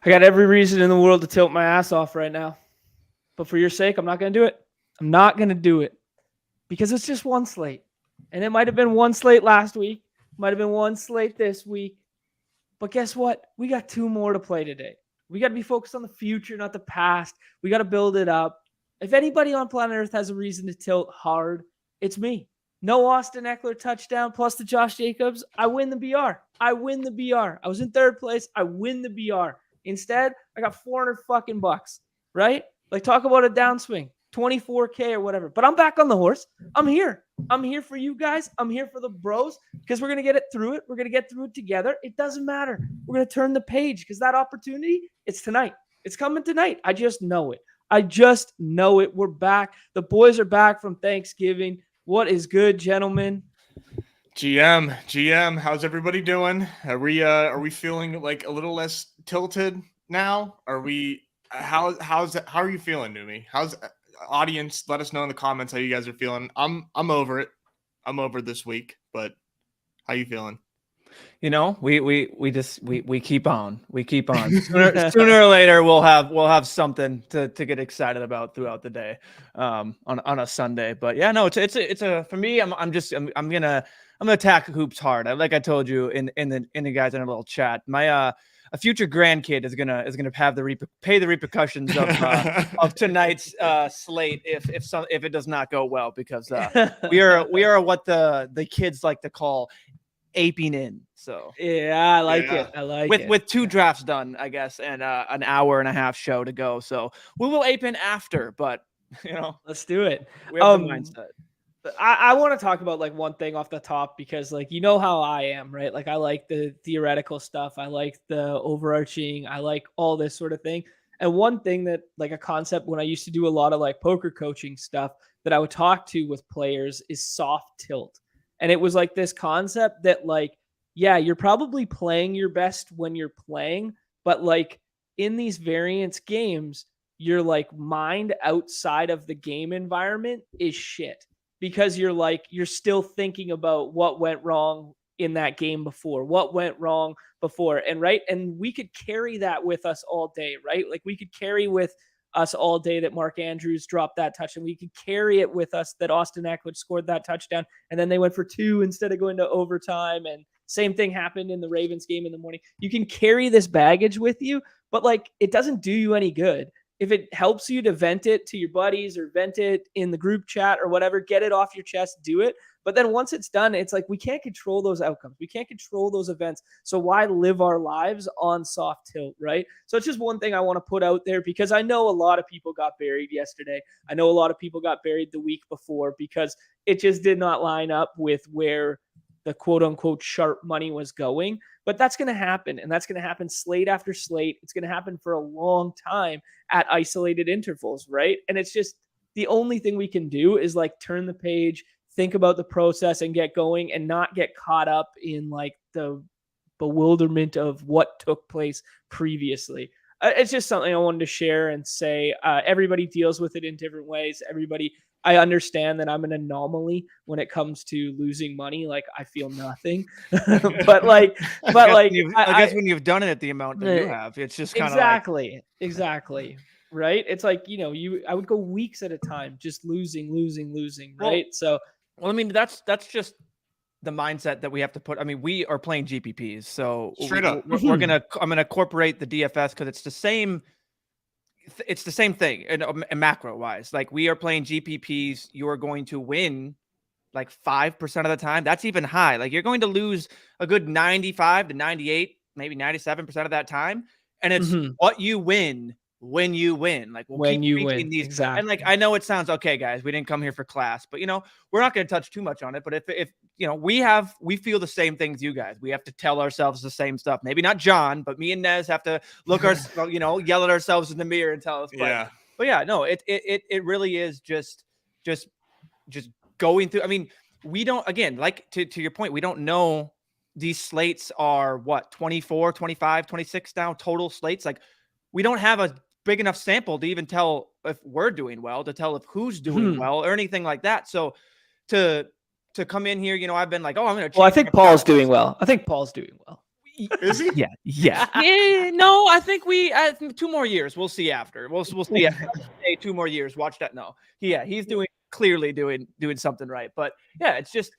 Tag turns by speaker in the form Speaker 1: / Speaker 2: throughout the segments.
Speaker 1: I got every reason in the world to tilt my ass off right now. But for your sake, I'm not going to do it. I'm not going to do it because it's just one slate. And it might have been one slate last week, might have been one slate this week. But guess what? We got two more to play today. We got to be focused on the future, not the past. We got to build it up. If anybody on planet Earth has a reason to tilt hard, it's me. No Austin Eckler touchdown plus the Josh Jacobs. I win the BR. I win the BR. I was in third place. I win the BR. Instead, I got 400 fucking bucks, right? Like, talk about a downswing, 24K or whatever. But I'm back on the horse. I'm here. I'm here for you guys. I'm here for the bros because we're going to get it through it. We're going to get through it together. It doesn't matter. We're going to turn the page because that opportunity, it's tonight. It's coming tonight. I just know it. I just know it. We're back. The boys are back from Thanksgiving. What is good, gentlemen?
Speaker 2: GM, how's everybody doing? Are we feeling like a little less tilted now? Are we how are you feeling, Numi? How's audience? Let us know in the comments how you guys are feeling. I'm over it. I'm over this week, but how you feeling?
Speaker 3: You know, we keep on. We keep on. Sooner or later, we'll have something to get excited about throughout the day, on a Sunday. But yeah, no, it's a for me. I'm gonna attack hoops hard. Like I told you in the guys in a little chat. My a future grandkid is gonna have pay the repercussions of tonight's slate if it does not go well, because we are what the kids like to call aping in. So
Speaker 1: yeah, I like it. I like it.
Speaker 3: With two drafts done, I guess, and an hour and a half show to go. So we will ape in after, but
Speaker 1: let's do it.
Speaker 3: We have the mindset.
Speaker 1: I want to talk about like one thing off the top, because like, you know how I am, right? Like, I like the theoretical stuff. I like the overarching. I like all this sort of thing. And one thing that, like, a concept when I used to do a lot of like poker coaching stuff that I would talk to with players is soft tilt. And it was like this concept that, like, yeah, you're probably playing your best when you're playing, but like in these variance games, your like mind outside of the game environment is shit, because you're still thinking about what went wrong in that game before, what went wrong before. And right. And we could carry that with us all day, right? Like, we could carry with us all day that Mark Andrews dropped that touchdown. We could carry it with us that Austin Eckler scored that touchdown, and then they went for two instead of going to overtime. And same thing happened in the Ravens game in the morning. You can carry this baggage with you, but like, it doesn't do you any good. If it helps you to vent it to your buddies or vent it in the group chat or whatever, get it off your chest, do it. But then once it's done, it's like, we can't control those outcomes. We can't control those events. So why live our lives on soft tilt, right? So it's just one thing I want to put out there, because I know a lot of people got buried yesterday. I know a lot of people got buried the week before because it just did not line up with where the quote unquote sharp money was going. But that's going to happen. And that's going to happen slate after slate. It's going to happen for a long time at isolated intervals, right? And it's just, the only thing we can do is like turn the page, think about the process, and get going, and not get caught up in like the bewilderment of what took place previously. It's just something I wanted to share and say. Everybody deals with it in different ways. I understand that I'm an anomaly when it comes to losing money. Like, I feel nothing, but I
Speaker 3: guess when you've done it at the amount that you have, it's just kind of
Speaker 1: exactly. Right. It's like, I would go weeks at a time, just losing. Right.
Speaker 3: Well, I mean, that's just the mindset that we have to put. I mean, we are playing GPPs, so
Speaker 2: straight up,
Speaker 3: I'm going to incorporate the DFS because it's the same. It's the same thing in macro wise. Like, we are playing GPPs. You are going to win like 5% of the time. That's even high. Like, you're going to lose a good 95 to 98, maybe 97% of that time. And it's what you win when you win. Like,
Speaker 1: when you win.
Speaker 3: These.
Speaker 1: Exactly.
Speaker 3: And like, I know it sounds okay, guys, we didn't come here for class, but we're not going to touch too much on it. But if we feel the same things you guys, we have to tell ourselves the same stuff. Maybe not John, but me and Nez have to look yell at ourselves in the mirror and tell us. But yeah, no, it really is just going through. I mean, we don't, again, like to your point, we don't know. These slates are what, 24, 25, 26 now total slates. Like, we don't have a big enough sample to even tell if we're doing well, to tell if who's doing well or anything like that. So to come in here, I've been like, oh, I'm going to.
Speaker 1: Well, I think Paul's doing well.
Speaker 2: Is he?
Speaker 3: Yeah. No, I think 2 more years. We'll see after. We'll see after. Hey, 2 more years. Watch that. No. Yeah, he's clearly doing something right. But yeah, it's just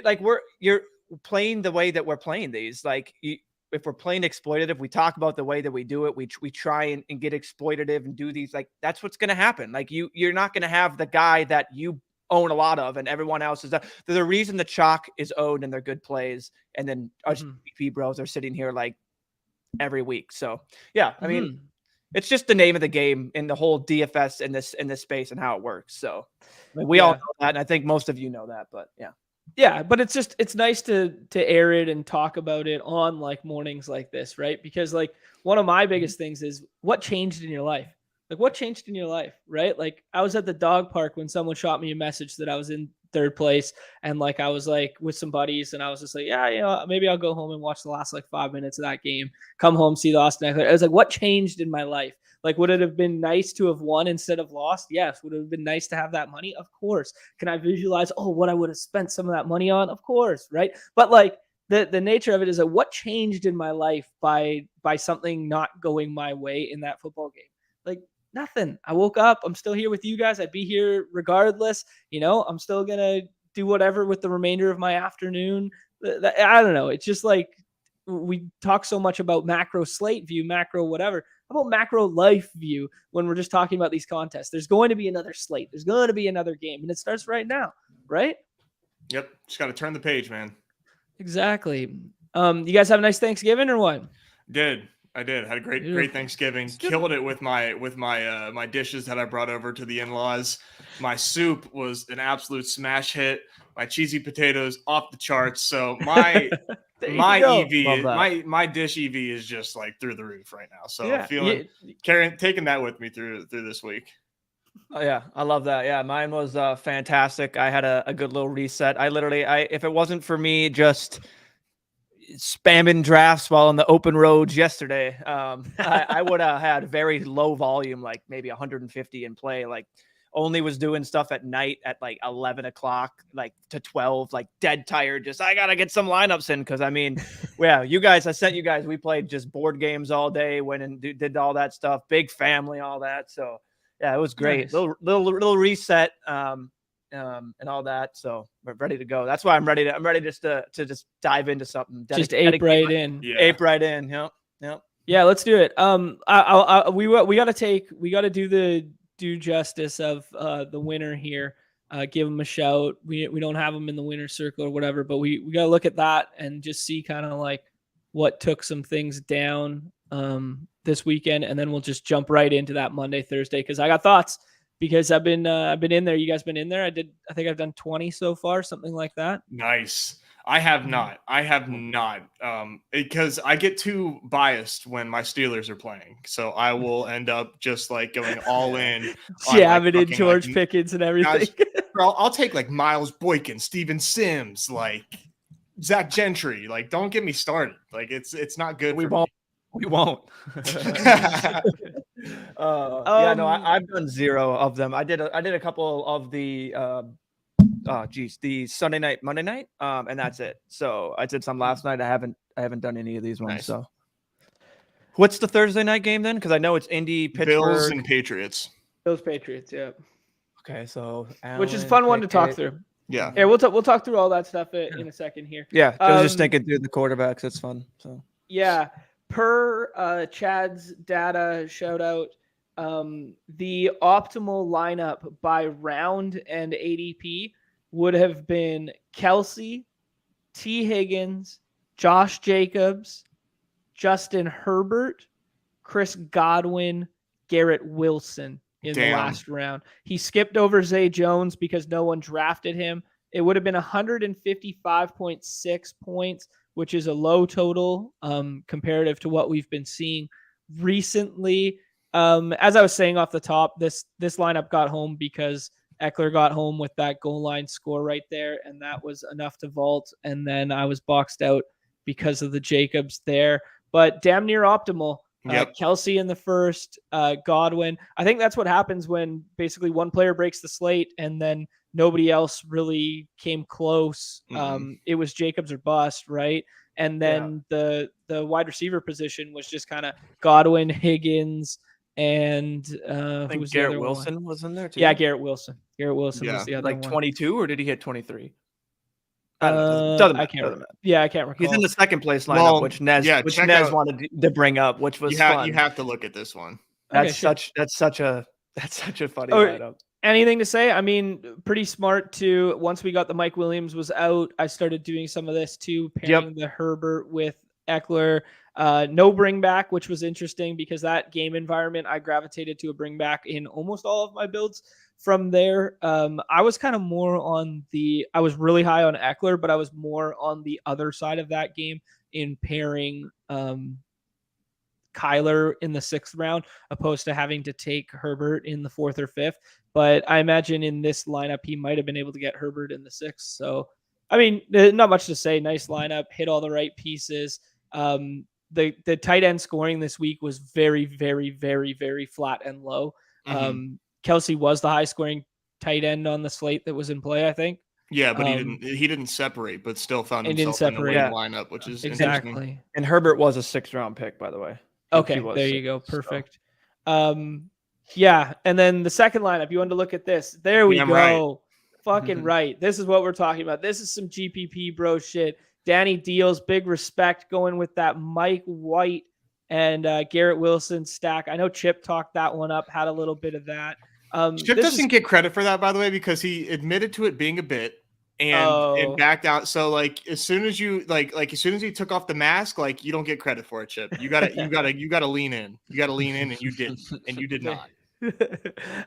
Speaker 3: like you're playing the way that we're playing these. Like if we're playing exploitative, we talk about the way that we do it. We try and get exploitative and do these, like that's what's going to happen. Like you're not going to have the guy that you own a lot of and everyone else is the reason the chalk is owned and they're good plays, and then us GP bros are sitting here like every week. So yeah, I mean it's just the name of the game in the whole DFS in this space and how it works. So I mean, we all know that, and I think most of you know that, but
Speaker 1: yeah, but it's nice to air it and talk about it on like mornings like this, right? Because like one of my biggest things is what changed in your life. Like what changed in your life, right? Like I was at the dog park when someone shot me a message that I was in 3rd place, and like I was like with some buddies, and I was just like, yeah, you know, maybe I'll go home and watch the last like 5 minutes of that game, come home, see the Austin Eckler. I was like, what changed in my life? Like, would it have been nice to have won instead of lost? Yes. Would it have been nice to have that money? Of course. Can I visualize, what I would have spent some of that money on? Of course, right? But like the nature of it is that what changed in my life by something not going my way in that football game? Like nothing. I woke up. I'm still here with you guys. I'd be here regardless. You know, I'm still going to do whatever with the remainder of my afternoon. I don't know. It's just like we talk so much about macro slate view, macro whatever. How about macro life view when we're just talking about these contests? There's going to be another slate. There's going to be another game, and it starts right now, right?
Speaker 2: Yep. Just got to turn the page, man.
Speaker 1: Exactly. You guys have a nice Thanksgiving or what?
Speaker 2: I did. Had a great Thanksgiving. Killed it with my dishes that I brought over to the in-laws. My soup was an absolute smash hit. My cheesy potatoes off the charts. So my my dish EV is just like through the roof right now. So taking that with me through this week.
Speaker 3: Oh yeah, I love that. Yeah, mine was fantastic. I had a good little reset. If it wasn't for me just spamming drafts while on the open roads yesterday, I would have had very low volume, like maybe 150 in play. Like only was doing stuff at night at like 11 o'clock, like to 12, like dead tired. Just I gotta get some lineups in because I mean, I sent you guys. We played just board games all day, went and did all that stuff. Big family, all that. So yeah, it was great. Nice. Little reset. And all that, so we're ready to go. That's why I'm ready just to dive into something.
Speaker 1: Just ape right in.
Speaker 3: Ape right in. Yep.
Speaker 1: Yeah, let's do it. We got to do justice of the winner here. Give him a shout. We don't have him in the winner's circle or whatever, but we got to look at that and just see kind of like what took some things down this weekend, and then we'll just jump right into that Monday, Thursday, because I got thoughts. Because I've been in there. You guys been in there? I think I've done 20 so far, something like that.
Speaker 2: Nice. I have not. Because I get too biased when my Steelers are playing. So I will end up just like going all in.
Speaker 1: Jabbing in George Pickens and everything.
Speaker 2: I'll take like Miles Boykin, Steven Sims, like Zach Gentry. Like, don't get me started. Like it's not good.
Speaker 3: We won't. I've done 0 of them. I did a couple of the the Sunday night, Monday night, and that's it. So I did some last night. I haven't done any of these ones. Nice. So what's the Thursday night game then? Because I know it's Indy, Pittsburgh,
Speaker 2: Bills and Patriots.
Speaker 1: Bills, Patriots, yeah.
Speaker 3: Okay, so
Speaker 1: which is a fun one to talk through.
Speaker 2: Yeah,
Speaker 1: we'll talk through all that stuff in a second here.
Speaker 3: Yeah, I was just thinking through the quarterbacks. It's fun. So
Speaker 1: yeah. Per Chad's data shout out, the optimal lineup by round and ADP would have been Kelsey, T. Higgins, Josh Jacobs, Justin Herbert, Chris Godwin, Garrett Wilson in the last round. He skipped over Zay Jones because no one drafted him. It would have been 155.6 points, which is a low total comparative to what we've been seeing recently. As I was saying off the top, this lineup got home because Eckler got home with that goal line score right there, and that was enough to vault. And then I was boxed out because of the Jacobs there. But damn near optimal. Kelsey in the first, Godwin. I think that's what happens when basically one player breaks the slate and then nobody else really came close.
Speaker 2: Mhm.
Speaker 1: It was Jacobs or bust, right? And then the wide receiver position was just kind of Godwin, Higgins, and
Speaker 3: I
Speaker 1: who
Speaker 3: think
Speaker 1: was the
Speaker 3: Garrett
Speaker 1: other one?
Speaker 3: Wilson was in there too.
Speaker 1: Yeah, Garrett Wilson. Garrett Wilson was
Speaker 2: Yeah.
Speaker 1: the other
Speaker 3: Like
Speaker 1: one.
Speaker 3: 22, or did he hit 23? I don't know. Doesn't
Speaker 1: I
Speaker 3: matter.
Speaker 1: can't.
Speaker 3: Doesn't matter.
Speaker 1: Yeah, I can't recall.
Speaker 3: He's in the second place lineup,
Speaker 2: Well,
Speaker 3: which Nez
Speaker 2: check out.
Speaker 3: wanted to bring up, which was
Speaker 2: You
Speaker 3: fun.
Speaker 2: have to look at this one.
Speaker 1: Okay,
Speaker 3: That's
Speaker 1: sure.
Speaker 3: such a funny
Speaker 1: Oh,
Speaker 3: lineup.
Speaker 1: anything to say? I mean, pretty smart to once we got the Mike Williams was out, I started doing some of this too, pairing the Herbert with Eckler. No bring back, which was interesting because that game environment I gravitated to a bring back in almost all of my builds. From there, I was kind of more on I was really high on Eckler, but I was more on the other side of that game in pairing Kyler in the 6th round, opposed to having to take Herbert in the 4th or 5th. But I imagine in this lineup, he might have been able to get Herbert in the 6th. So, I mean, not much to say. Nice lineup, hit all the right pieces. The tight end scoring this week was very, very, very, very flat and low. Kelsey was the high scoring tight end on the slate that was in play, I think.
Speaker 2: Yeah, but he didn't separate, but still found
Speaker 1: It
Speaker 2: himself
Speaker 1: didn't
Speaker 2: in the late
Speaker 1: separate.
Speaker 2: lineup, which is
Speaker 1: Exactly.
Speaker 2: interesting.
Speaker 3: And Herbert was a 6th round pick, by the way.
Speaker 1: Okay, there you go. Perfect. Yeah, and then the second lineup, you wanted to look at this. There we
Speaker 2: Damn
Speaker 1: go.
Speaker 2: right.
Speaker 1: Fucking right. This is what we're talking about. This is some GPP bro shit. Danny Deals, big respect going with that Mike White and Garrett Wilson stack. I know Chip talked that one up, had a little bit of that.
Speaker 2: Chip doesn't get credit for that, by the way, because he admitted to it being a bit and backed out. So like as soon as you as soon as he took off the mask, like you don't get credit for it, Chip. You gotta lean in. You gotta lean in, and you didn't, and you did not.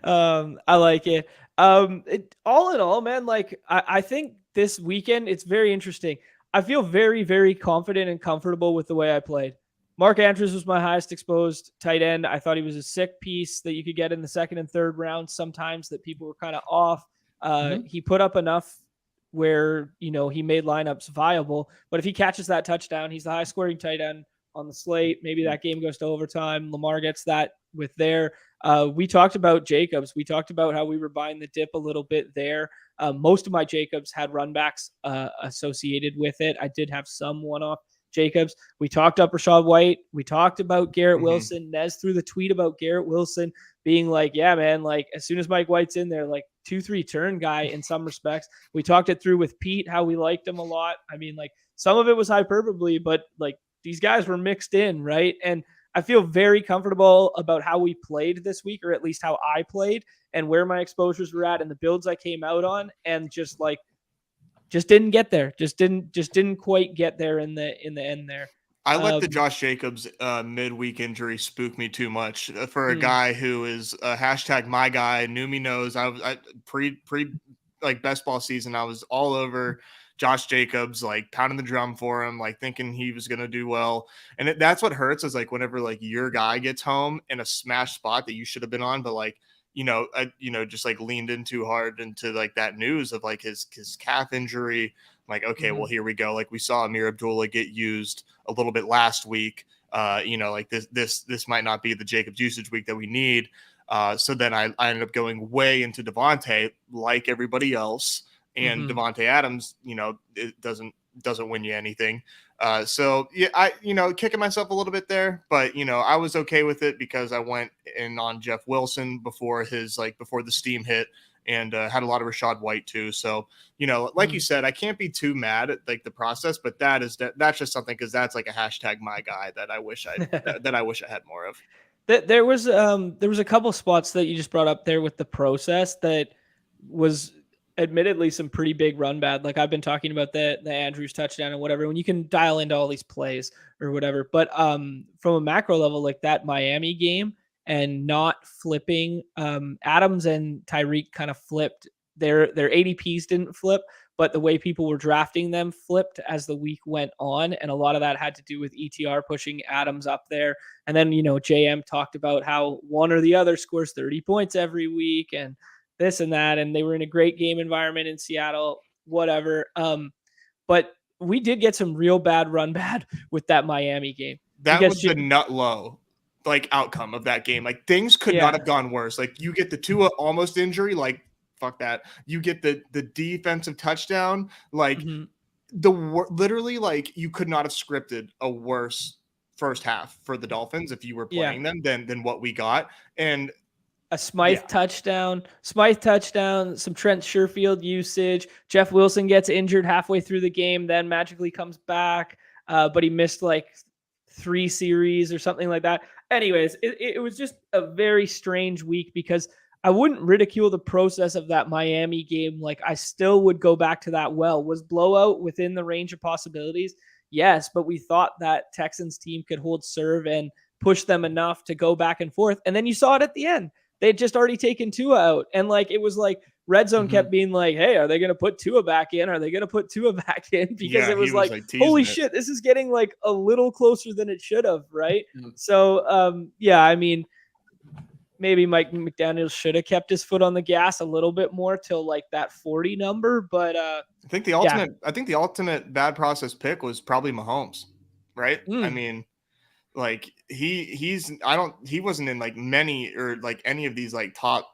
Speaker 1: I like it. All in all, man, like I think this weekend it's very interesting. I feel very, very confident and comfortable with the way I played. Mark Andrews was my highest exposed tight end. I thought he was a sick piece that you could get in the 2nd and 3rd round sometimes that people were kind of off. He put up enough where, he made lineups viable. But if he catches that touchdown, he's the high scoring tight end on the slate. Maybe that game goes to overtime. Lamar gets that with there. We talked about Jacobs. We talked about how we were buying the dip a little bit there. Most of my Jacobs had run backs associated with it. I did have some one-off Jacobs. We talked up Rachaad White. We talked about Garrett Wilson. Nez threw the tweet about Garrett Wilson being like, yeah, man, like as soon as Mike White's in there, like 2-3 turn guy in some respects. We talked it through with Pete, how we liked him a lot. I mean, like some of it was hyperbole, but like these guys were mixed in, right? And I feel very comfortable about how we played this week, or at least how I played and where my exposures were at and the builds I came out on, and just didn't get there. Just didn't quite get there in the end there.
Speaker 2: I let the Josh Jacobs midweek injury spook me too much for a guy who is hashtag my guy. Numi knows I pre like best ball season. I was all over Josh Jacobs, like pounding the drum for him, like thinking he was going to do well. And that's what hurts is like whenever like your guy gets home in a smash spot that you should have been on, but like, just like leaned in too hard into like that news of like his calf injury. Like, okay, well, here we go. Like we saw Amir Abdullah get used a little bit last week. Like this might not be the Jacobs usage week that we need. So then I ended up going way into Devontae like everybody else. And Devontae Adams, it doesn't win you anything. So yeah, I kicking myself a little bit there, but I was okay with it because I went in on Jeff Wilson before the steam hit, and had a lot of Rachaad White too. So like you said, I can't be too mad at like the process, but that's just something because that's like a hashtag my guy that I wish I had more of.
Speaker 1: There was a couple spots that you just brought up there with the process that was admittedly some pretty big run bad. Like I've been talking about the Andrews touchdown and whatever, when you can dial into all these plays or whatever. But from a macro level, like that Miami game and not flipping, Adams and Tyreek kind of flipped. Their ADPs didn't flip, but the way people were drafting them flipped as the week went on. And a lot of that had to do with ETR pushing Adams up there. And then, JM talked about how one or the other scores 30 points every week and this and that, and they were in a great game environment in Seattle, whatever. But we did get some real bad run bad with that Miami game.
Speaker 2: That was the nut low like outcome of that game. Like things could not have gone worse. Like you get the Tua almost injury, like fuck that. You get the defensive touchdown. Like
Speaker 1: Mhm.
Speaker 2: literally, like you could not have scripted a worse first half for the Dolphins if you were
Speaker 1: Yeah.
Speaker 2: playing them than what we got. And
Speaker 1: A Smythe touchdown, some Trent Sherfield usage. Jeff Wilson gets injured halfway through the game, then magically comes back, but he missed like 3 series or something like that. Anyways, it was just a very strange week because I wouldn't ridicule the process of that Miami game. Like, I still would go back to that well. Was blowout within the range of possibilities? Yes, but we thought that Texans team could hold serve and push them enough to go back and forth. And then you saw it at the end. They had just already taken Tua out. And like, it was like Red Zone kept being like, hey, are they going to put Tua back in? Are they going to put Tua back in? Because it was like holy shit, this is getting like a little closer than it should have. Right. So, yeah, I mean, maybe Mike McDaniel should have kept his foot on the gas a little bit more till like that 40 number. But
Speaker 2: I think the ultimate bad process pick was probably Mahomes. Right. I mean, like he wasn't in like many or like any of these like top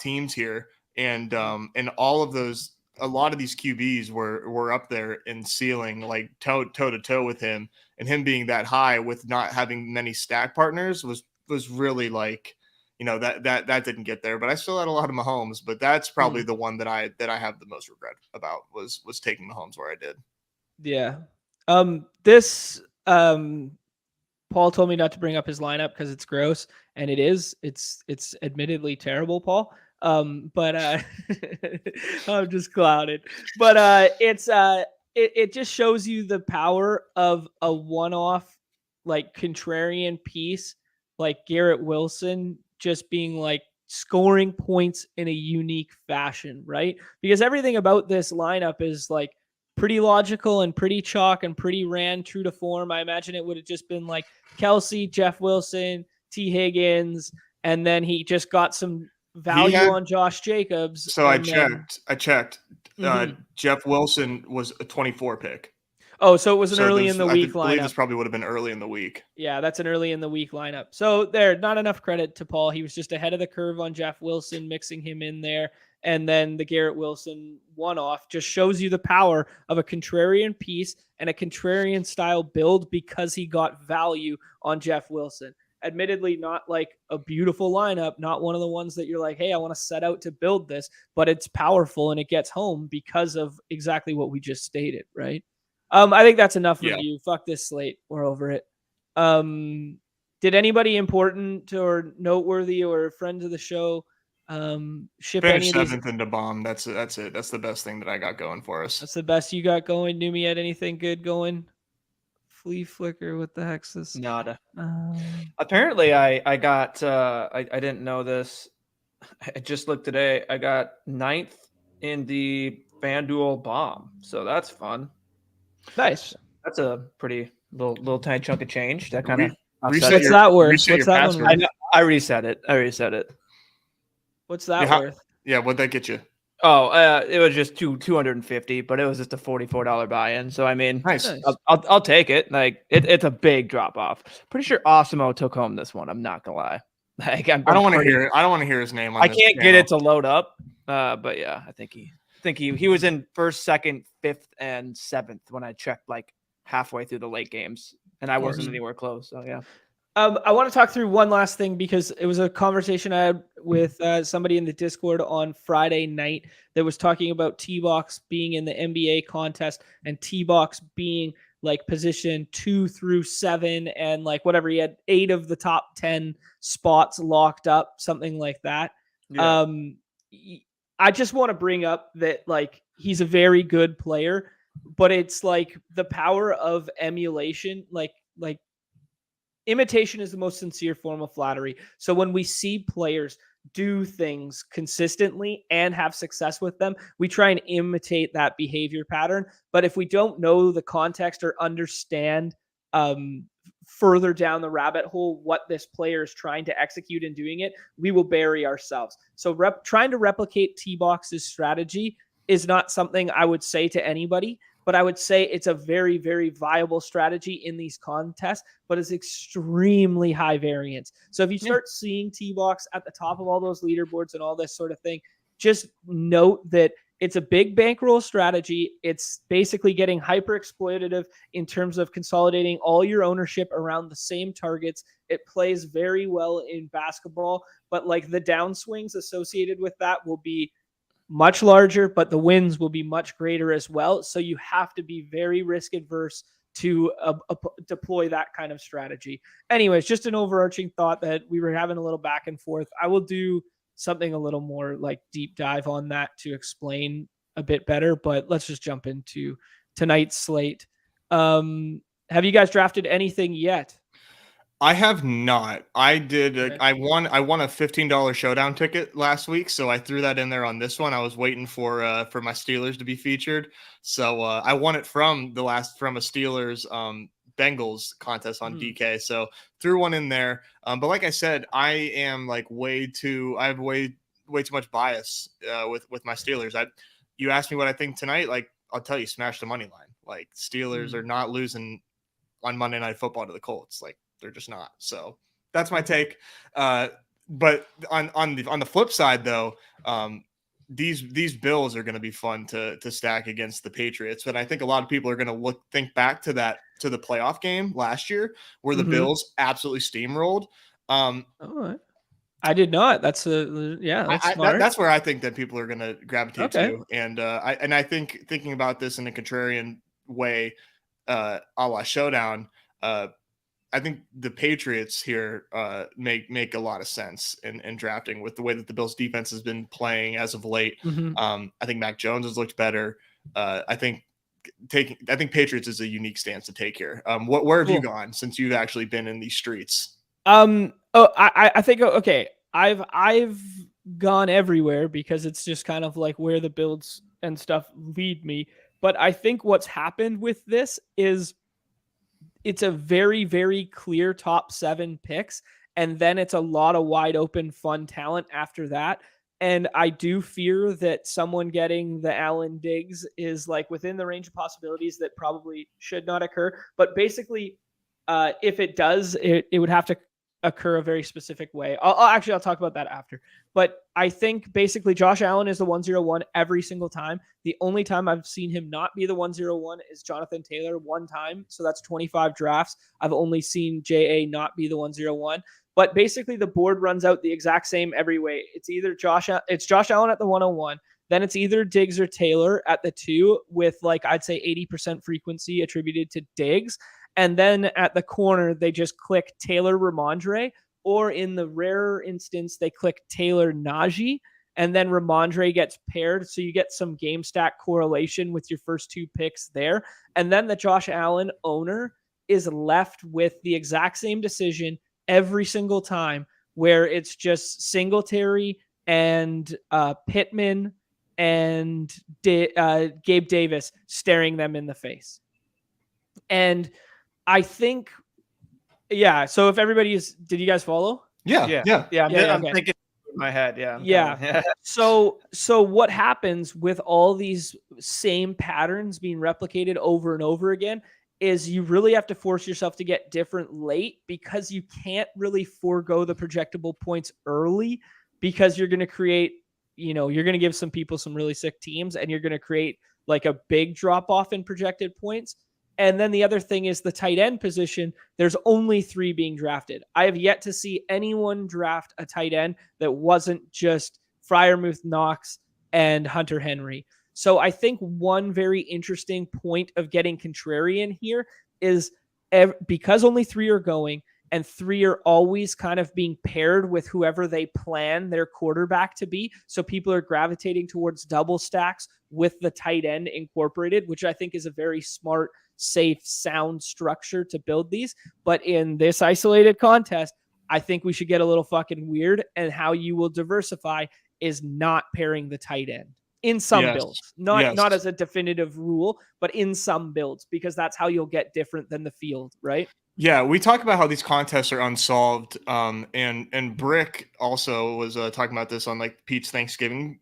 Speaker 2: teams here, and all of those, a lot of these QBs were up there in ceiling, like toe to toe with him, and him being that high with not having many stack partners was really like, you know, that didn't get there. But I still had a lot of Mahomes, but that's probably the one that I have the most regret about was taking Mahomes where I did.
Speaker 1: Yeah. This Paul told me not to bring up his lineup because it's gross, and it is. It's admittedly terrible, Paul. But I'm just clouded. But it just shows you the power of a one-off, like contrarian piece, like Garrett Wilson just being like scoring points in a unique fashion, right? Because everything about this lineup is like pretty logical and pretty chalk and pretty ran true to form. I imagine it would have just been like Kelsey, Jeff Wilson, T. Higgins, and then he just got some value on Josh Jacobs.
Speaker 2: So I checked. Jeff Wilson was a 24 pick.
Speaker 1: Oh, so it was an early in the week lineup. I believe
Speaker 2: this probably would have been early in the week.
Speaker 1: Yeah, that's an early in the week lineup. So there, not enough credit to Paul. He was just ahead of the curve on Jeff Wilson, mixing him in there. And then the Garrett Wilson one-off just shows you the power of a contrarian piece and a contrarian style build because he got value on Jeff Wilson. Admittedly, not like a beautiful lineup, not one of the ones that you're like, hey, I want to set out to build this, but it's powerful and it gets home because of exactly what we just stated, right? I think that's enough review. Fuck this slate. We're over it. Did anybody important or noteworthy or friends of the show ship any of these?
Speaker 2: 7th into bomb. That's it. That's the best thing that I got going for us.
Speaker 1: That's the best you got going. Numi, had anything good going? Flea flicker. What the heck's this?
Speaker 3: Nada. Apparently, I got. I didn't know this. I just looked today. I got 9th in the FanDuel bomb, so that's fun.
Speaker 1: Nice.
Speaker 3: That's a pretty little tiny chunk of change. That kind of.
Speaker 1: What's that worth? What's that one worth?
Speaker 3: I reset it.
Speaker 1: What's that worth?
Speaker 2: Yeah, what'd that get you?
Speaker 3: Oh, it was just $250, but it was just a $44 buy-in. So I mean,
Speaker 2: nice.
Speaker 3: I'll take it. Like it's a big drop off. Pretty sure Osimo took home this one. I'm not gonna lie. Like I don't want to hear.
Speaker 2: I don't want to hear his name.
Speaker 3: I can't get it to load up. But yeah, I think he was in 1st, 2nd, 5th, and 7th when I checked like halfway through the late games, and I wasn't anywhere close. So yeah.
Speaker 1: I want to talk through one last thing because it was a conversation I had with somebody in the Discord on Friday night that was talking about T-Box being in the NBA contest and T-Box being like position 2 through 7 and like whatever. He had 8 of the top 10 spots locked up, something like that. Yeah. I just want to bring up that like he's a very good player, but it's like the power of emulation, like imitation is the most sincere form of flattery. So when we see players do things consistently and have success with them, we try and imitate that behavior pattern. But if we don't know the context or understand further down the rabbit hole what this player is trying to execute in doing it, we will bury ourselves. So trying to replicate T-Box's strategy is not something I would say to anybody, but I would say it's a very, very viable strategy in these contests, but it's extremely high variance. So if you start seeing T-Box at the top of all those leaderboards and all this sort of thing, just note that it's a big bankroll strategy. It's basically getting hyper exploitative in terms of consolidating all your ownership around the same targets. It plays very well in basketball, but like the downswings associated with that will be much larger, but the wins will be much greater as well. So you have to be very risk adverse to deploy that kind of strategy. Anyways, just an overarching thought that we were having a little back and forth. I will do something a little more like deep dive on that to explain a bit better, but let's just jump into tonight's slate. Have you guys drafted anything yet?
Speaker 2: I have not. I did.
Speaker 1: Okay.
Speaker 2: I won a $15 showdown ticket last week, so I threw that in there on this one. I was waiting for my Steelers to be featured, so I won it from a Steelers Bengals contest on DK. So threw one in there. But like I said, I am like I have way too much bias with my Steelers. You asked me what I think tonight. Like I'll tell you, smash the money line. Like Steelers are not losing on Monday Night Football to the Colts. Like they're just not. So that's my take. But on the flip side, though, these Bills are going to be fun to stack against the Patriots. But I think a lot of people are going to think back to the playoff game last year where the Bills absolutely steamrolled.
Speaker 1: I did not. That's that's smart.
Speaker 2: That's where I think that people are going to gravitate to. And I think thinking about this in a contrarian way, a la Showdown, I think the Patriots here make a lot of sense in drafting with the way that the Bills defense has been playing as of late. I think Mac Jones has looked better. I think Patriots is a unique stance to take here. Where have you gone since you've actually been in these streets?
Speaker 1: I think okay. I've gone everywhere because it's just kind of like where the builds and stuff lead me. But I think what's happened with this is it's a very, very clear top 7 picks. And then it's a lot of wide open, fun talent after that. And I do fear that someone getting the Allen Diggs is like within the range of possibilities that probably should not occur. But basically, if it does, it would have to occur a very specific way. I'll talk about that after. But I think basically Josh Allen is the 101 every single time. The only time I've seen him not be the 101 is Jonathan Taylor one time. So that's 25 drafts. I've only seen JA not be the 101. But basically the board runs out the exact same every way. It's either Josh Allen at the 101. Then it's either Diggs or Taylor at the 2 with like I'd say 80% frequency attributed to Diggs. And then at the corner, they just click Taylor Ramondre, or in the rarer instance, they click Taylor Najee, and then Ramondre gets paired. So you get some game stack correlation with your first 2 picks there. And then the Josh Allen owner is left with the exact same decision every single time, where it's just Singletary and Pittman and Gabe Davis staring them in the face. And I think, so if everybody did you guys follow?
Speaker 2: Yeah.
Speaker 3: I'm thinking in my head. Yeah.
Speaker 1: So what happens with all these same patterns being replicated over and over again is you really have to force yourself to get different late because you can't really forego the projectable points early because you're going to create, you're going to give some people some really sick teams and you're going to create like a big drop off in projected points. And then the other thing is the tight end position. There's only 3 being drafted. I have yet to see anyone draft a tight end that wasn't just Freiermuth, Knox, and Hunter Henry. So I think one very interesting point of getting contrarian here is because only 3 are going and 3 are always kind of being paired with whoever they plan their quarterback to be. So people are gravitating towards double stacks with the tight end incorporated, which I think is a very smart, safe, sound structure to build these. But in this isolated contest, I think we should get a little fucking weird, and how you will diversify is not pairing the tight end in some builds, not as a definitive rule, but in some builds, because that's how you'll get different than the field, right?
Speaker 2: Yeah, we talk about how these contests are unsolved, and Brick also was talking about this on like Pete's Thanksgiving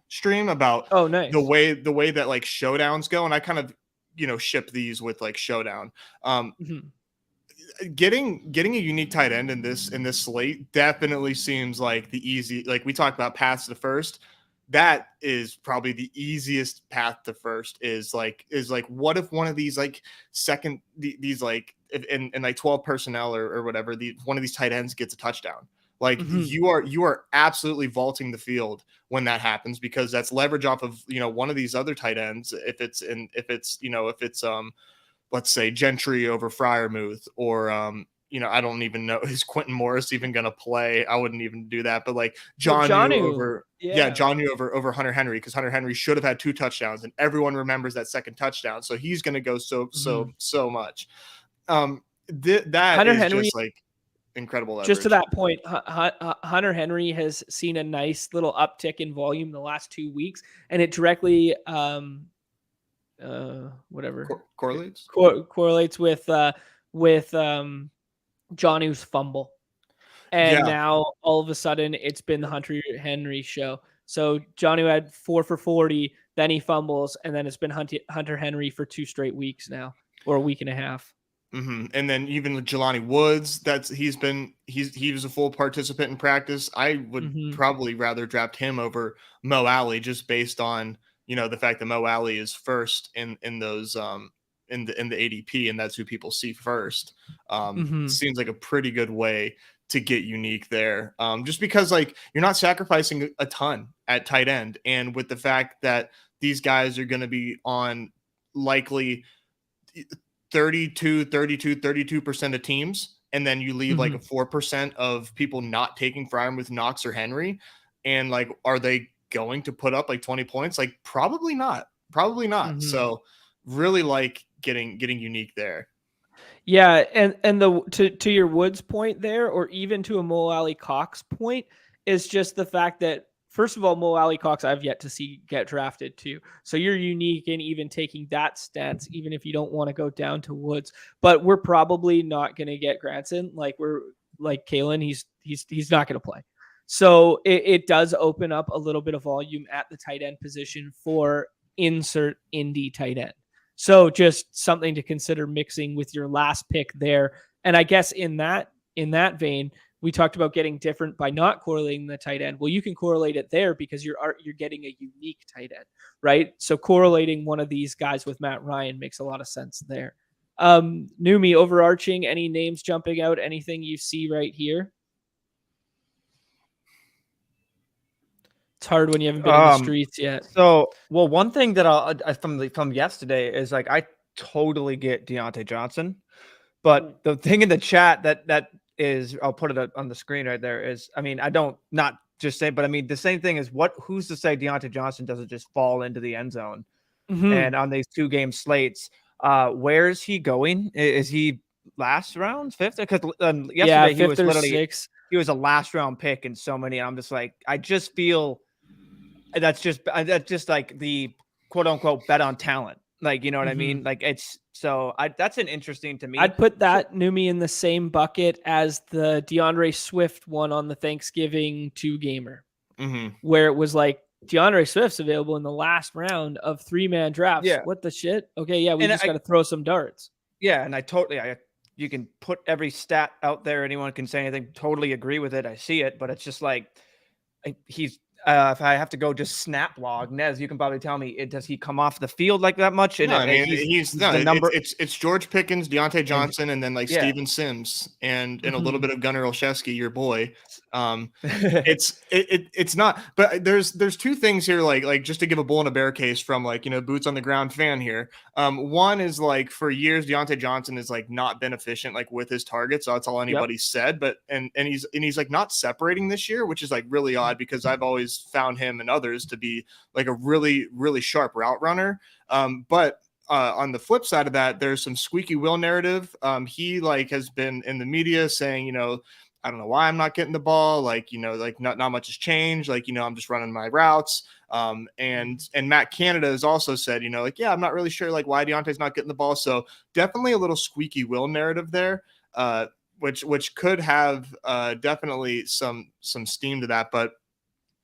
Speaker 2: stream about
Speaker 1: nice.
Speaker 2: the way that like showdowns go, and I kind of ship these with like showdown. Getting a unique tight end in this slate definitely seems like the easy, like we talked about pass to first. that is probably the easiest path to first is like what if one of these like these like in like 12 personnel or whatever, one of these tight ends gets a touchdown. Like you are absolutely vaulting the field when that happens, because that's leverage off of, you know, one of these other tight ends. If it's let's say Gentry over Freiermuth, or you know, I don't even know, is Quentin Morris even going to play? I wouldn't even do that. But like Jonnu over, Jonnu over Hunter Henry, because Hunter Henry should have had 2 touchdowns, and everyone remembers that second touchdown. So he's going to go so much. That Hunter is Henry, just like incredible leverage.
Speaker 1: Just to that point, Hunter Henry has seen a nice little uptick in volume the last 2 weeks, and it directly correlates with Jonnu's fumble. And now all of a sudden it's been the Hunter Henry show. So Jonnu had 4 for 40, then he fumbles, and then it's been Hunter Henry for 2 straight weeks now, or a week and a half.
Speaker 2: And then even with Jelani Woods, he was a full participant in practice. I would probably rather draft him over Mo Alley, just based on, you know, the fact that Mo Alley is first in those in the ADP, and that's who people see first. Seems like a pretty good way to get unique there. Just because like you're not sacrificing a ton at tight end, and with the fact that these guys are going to be on likely 32% of teams, and then you leave like a 4% of people not taking Freiermuth, Knox, or Henry, and like, are they going to put up like 20 points? Like probably not. So really like getting unique there.
Speaker 1: Yeah, and to your Woods point there, or even to a Mo Alley Cox point, is just the fact that, first of all, Mo Alley Cox I've yet to see get drafted too. So you're unique in even taking that stance, even if you don't want to go down to Woods. But we're probably not going to get Granson. Like we're like Kalen, he's not going to play. So it does open up a little bit of volume at the tight end position for insert indie tight end. So just something to consider mixing with your last pick there. And I guess in that vein, we talked about getting different by not correlating the tight end. Well, you can correlate it there because you're getting a unique tight end, right? So correlating one of these guys with Matt Ryan makes a lot of sense there. Numi, overarching, any names jumping out? Anything you see right here? It's hard when you haven't been in the streets yet.
Speaker 3: So, well, one thing that from yesterday is like, I totally get Deontay Johnson, but the thing in the chat that is, I'll put it on the screen right there, is, I mean, I don't, not just say, but I mean, the same thing is, who's to say Deontay Johnson doesn't just fall into the end zone? And on these 2 game slates, where is he going? Is he last round, 5th? Because yesterday he was literally 6th. He was a last round pick in so many. And I'm just like, I just feel that's just like the quote unquote bet on talent. Like, you know what I mean? Like it's, so that's an interesting to me.
Speaker 1: I'd put that Numi in the same bucket as the DeAndre Swift one on the Thanksgiving 2 gamer, where it was like DeAndre Swift's available in the last round of 3-man drafts.
Speaker 3: Yeah.
Speaker 1: What the shit? Okay. Yeah. We just got to throw some darts.
Speaker 3: Yeah. And you can put every stat out there. Anyone can say anything. Totally agree with it. I see it, but it's just like, he's, if I have to go just snap log, Nez, you can probably tell me, does he come off the field like that much? And
Speaker 2: no, I mean, he's the number. It's George Pickens, Deontay Johnson, and then like Steven Sims, and a little bit of Gunnar Olszewski, your boy. It's not, but there's 2 things here, like just to give a bull in a bear case from like, you know, boots on the ground fan here. One is like, for years Deontay Johnson is like not been efficient like with his targets, so that's all anybody said. But and he's like not separating this year, which is like really odd, because I've always found him and others to be like a really, really sharp route runner. But on the flip side of that, there's some squeaky wheel narrative. He like has been in the media saying, you know, I don't know why I'm not getting the ball. Like, you know, like not much has changed. Like, you know, I'm just running my routes. And Matt Canada has also said, you know, like, yeah, I'm not really sure like why Deontay's not getting the ball. So definitely a little squeaky wheel narrative there, which could have definitely some steam to that. But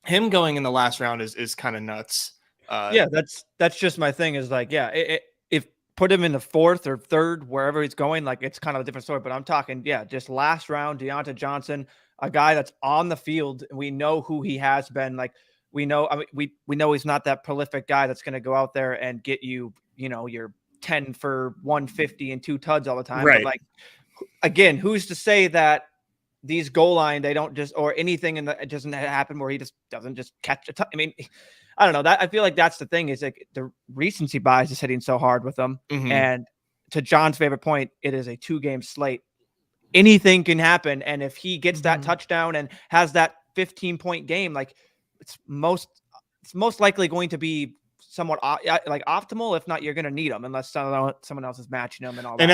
Speaker 2: him going in the last round is kind of nuts.
Speaker 3: That's just my thing, is like, if put him in the 4th or 3rd, wherever he's going, like it's kind of a different story, but I'm talking, just last round, Deontay Johnson, a guy that's on the field. We know who he has been. Like we know, I mean, we know he's not that prolific guy that's going to go out there and get you, your 10 for 150 and 2 tuds all the time.
Speaker 2: Right.
Speaker 3: But like, again, who's to say that these goal line, they don't just, or anything it doesn't happen where he just doesn't just catch a touch. I mean, I don't know, that I feel like that's the thing, is like the recency bias is hitting so hard with them. And to John's favorite point, it is a 2-game slate. Anything can happen. And if he gets that touchdown and has that 15-point game, like it's most likely going to be somewhat like optimal. If not, you're going to need them unless someone else is matching them and all that.
Speaker 2: And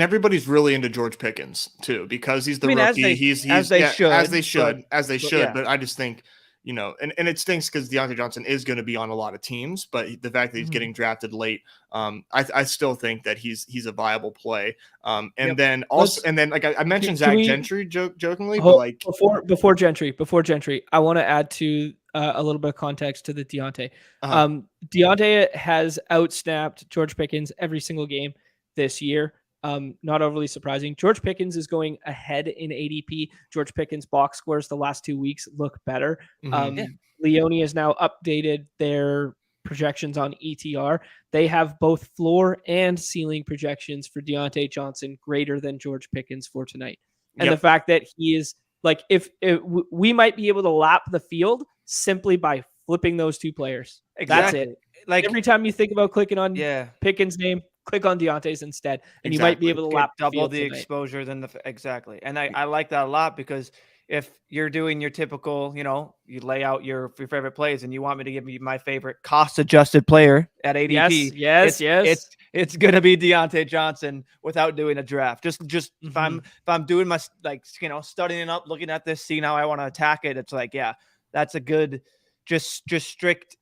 Speaker 2: everybody's really into George Pickens too, because he's the rookie. As they should. But I just think, and it stinks because Deontay Johnson is going to be on a lot of teams, but the fact that he's getting drafted late, I still think that he's a viable play. Then like I mentioned Zach Gentry jokingly, but like
Speaker 1: before Gentry, I want to add to a little bit of context to the Deontay. Deontay has outsnapped George Pickens every single game this year. Not overly surprising. George Pickens is going ahead in ADP. George Pickens box scores the last 2 weeks look better. Leone has now updated their projections on ETR. They have both floor and ceiling projections for Deontay Johnson greater than George Pickens for tonight. And the fact that he is like, if we might be able to lap the field simply by flipping those two players. Exactly. That's it. Like every time you think about clicking on Pickens' name, click on Deontay's instead, and you might be able to lap
Speaker 3: double the
Speaker 1: tonight.
Speaker 3: exposure than exactly. And I like that a lot, because if you're doing your typical, you lay out your favorite plays and you want me to give you my favorite cost-adjusted player at ADP,
Speaker 1: yes,
Speaker 3: it's gonna be Deontay Johnson without doing a draft. Just if I'm doing my studying up, looking at this, seeing how I want to attack it, it's like, that's a good just strict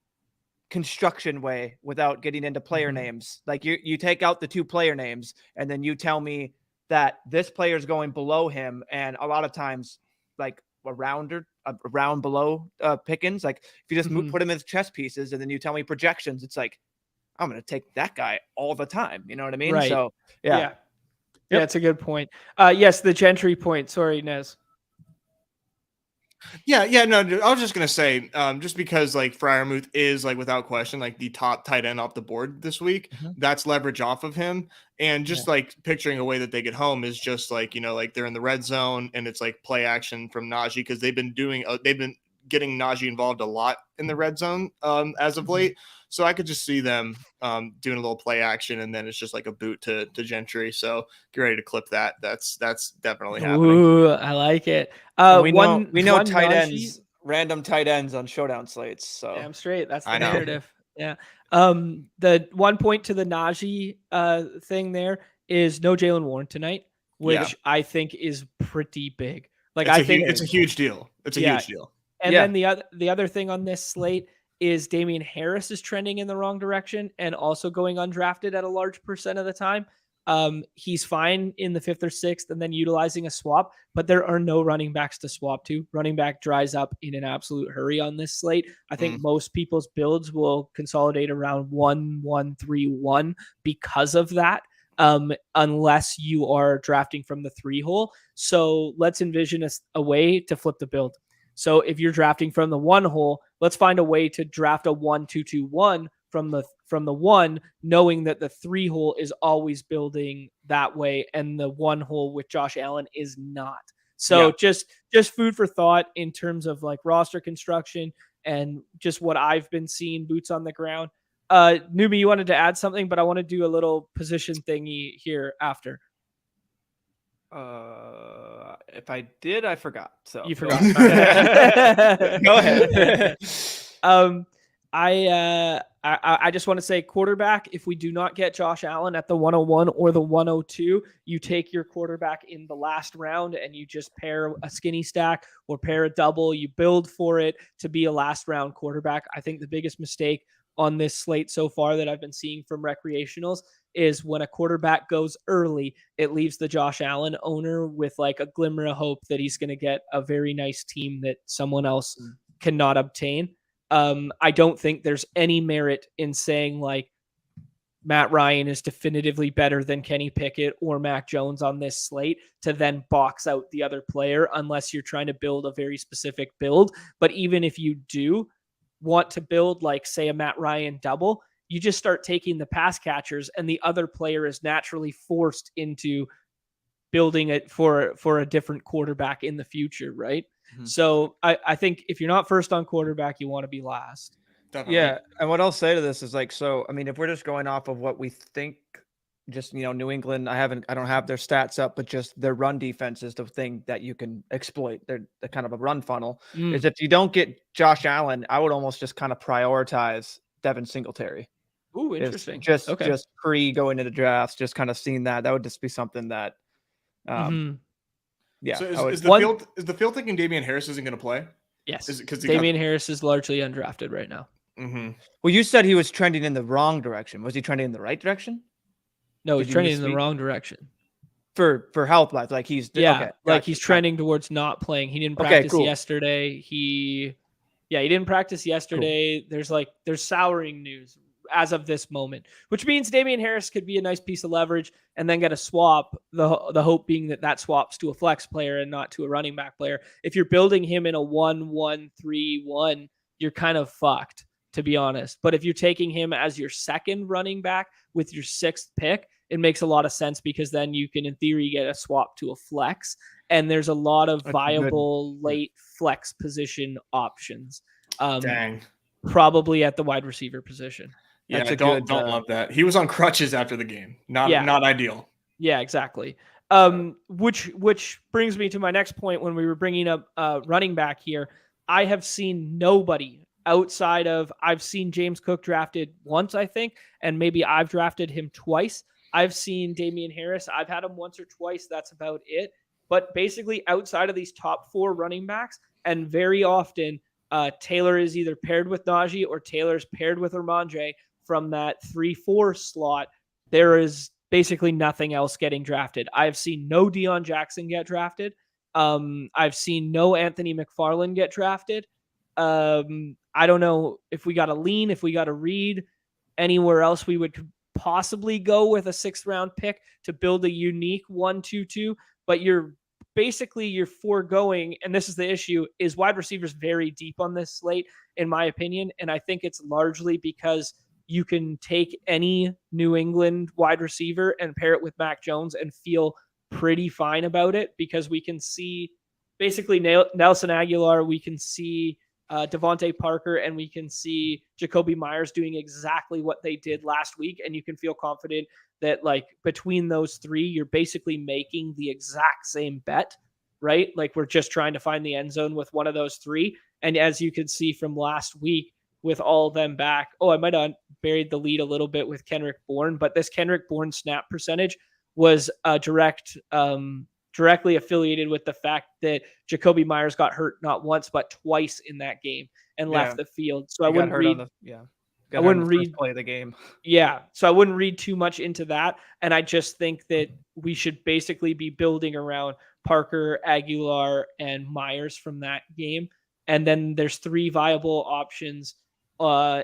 Speaker 3: construction way without getting into player names. Like you take out the 2 player names and then you tell me that this player is going below him, and a lot of times like a round below Pickens. Like if you just put him as chess pieces and then you tell me projections, it's like, I'm going to take that guy all the time. You know what I mean?
Speaker 1: Right.
Speaker 3: So
Speaker 1: yeah, it's a good point. Yes, the Gentry point. Sorry, Nez.
Speaker 2: No, I was just gonna say, just because like Freiermuth is like without question like the top tight end off the board this week, that's leverage off of him, and just like picturing a way that they get home is just like like they're in the red zone and it's like play action from Najee, because they've been getting Najee involved a lot in the red zone as of late. So I could just see them doing a little play action, and then it's just like a boot to Gentry. So get ready to clip that. That's definitely happening.
Speaker 1: Ooh, I like it.
Speaker 3: We know tight ends, random tight ends on showdown slates. So
Speaker 1: damn straight. That's the narrative. Yeah. The 1 point to the Najee thing there is no Jaylen Warren tonight, which I think is pretty big. Like I think
Speaker 2: it's a huge deal. It's a huge deal.
Speaker 1: And then the other thing on this slate is Damian Harris is trending in the wrong direction and also going undrafted at a large percent of the time. He's fine in the 5th or 6th and then utilizing a swap, but there are no running backs to swap to. Running back dries up in an absolute hurry on this slate. I think most people's builds will consolidate around 1-1-3-1 because of that. Unless you are drafting from the 3 hole. So let's envision a way to flip the build. So if you're drafting from the 1 hole, let's find a way to draft a 1-2-2-1 from the 1, knowing that the 3 hole is always building that way, and the 1 hole with Josh Allen is not. So just food for thought in terms of like roster construction and just what I've been seeing boots on the ground. Newbie, you wanted to add something, but I want to do a little position thingy here after.
Speaker 3: If I did, I forgot. So
Speaker 1: you forgot.
Speaker 3: Go ahead.
Speaker 1: I just want to say quarterback. If we do not get Josh Allen at the 101 or the 102, you take your quarterback in the last round and you just pair a skinny stack or pair a double. You build for it to be a last round quarterback. I think the biggest mistake on this slate so far that I've been seeing from recreationals is when a quarterback goes early, it leaves the Josh Allen owner with like a glimmer of hope that he's going to get a very nice team that someone else cannot obtain. I don't think there's any merit in saying like Matt Ryan is definitively better than Kenny Pickett or Mac Jones on this slate to then box out the other player unless you're trying to build a very specific build. But even if you do, want to build like, say, a Matt Ryan double, you just start taking the pass catchers, and the other player is naturally forced into building it for a different quarterback in the future, right?
Speaker 3: Mhm.
Speaker 1: So I think if you're not first on quarterback, you want to be last.
Speaker 2: Definitely.
Speaker 3: Yeah, and what I'll say to this is like, so I mean, if we're just going off of what we think, just New England, I don't have their stats up, but just their run defense is the thing that you can exploit. They're kind of a run funnel. Is if you don't get Josh Allen, I would almost just kind of prioritize Devin Singletary.
Speaker 1: Ooh, interesting.
Speaker 3: Just
Speaker 1: Okay.
Speaker 3: pre going into the drafts, just kind of seeing that would just be something that, yeah.
Speaker 2: So is the field thinking Damian Harris isn't going to play?
Speaker 1: Yes,
Speaker 2: because
Speaker 1: Damian Harris is largely undrafted right now.
Speaker 2: Mm-hmm.
Speaker 3: Well, you said he was trending in the wrong direction. Was he trending in the right direction?
Speaker 1: No, he's trending in the wrong direction.
Speaker 3: For health wise, like he's
Speaker 1: okay, like he's trending towards not playing. He didn't practice yesterday. He didn't practice yesterday. Cool. There's souring news as of this moment, which means Damian Harris could be a nice piece of leverage and then get a swap. The hope being that swaps to a flex player and not to a running back player. If you're building him in a 1-1-3-1, you're kind of fucked, to be honest. But if you're taking him as your second running back with your 6th pick, it makes a lot of sense, because then you can, in theory, get a swap to a flex. And there's a lot of viable late flex position options. Probably at the wide receiver position.
Speaker 2: Yeah, I don't love that. He was on crutches after the game. Not ideal.
Speaker 1: Yeah, exactly. Which brings me to my next point when we were bringing up running back here. I have seen nobody outside of, I've seen James Cook drafted once, I think, and maybe I've drafted him twice. I've seen Damian Harris. I've had him once or twice. That's about it. But basically outside of these top 4 running backs, and very often Taylor is either paired with Najee or Taylor's paired with Ramondre from that 3-4 slot, there is basically nothing else getting drafted. I've seen no Deion Jackson get drafted. I've seen no Anthony McFarland get drafted. I don't know if we got to lean, if we got to read anywhere else we would possibly go with a 6th round pick to build a unique 1-2-2, but you're foregoing, and this is the issue, is wide receivers very deep on this slate, in my opinion. And I think it's largely because you can take any New England wide receiver and pair it with Mac Jones and feel pretty fine about it, because we can see basically Nelson Aguilar, we can see Devontae Parker, and we can see Jacoby Myers doing exactly what they did last week. And you can feel confident that, like, between those 3, you're basically making the exact same bet, right? Like, we're just trying to find the end zone with one of those 3. And as you can see from last week, with all of them back, I might have buried the lead a little bit with Kendrick Bourne, but this Kendrick Bourne snap percentage was directly affiliated with the fact that Jacoby Myers got hurt not once, but twice in that game and left the field. So I wouldn't read
Speaker 3: play the game.
Speaker 1: Yeah. So I wouldn't read too much into that. And I just think that we should basically be building around Parker, Aguilar, and Myers from that game. And then there's 3 viable options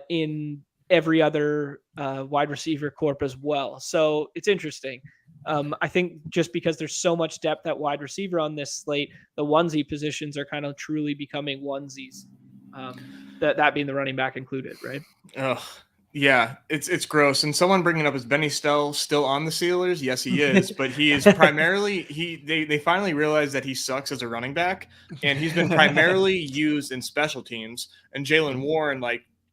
Speaker 1: in every other wide receiver corp as well. So it's interesting. I think just because there's so much depth at wide receiver on this slate, the onesie positions are kind of truly becoming onesies. That being the running back included, right?
Speaker 2: Yeah, it's gross. And someone bringing up, is Benny Snell still on the Steelers? Yes, he is, but he is primarily they finally realized that he sucks as a running back, and he's been primarily used in special teams. And Jaylen Warren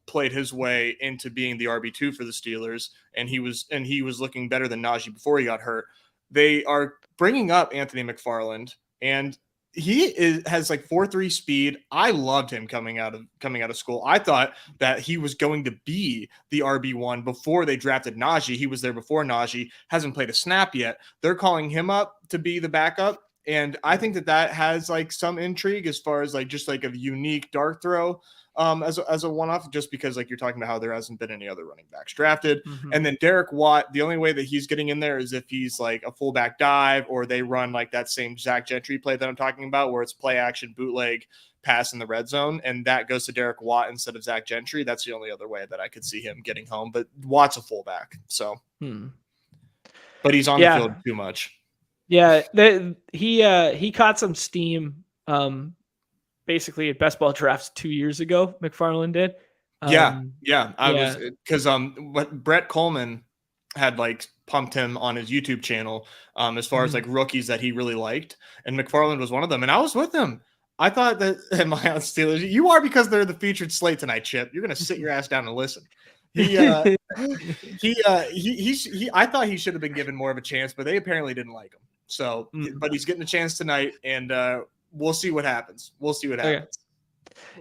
Speaker 2: played his way into being the RB2 for the Steelers, and he was looking better than Najee before he got hurt. They are bringing up Anthony McFarland, and he has 4.3 speed. I loved him coming out of school. I thought that he was going to be the RB1 before they drafted Najee. He was there before Najee, hasn't played a snap yet. They're calling him up to be the backup, and I think that has some intrigue as far as just a unique dart throw as a one-off, just because you're talking about how there hasn't been any other running backs drafted. Mm-hmm. And then Derek Watt, the only way that he's getting in there is if he's a fullback dive, or they run that same Zach Gentry play that I'm talking about, where it's play action bootleg pass in the red zone, and that goes to Derek Watt instead of Zach Gentry. That's the only other way that I could see him getting home. But Watt's a fullback, so but he's on the field too much.
Speaker 1: Yeah, he caught some steam basically at best ball drafts 2 years ago. McFarland did,
Speaker 2: Yeah. I was
Speaker 1: yeah.
Speaker 2: because what Brett Coleman had like pumped him on his YouTube channel as far as like rookies that he really liked, and McFarland was one of them, and I was with him. I thought that in my own Steelers, you are because they're the featured slate tonight, Chip. You're gonna sit your ass down and listen. I thought he should have been given more of a chance, but they apparently didn't like him. So, but he's getting a chance tonight, and we'll see what happens. We'll see what happens.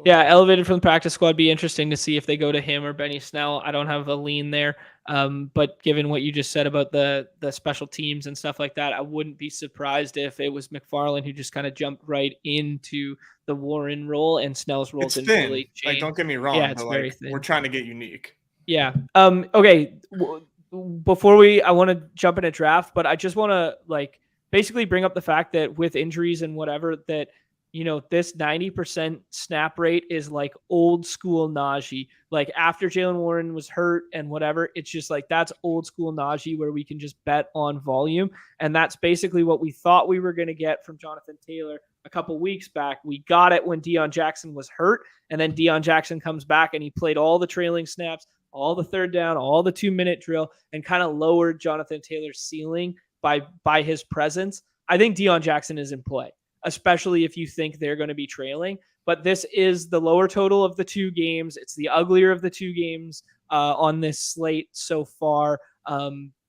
Speaker 1: Yeah, elevated from the practice squad. Be interesting to see if they go to him or Benny Snell. I don't have a lean there, but given what you just said about the special teams and stuff like that, I wouldn't be surprised if it was McFarland who just kind of jumped right into the Warren role and Snell's role didn't really change.
Speaker 2: Like, don't get me wrong.
Speaker 1: Yeah, it's
Speaker 2: but
Speaker 1: very
Speaker 2: like,
Speaker 1: thin.
Speaker 2: we're trying to get unique.
Speaker 1: Yeah. Okay. Before I want to jump in a draft, but I just want to like basically bring up the fact that with injuries and whatever that, this 90% snap rate is like old school Najee. Like after Jaylen Warren was hurt and whatever, it's just like that's old school Najee where we can just bet on volume. And that's basically what we thought we were going to get from Jonathan Taylor a couple weeks back. We got it when Deion Jackson was hurt. And then Deion Jackson comes back and he played all the trailing snaps, all the third down, all the 2-minute drill, and kind of lowered Jonathan Taylor's ceiling by his presence. I think Deion Jackson is in play, especially if you think they're going to be trailing. But this is the lower total of the two games. It's the uglier of the two games on this slate so far.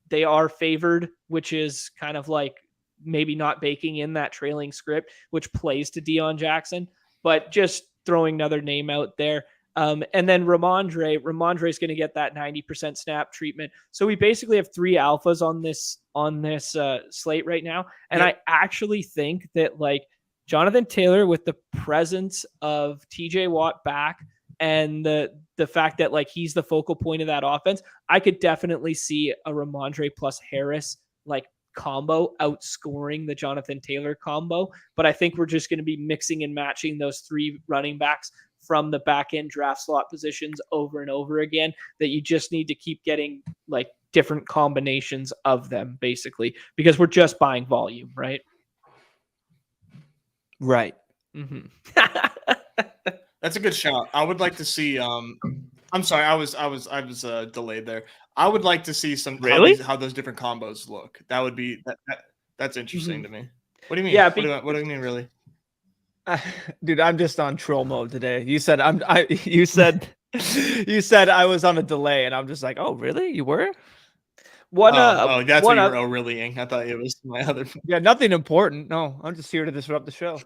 Speaker 1: They are favored, which is kind of like maybe not baking in that trailing script, which plays to Deion Jackson, but just throwing another name out there. And then Ramondre is going to get that 90% snap treatment. So we basically have three alphas on this slate right now. And I actually think that like Jonathan Taylor, with the presence of TJ Watt back and the fact that like he's the focal point of that offense, I could definitely see a Ramondre plus Harris like combo outscoring the Jonathan Taylor combo. But I think we're just going to be mixing and matching those three running backs from the back end draft slot positions over and over again, that you just need to keep getting like different combinations of them basically, because we're just buying volume, right?
Speaker 3: Right.
Speaker 1: Mm-hmm.
Speaker 2: That's a good shot. I would like to see, I'm sorry, I was delayed there. I would like to see some how those different combos look. That would be that's interesting to me. What do you mean?
Speaker 1: Yeah,
Speaker 2: what do you mean really?
Speaker 3: Dude, I'm just on troll mode today. You said you said I was on a delay, and I'm just like, oh, really? You were?
Speaker 2: That's what you were reallying. I thought it was my other.
Speaker 3: Yeah, nothing important. No, I'm just here to disrupt the show.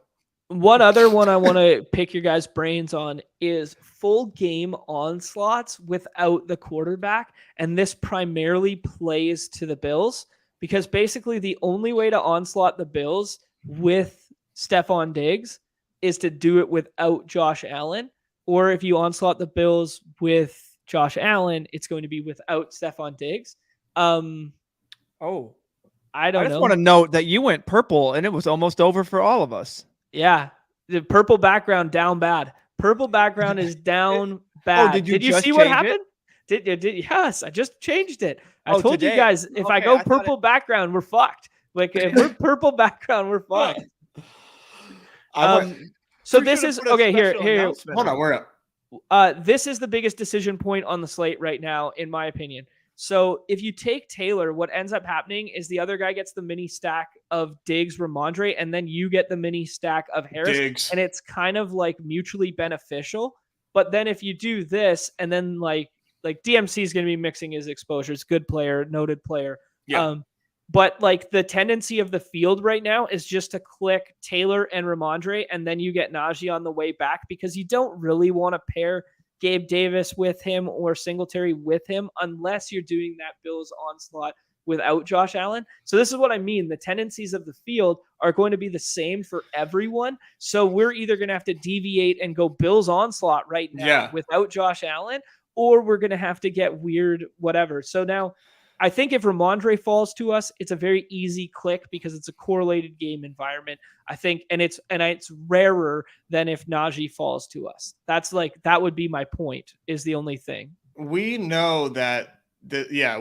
Speaker 1: One other one I want to pick your guys' brains on is full game onslaughts without the quarterback. And this primarily plays to the Bills, because basically the only way to onslaught the Bills with Stephon Diggs is to do it without Josh Allen. Or if you onslaught the Bills with Josh Allen, it's going to be without Stephon Diggs. I don't know.
Speaker 3: I just want to note that you went purple and it was almost over for all of us.
Speaker 1: Yeah. The purple background down bad. Purple background is down bad.
Speaker 3: Did you
Speaker 1: see what happened? Yes, I just changed it. I told you guys, if I go purple background, we're fucked. Like if we're purple background, we're fucked. So this is okay. Here.
Speaker 2: Hold on, we're up.
Speaker 1: This is the biggest decision point on the slate right now, in my opinion. So if you take Taylor, what ends up happening is the other guy gets the mini stack of Diggs, Ramondre, and then you get the mini stack of Harris.
Speaker 2: Diggs.
Speaker 1: And it's kind of like mutually beneficial. But then if you do this, and then like DMC is going to be mixing his exposures, good player, noted player.
Speaker 2: Yeah.
Speaker 1: But like the tendency of the field right now is just to click Taylor and Ramondre, and then you get Najee on the way back, because you don't really want to pair Gabe Davis with him or Singletary with him unless you're doing that Bills onslaught without Josh Allen. So this is what I mean. The tendencies of the field are going to be the same for everyone. So we're either going to have to deviate and go Bills onslaught right now without Josh Allen, or we're going to have to get weird whatever. So now I think if Ramondre falls to us, it's a very easy click because it's a correlated game environment. I think, and it's rarer than if Najee falls to us. That would be my point, is the only thing.
Speaker 2: We know that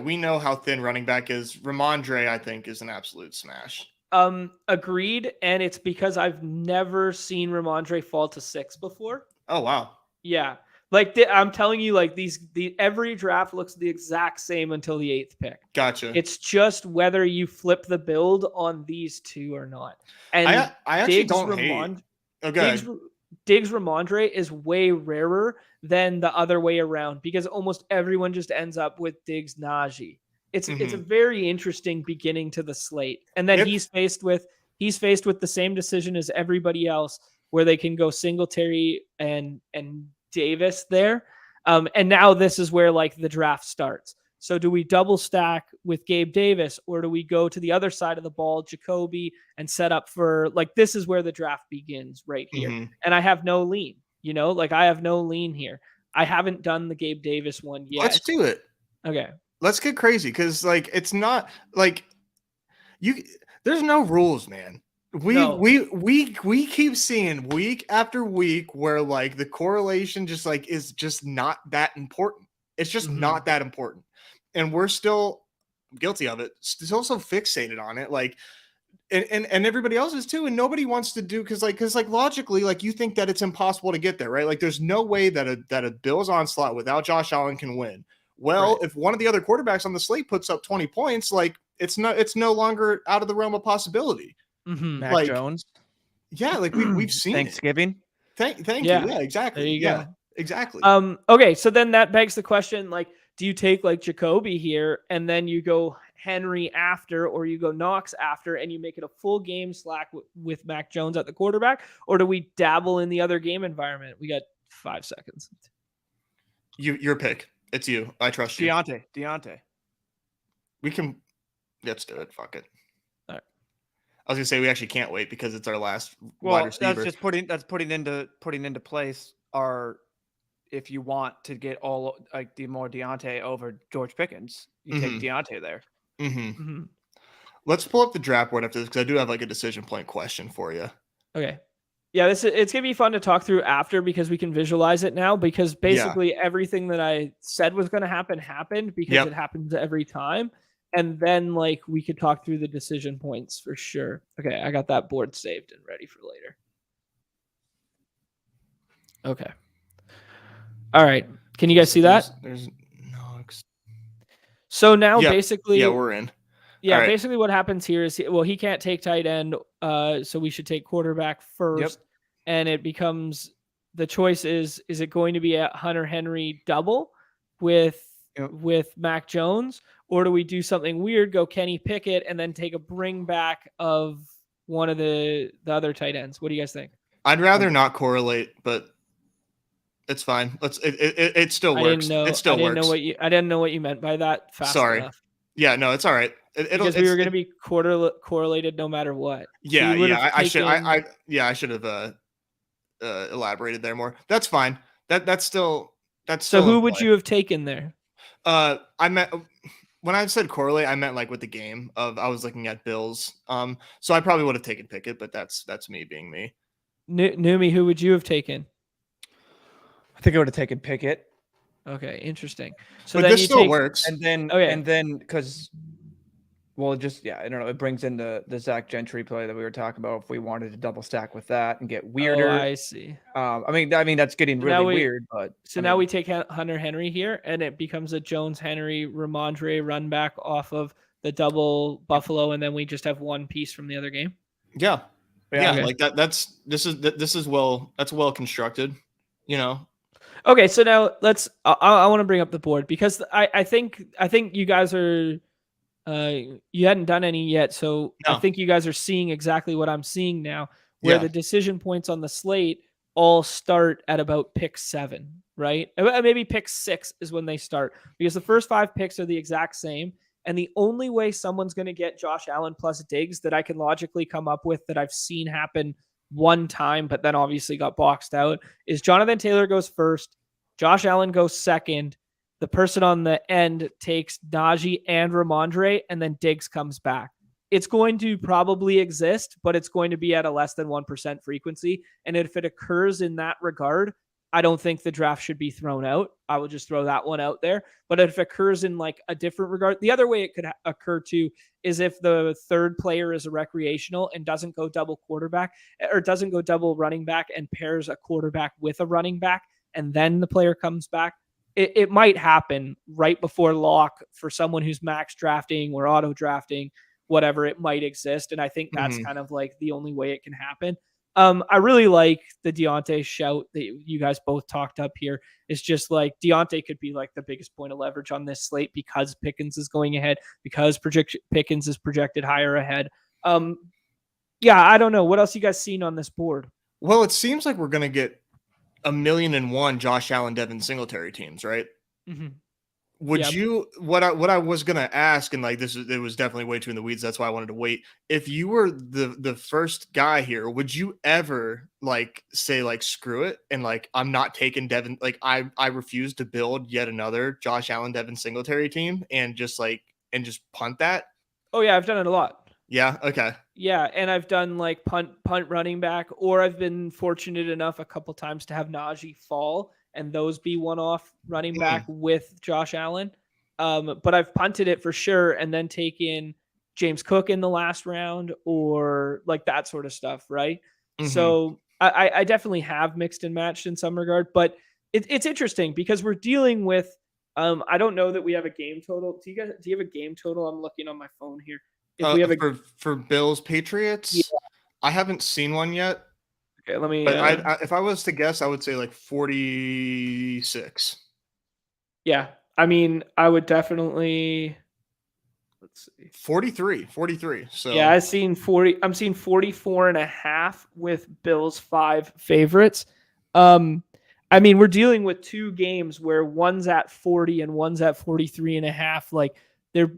Speaker 2: we know how thin running back is. Ramondre, I think, is an absolute smash.
Speaker 1: Agreed. And it's because I've never seen Ramondre fall to 6 before.
Speaker 2: Oh, wow.
Speaker 1: Yeah. Like I'm telling you, like every draft looks the exact same until the 8th pick.
Speaker 2: Gotcha.
Speaker 1: It's just whether you flip the build on these two or not. And
Speaker 2: I actually don't hate. Okay.
Speaker 1: Diggs Ramondre is way rarer than the other way around because almost everyone just ends up with Diggs Najee. It's a very interesting beginning to the slate. And then he's faced with the same decision as everybody else, where they can go Singletary and Davis there. And now this is where like the draft starts. So do we double stack with Gabe Davis, or do we go to the other side of the ball, Jacoby, and set up for like, this is where the draft begins right here. And I have no lean, like I have no lean here. I haven't done the Gabe Davis one yet.
Speaker 2: Let's do it.
Speaker 1: Okay.
Speaker 2: Let's get crazy. Cause like, it's not like there's no rules, man. We keep seeing week after week where like the correlation just like is just not that important. It's just not that important. And we're still guilty of it. Still so fixated on it. Like, and everybody else is too. And nobody wants to do because logically, like you think that it's impossible to get there, right? Like there's no way that a Bills onslaught without Josh Allen can win. Well, if one of the other quarterbacks on the slate puts up 20 points, like it's no longer out of the realm of possibility.
Speaker 3: Mac Jones.
Speaker 2: Yeah, like we've seen
Speaker 3: Thanksgiving.
Speaker 2: Thank you. Yeah, exactly.
Speaker 1: There you
Speaker 2: go.
Speaker 1: Go.
Speaker 2: Exactly.
Speaker 1: Okay, so then that begs the question, like, do you take like Jacoby here and then you go Henry after, or you go Knox after, and you make it a full game slack with Mac Jones at the quarterback, or do we dabble in the other game environment? We got 5 seconds.
Speaker 2: Your pick. It's you. I trust you.
Speaker 3: Deontay.
Speaker 2: Let's do it. Fuck it.
Speaker 1: All right.
Speaker 2: I was gonna say we actually can't wait because it's our last wide receiver.
Speaker 3: That's just putting into place our, if you want to get all like the more Deontay over George Pickens, you take Deontay there.
Speaker 2: Let's pull up the draft board after this because I do have like a decision point question for you.
Speaker 1: Okay. Yeah, it's gonna be fun to talk through after because we can visualize it now. Because basically everything that I said was going to happen happened because it happens every time, and then like we could talk through the decision points for sure. Okay, I got that board saved and ready for later. Okay. All right. Can you guys see that?
Speaker 2: There's no.
Speaker 1: So now basically,
Speaker 2: we're in.
Speaker 1: Yeah, right. Basically what happens here is, he can't take tight end, so we should take quarterback first. And it becomes, the choice is it going to be a Hunter Henry double with Mac Jones, or do we do something weird, go Kenny Pickett, and then take a bring back of one of the other tight ends? What do you guys think?
Speaker 2: I'd rather not correlate, but it's fine. It still works. It still works.
Speaker 1: I didn't know what you meant by that.
Speaker 2: Sorry.
Speaker 1: Enough.
Speaker 2: Yeah, no, it's all right.
Speaker 1: Because we were going to be correlated no matter what.
Speaker 2: Yeah, I should have elaborated there more. That's fine. That's still.
Speaker 1: So who would you have taken there?
Speaker 2: I meant when I said correlate, I meant like with the game of I was looking at Bills. So I probably would have taken Pickett, but that's me being me.
Speaker 1: Numi, who would you have taken?
Speaker 3: I think I would have taken Pickett.
Speaker 1: Okay, interesting.
Speaker 2: So but this still works.
Speaker 3: And then because, well, I don't know. It brings in the Zach Gentry play that we were talking about. If we wanted to double stack with that and get weirder,
Speaker 1: I see.
Speaker 3: I mean that's getting really weird. But
Speaker 1: now we take Hunter Henry here, and it becomes a Jones Henry Ramondre run back off of the double Buffalo, and then we just have one piece from the other game.
Speaker 2: Yeah. Okay. Like that. This is well constructed.
Speaker 1: Okay, so now I want to bring up the board because I think you guys are you hadn't done any yet, so no. I think you guys are seeing exactly what I'm seeing now, where the decision points on the slate all start at about pick 7, right? Maybe pick 6 is when they start because the first 5 picks are the exact same, and the only way someone's going to get Josh Allen plus Diggs that I can logically come up with that I've seen happen one time, but then obviously got boxed out, is Jonathan Taylor goes first, Josh Allen goes second, the person on the end takes Najee and Ramondre, and then Diggs comes back. It's going to probably exist, but it's going to be at a less than 1% frequency. And if it occurs in that regard, I don't think the draft should be thrown out. I will just throw that one out there. But if it occurs in like a different regard, the other way it could occur too is if the third player is a recreational and doesn't go double quarterback or doesn't go double running back and pairs a quarterback with a running back and then the player comes back. It might happen right before lock for someone who's max drafting or auto drafting, whatever. It might exist, and I think that's kind of like the only way it can happen. I really like the Deontay shout that you guys both talked up here. It's just like Deontay could be like the biggest point of leverage on this slate because Pickens is going ahead, because Pickens is projected higher ahead. Yeah, I don't know. What else you guys seen on this board?
Speaker 2: Well, it seems like we're going to get 1,000,001 Josh Allen, Devin Singletary teams, right?
Speaker 1: Mm-hmm.
Speaker 2: Would you, what I was going to ask, and like it was definitely way too in the weeds. That's why I wanted to wait. If you were the first guy here, would you ever like say like, screw it? And like, I'm not taking Devin, like I refuse to build yet another Josh Allen, Devin Singletary team and just punt that.
Speaker 1: Oh yeah. I've done it a lot.
Speaker 2: Yeah. Okay.
Speaker 1: Yeah. And I've done like punt running back, or I've been fortunate enough a couple times to have Najee fall and those be one-off running back with Josh Allen. But I've punted it for sure and then taken James Cook in the last round or like that sort of stuff, right? Mm-hmm. So I definitely have mixed and matched in some regard, but it's interesting because we're dealing with I don't know that we have a game total. Do you have a game total? I'm looking on my phone here.
Speaker 2: If we have for Bills Patriots, yeah. I haven't seen one yet.
Speaker 1: Okay, let me.
Speaker 2: But if I was to guess, I would say like 46.
Speaker 1: Yeah, I mean, I would definitely. Let's see.
Speaker 2: 43. So
Speaker 1: yeah, I'm seeing 44.5 with Bills 5 favorites. I mean, we're dealing with two games where one's at 40 and one's at 43.5. Like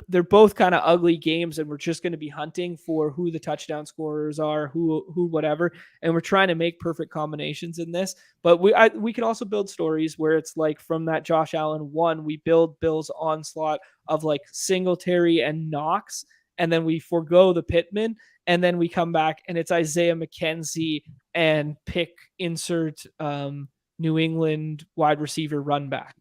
Speaker 1: they're both kind of ugly games, and we're just going to be hunting for who the touchdown scorers are, who whatever, and we're trying to make perfect combinations in this. But we can also build stories where it's like from that Josh Allen one, we build Bill's onslaught of like Singletary and Knox, and then we forego the Pittman, and then we come back and it's Isaiah McKenzie and insert New England wide receiver run back.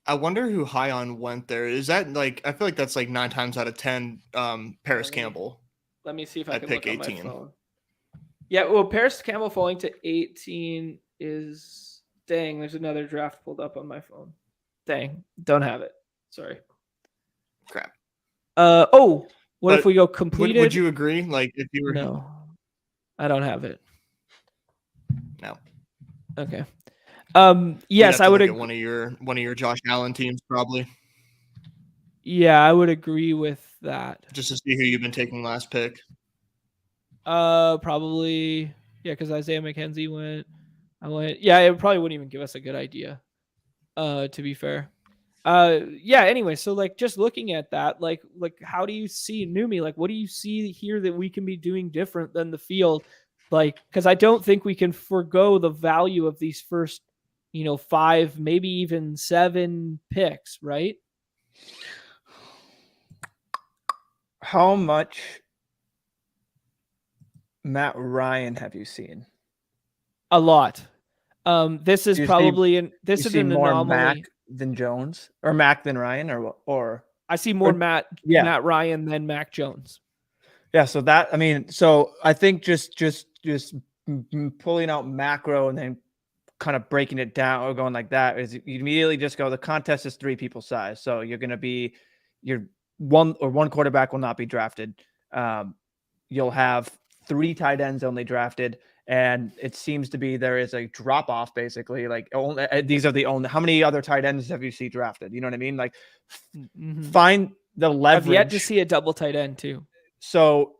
Speaker 2: I wonder who high on went there. Is that like, I feel like that's like 9 times out of 10 Paris Campbell.
Speaker 1: Let me see if I can
Speaker 2: pick
Speaker 1: look
Speaker 2: 18.
Speaker 1: On my phone. Yeah, well, Paris Campbell falling to 18 is dang. There's another draft pulled up on my phone. Dang, don't have it. Sorry.
Speaker 2: Crap.
Speaker 1: What if we go completed?
Speaker 2: Would you agree? Like if you were
Speaker 1: No, I don't have it.
Speaker 2: No.
Speaker 1: Okay. Yes, I would
Speaker 2: agree. One of your Josh Allen teams, probably.
Speaker 1: Yeah, I would agree with that.
Speaker 2: Just to see who you've been taking last pick.
Speaker 1: Probably, yeah, because Isaiah McKenzie went. Yeah, it probably wouldn't even give us a good idea. To be fair. Yeah. Anyway, so like just looking at that, like how do you see Numi? Like, what do you see here that we can be doing different than the field? Like, because I don't think we can forego the value of these first, 5, maybe even 7 picks, right?
Speaker 3: How much Matt Ryan have you seen?
Speaker 1: A lot. This is probably an
Speaker 3: more
Speaker 1: anomaly.
Speaker 3: Mac than Jones, or Mac than Ryan, or
Speaker 1: I see more Matt Ryan than Mac Jones.
Speaker 3: Yeah, so I think just pulling out macro and then kind of breaking it down or going like that is you immediately just go, the contest is 3 people's size. So you're going to be one quarterback will not be drafted. You'll have 3 tight ends only drafted. And it seems to be there is a drop off basically. Like these are the only, how many other tight ends have you seen drafted? You know what I mean? Like find the leverage.
Speaker 1: I've yet to see a double tight end too.
Speaker 3: So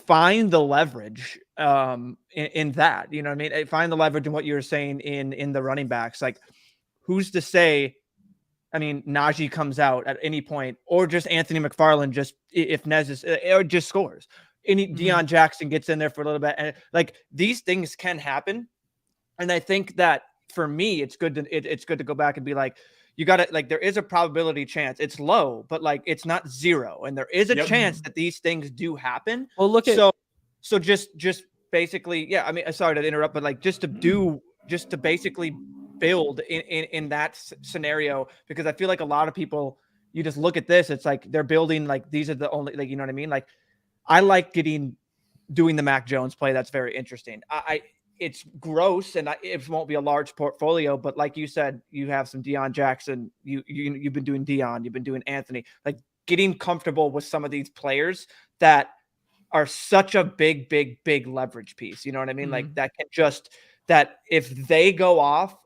Speaker 3: find the leverage in that, you know what I mean? Find the leverage in what you were saying in the running backs. Like who's to say, I mean, Najee comes out at any point, or just Anthony McFarland, just if Nez is, or just scores. Deion Jackson gets in there for a little bit, and like these things can happen. And I think that for me, it's good to go back and be like, you got to, like, there is a probability chance. It's low, but like it's not 0, and there is a chance that these things do happen.
Speaker 1: Well, look at
Speaker 3: so just basically, yeah. I mean, sorry to interrupt, but like just to basically build in that scenario, because I feel like a lot of people, you just look at this, it's like they're building like these are the only, like, you know what I mean? Like I like doing the Mac Jones play. That's very interesting. it's gross and it won't be a large portfolio, but like you said, you have some Deion Jackson, you've been doing Deion, you've been doing Anthony, like getting comfortable with some of these players that are such a big leverage piece. You know what I mean? Like that if they go off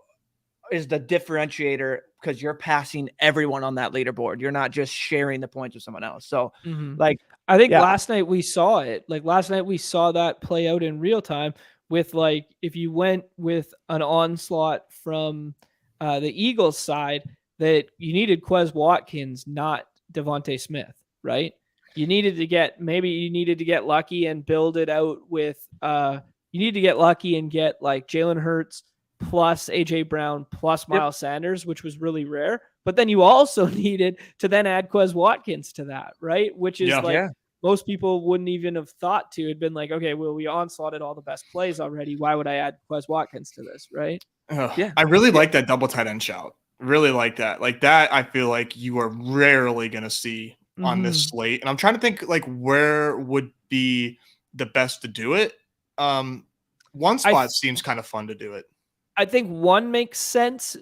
Speaker 3: is the differentiator, because you're passing everyone on that leaderboard. You're not just sharing the points with someone else. So like,
Speaker 1: I think last night we saw it. Like last night we saw that play out in real time with like, if you went with an onslaught from the Eagles side, that you needed Quez Watkins, not Devontae Smith, right? You needed to get lucky and build it out with you need to get lucky and get like Jalen Hurts plus AJ Brown plus Miles Sanders, which was really rare. But then you also needed to then add Quez Watkins to that, right? Which is most people wouldn't even have thought to. It'd been like, okay, well, we onslaughted all the best plays already. Why would I add Quez Watkins to this, right?
Speaker 2: I really like that double tight end shout. Really like that. Like that, I feel like you are rarely going to see on this slate. And I'm trying to think like where would be the best to do it. One spot seems kind of fun to do it.
Speaker 1: I think 1 makes sense,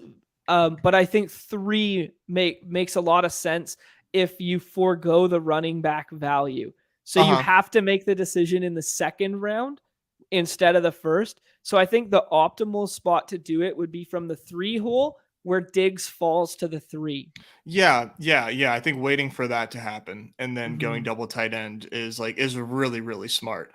Speaker 1: but I think 3 makes a lot of sense if you forego the running back value. So you have to make the decision in the second round instead of the first. So I think the optimal spot to do it would be from the 3 hole where Diggs falls to the 3.
Speaker 2: Yeah. I think waiting for that to happen and then going double tight end is really, really smart.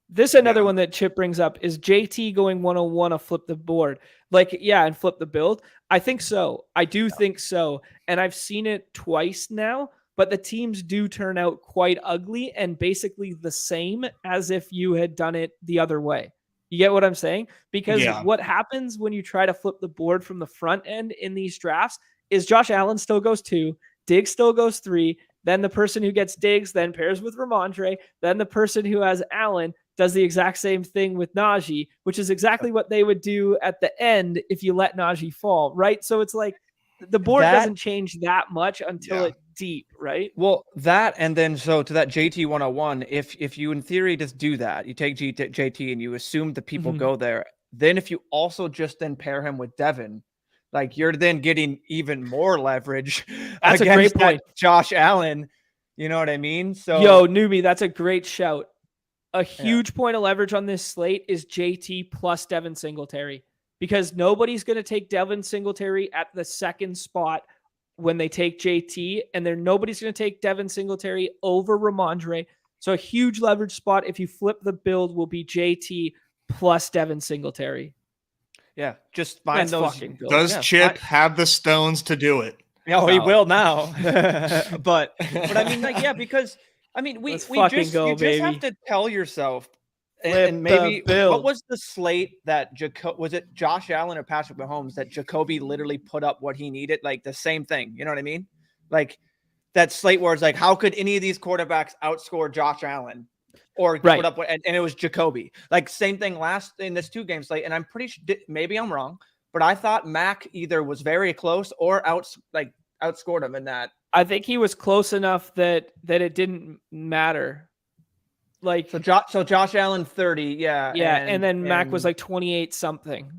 Speaker 1: This another one that Chip brings up is JT going 101 to flip the board. And flip the build. I think so. I do think so. And I've seen it twice now, but the teams do turn out quite ugly and basically the same as if you had done it the other way. You get what I'm saying? Because what happens when you try to flip the board from the front end in these drafts is Josh Allen still goes 2, Diggs still goes 3, then the person who gets Diggs then pairs with Ramondre, then the person who has Allen does the exact same thing with Najee, which is exactly what they would do at the end if you let Najee fall, right? So it's like the board doesn't change that much until it's deep, right?
Speaker 3: Well, that, and then so to that JT 101, if you in theory just do that, you take JT and you assume the people go there, then if you also just then pair him with Devin, like you're then getting even more leverage.
Speaker 1: That's a great point.
Speaker 3: Josh Allen, you know what I mean? So
Speaker 1: newbie, that's a great shout. A huge point of leverage on this slate is JT plus Devin Singletary, because nobody's going to take Devin Singletary at the second spot when they take JT, and nobody's going to take Devin Singletary over Ramondre. So a huge leverage spot if you flip the build will be JT plus Devin Singletary.
Speaker 3: Yeah, just find those.
Speaker 2: Does Chip have the stones to do it?
Speaker 3: Oh, he will now. but I mean, because I mean, you just have to tell yourself, and maybe what was the slate that was it Josh Allen or Patrick Mahomes that Jacoby literally put up what he needed, like the same thing, you know what I mean? Like that slate where it's like, how could any of these quarterbacks outscore Josh Allen or put up and it was Jacoby? Like same thing in this 2-game slate, and I'm pretty sure, maybe I'm wrong, but I thought Mac either was very close or outscored him in that.
Speaker 1: I think he was close enough that it didn't matter. Like
Speaker 3: so Josh Allen 30,
Speaker 1: and then Mac was like 28 something,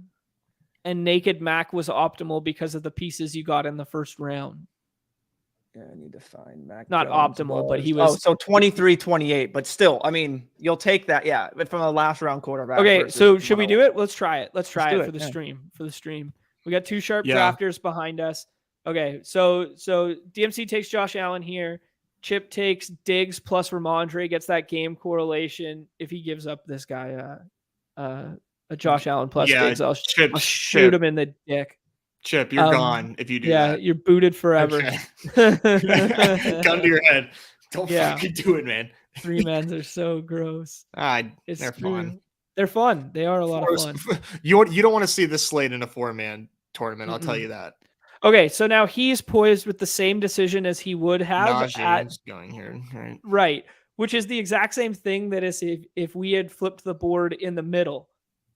Speaker 1: and naked Mac was optimal because of the pieces you got in the first round.
Speaker 3: Yeah, I need to find Mac.
Speaker 1: Not optimal, but he was
Speaker 3: 23-28, but still, I mean, you'll take that, from a last round quarterback.
Speaker 1: Okay, so should we do it? Let's try it. Let's try it for the stream. For the stream, we got 2 sharp drafters behind us. Okay, so DMC takes Josh Allen here. Chip takes Diggs plus Ramondre, gets that game correlation. If he gives up this guy, a Josh Allen plus Diggs, I'll shoot him in the dick.
Speaker 2: Chip, you're gone if you do that.
Speaker 1: You're booted forever.
Speaker 2: Okay. Gun to your head. Don't fucking do it, man.
Speaker 1: 3-mans are so gross.
Speaker 2: They're fun.
Speaker 1: They're fun. They are a lot of fun.
Speaker 2: You don't want to see this slate in a 4-man tournament. I'll tell you that.
Speaker 1: Okay, so now he's poised with the same decision as he would have
Speaker 2: going here,
Speaker 1: right? Which is the exact same thing that is if we had flipped the board in the middle.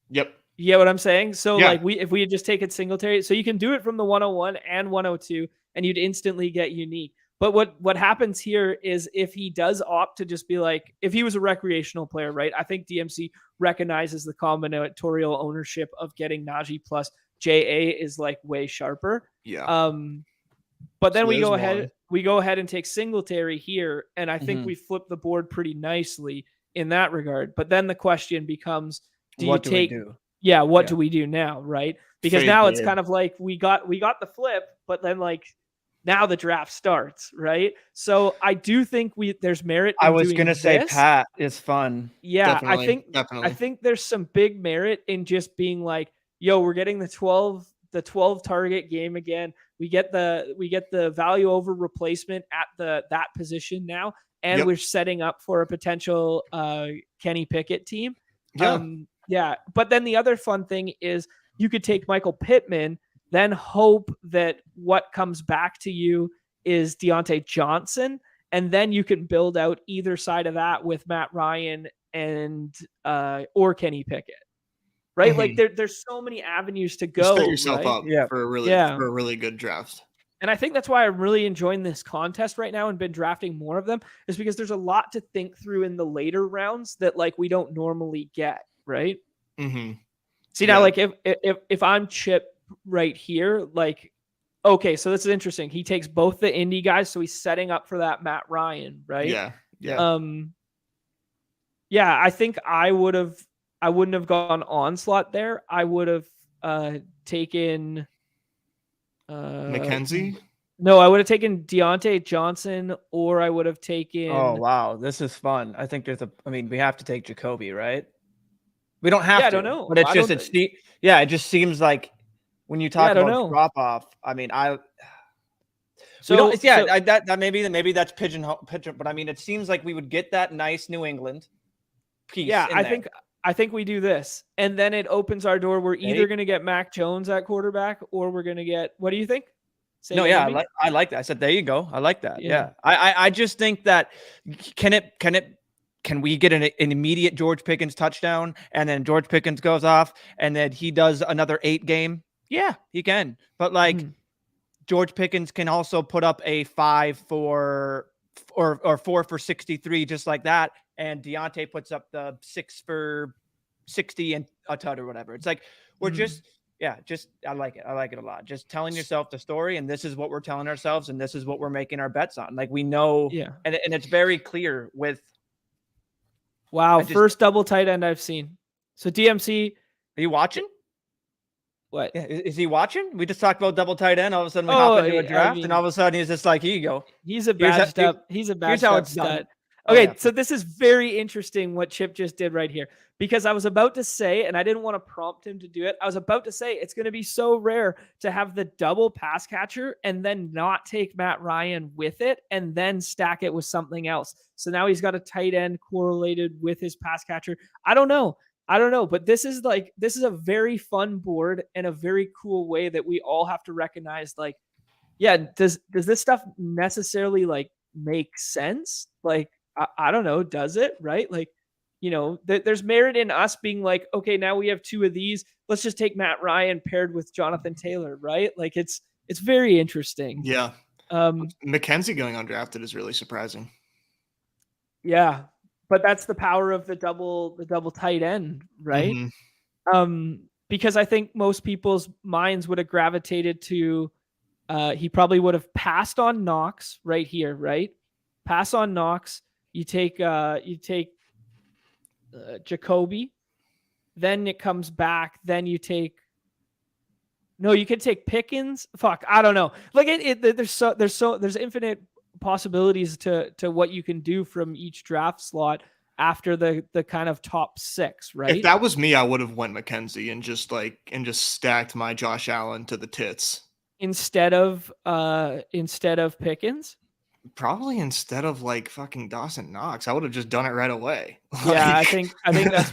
Speaker 2: Yep.
Speaker 1: You get what I'm saying? So if we had just taken Singletary, so you can do it from the 101 and 102, and you'd instantly get unique. But what happens here is if he does opt to just be like, if he was a recreational player, right? I think DMC recognizes the combinatorial ownership of getting Najee plus JA is like way sharper.
Speaker 2: Yeah.
Speaker 1: But then
Speaker 2: So
Speaker 1: we go
Speaker 2: there's
Speaker 1: ahead,
Speaker 2: one.
Speaker 1: we go ahead and take Singletary here, and I think
Speaker 3: Mhm.
Speaker 1: we flip the board pretty nicely in that regard. But then the question becomes,
Speaker 3: What do we do?
Speaker 1: Yeah, what
Speaker 3: Yeah.
Speaker 1: do we do now, right? Because
Speaker 2: Fade
Speaker 1: now it's
Speaker 2: board.
Speaker 1: kind of like we got the flip, but then like now the draft starts, right? So I do think there's merit in
Speaker 3: I was
Speaker 1: doing
Speaker 3: gonna say
Speaker 1: this.
Speaker 3: Pat is fun.
Speaker 1: Yeah,
Speaker 2: Definitely.
Speaker 1: I think there's some big merit in just being like, yo, we're getting the 12 target game again. We get the value over replacement at that position now, and
Speaker 2: Yep.
Speaker 1: we're setting up for a potential Kenny Pickett team.
Speaker 2: Yeah.
Speaker 1: Yeah. But then the other fun thing is you could take Michael Pittman, then hope that what comes back to you is Deontay Johnson, and then you can build out either side of that with Matt Ryan and or Kenny Pickett. Right? Like there's so many avenues to go.
Speaker 2: Set yourself
Speaker 1: right?
Speaker 2: up
Speaker 3: Yeah.
Speaker 2: for a really good draft.
Speaker 1: And I think that's why I'm really enjoying this contest right now and been drafting more of them, is because there's a lot to think through in the later rounds that like we don't normally get, right?
Speaker 2: Mm-hmm.
Speaker 1: See, now like if I'm Chip right here, like, okay, so this is interesting. He takes both the indie guys, so he's setting up for that Matt Ryan, right?
Speaker 2: Yeah. Yeah.
Speaker 1: Yeah, I think I wouldn't have gone Onslaught there. I would have taken
Speaker 2: McKenzie?
Speaker 1: No, I would have taken Deontay Johnson, or I would have taken.
Speaker 3: Oh wow, this is fun. I think we have to take Jacoby, right? We don't have to.
Speaker 1: I don't know.
Speaker 3: But it's just it just seems like when you talk about drop off. I mean, maybe that's pigeon. But I mean, it seems like we would get that nice New England piece.
Speaker 1: Yeah, I think we do this, and then it opens our door. We're either going to get Mac Jones at quarterback, or we're going to get. What do you think?
Speaker 3: I like that. I said, there you go. I like that. Yeah. I just think that can we get an immediate George Pickens touchdown, and then George Pickens goes off and then he does another 8 game? Yeah, he can. But like George Pickens can also put up a 5 for or 4 for 63 just like that, and Deontay puts up the 6 for 60 and a tud or whatever. It's like we're I like it. I like it a lot. Just telling yourself the story, and this is what we're telling ourselves, and this is what we're making our bets on. Like we know, and it's very clear with.
Speaker 1: Wow, first double tight end I've seen. So DMC,
Speaker 3: are you watching?
Speaker 1: What?
Speaker 3: Yeah, is he watching? We just talked about double tight end. All of a sudden we hop into a draft, and all of a sudden he's just like, here you go.
Speaker 1: He's a badged up. He's a badged up stud.
Speaker 3: Okay,
Speaker 1: so this is very interesting what Chip just did right here, because I was about to say, and I didn't want to prompt him to do it, I was about to say it's going to be so rare to have the double pass catcher and then not take Matt Ryan with it and then stack it with something else. So now he's got a tight end correlated with his pass catcher. I don't know, but this is a very fun board and a very cool way that we all have to recognize, like, yeah, does this stuff necessarily like make sense? Like, I don't know. Does it? Right? Like, there's merit in us being like, okay, now we have 2 of these. Let's just take Matt Ryan paired with Jonathan Taylor, right? Like, it's very interesting.
Speaker 2: Yeah. McKenzie going undrafted is really surprising.
Speaker 1: Yeah, but that's the power of the double tight end, right?
Speaker 2: Mm-hmm.
Speaker 1: Because I think most people's minds would have gravitated to, he probably would have passed on Knox right here, right? Pass on Knox. You take Jacoby, then it comes back. Then you take. No, you could take Pickens. Fuck, I don't know. Like there's infinite possibilities to what you can do from each draft slot after the kind of top 6, right?
Speaker 2: If that was me, I would have went McKenzie and just stacked my Josh Allen to the tits
Speaker 1: instead of Pickens.
Speaker 2: Probably instead of like fucking Dawson Knox. I would have just done it right away.
Speaker 1: Yeah, I think that's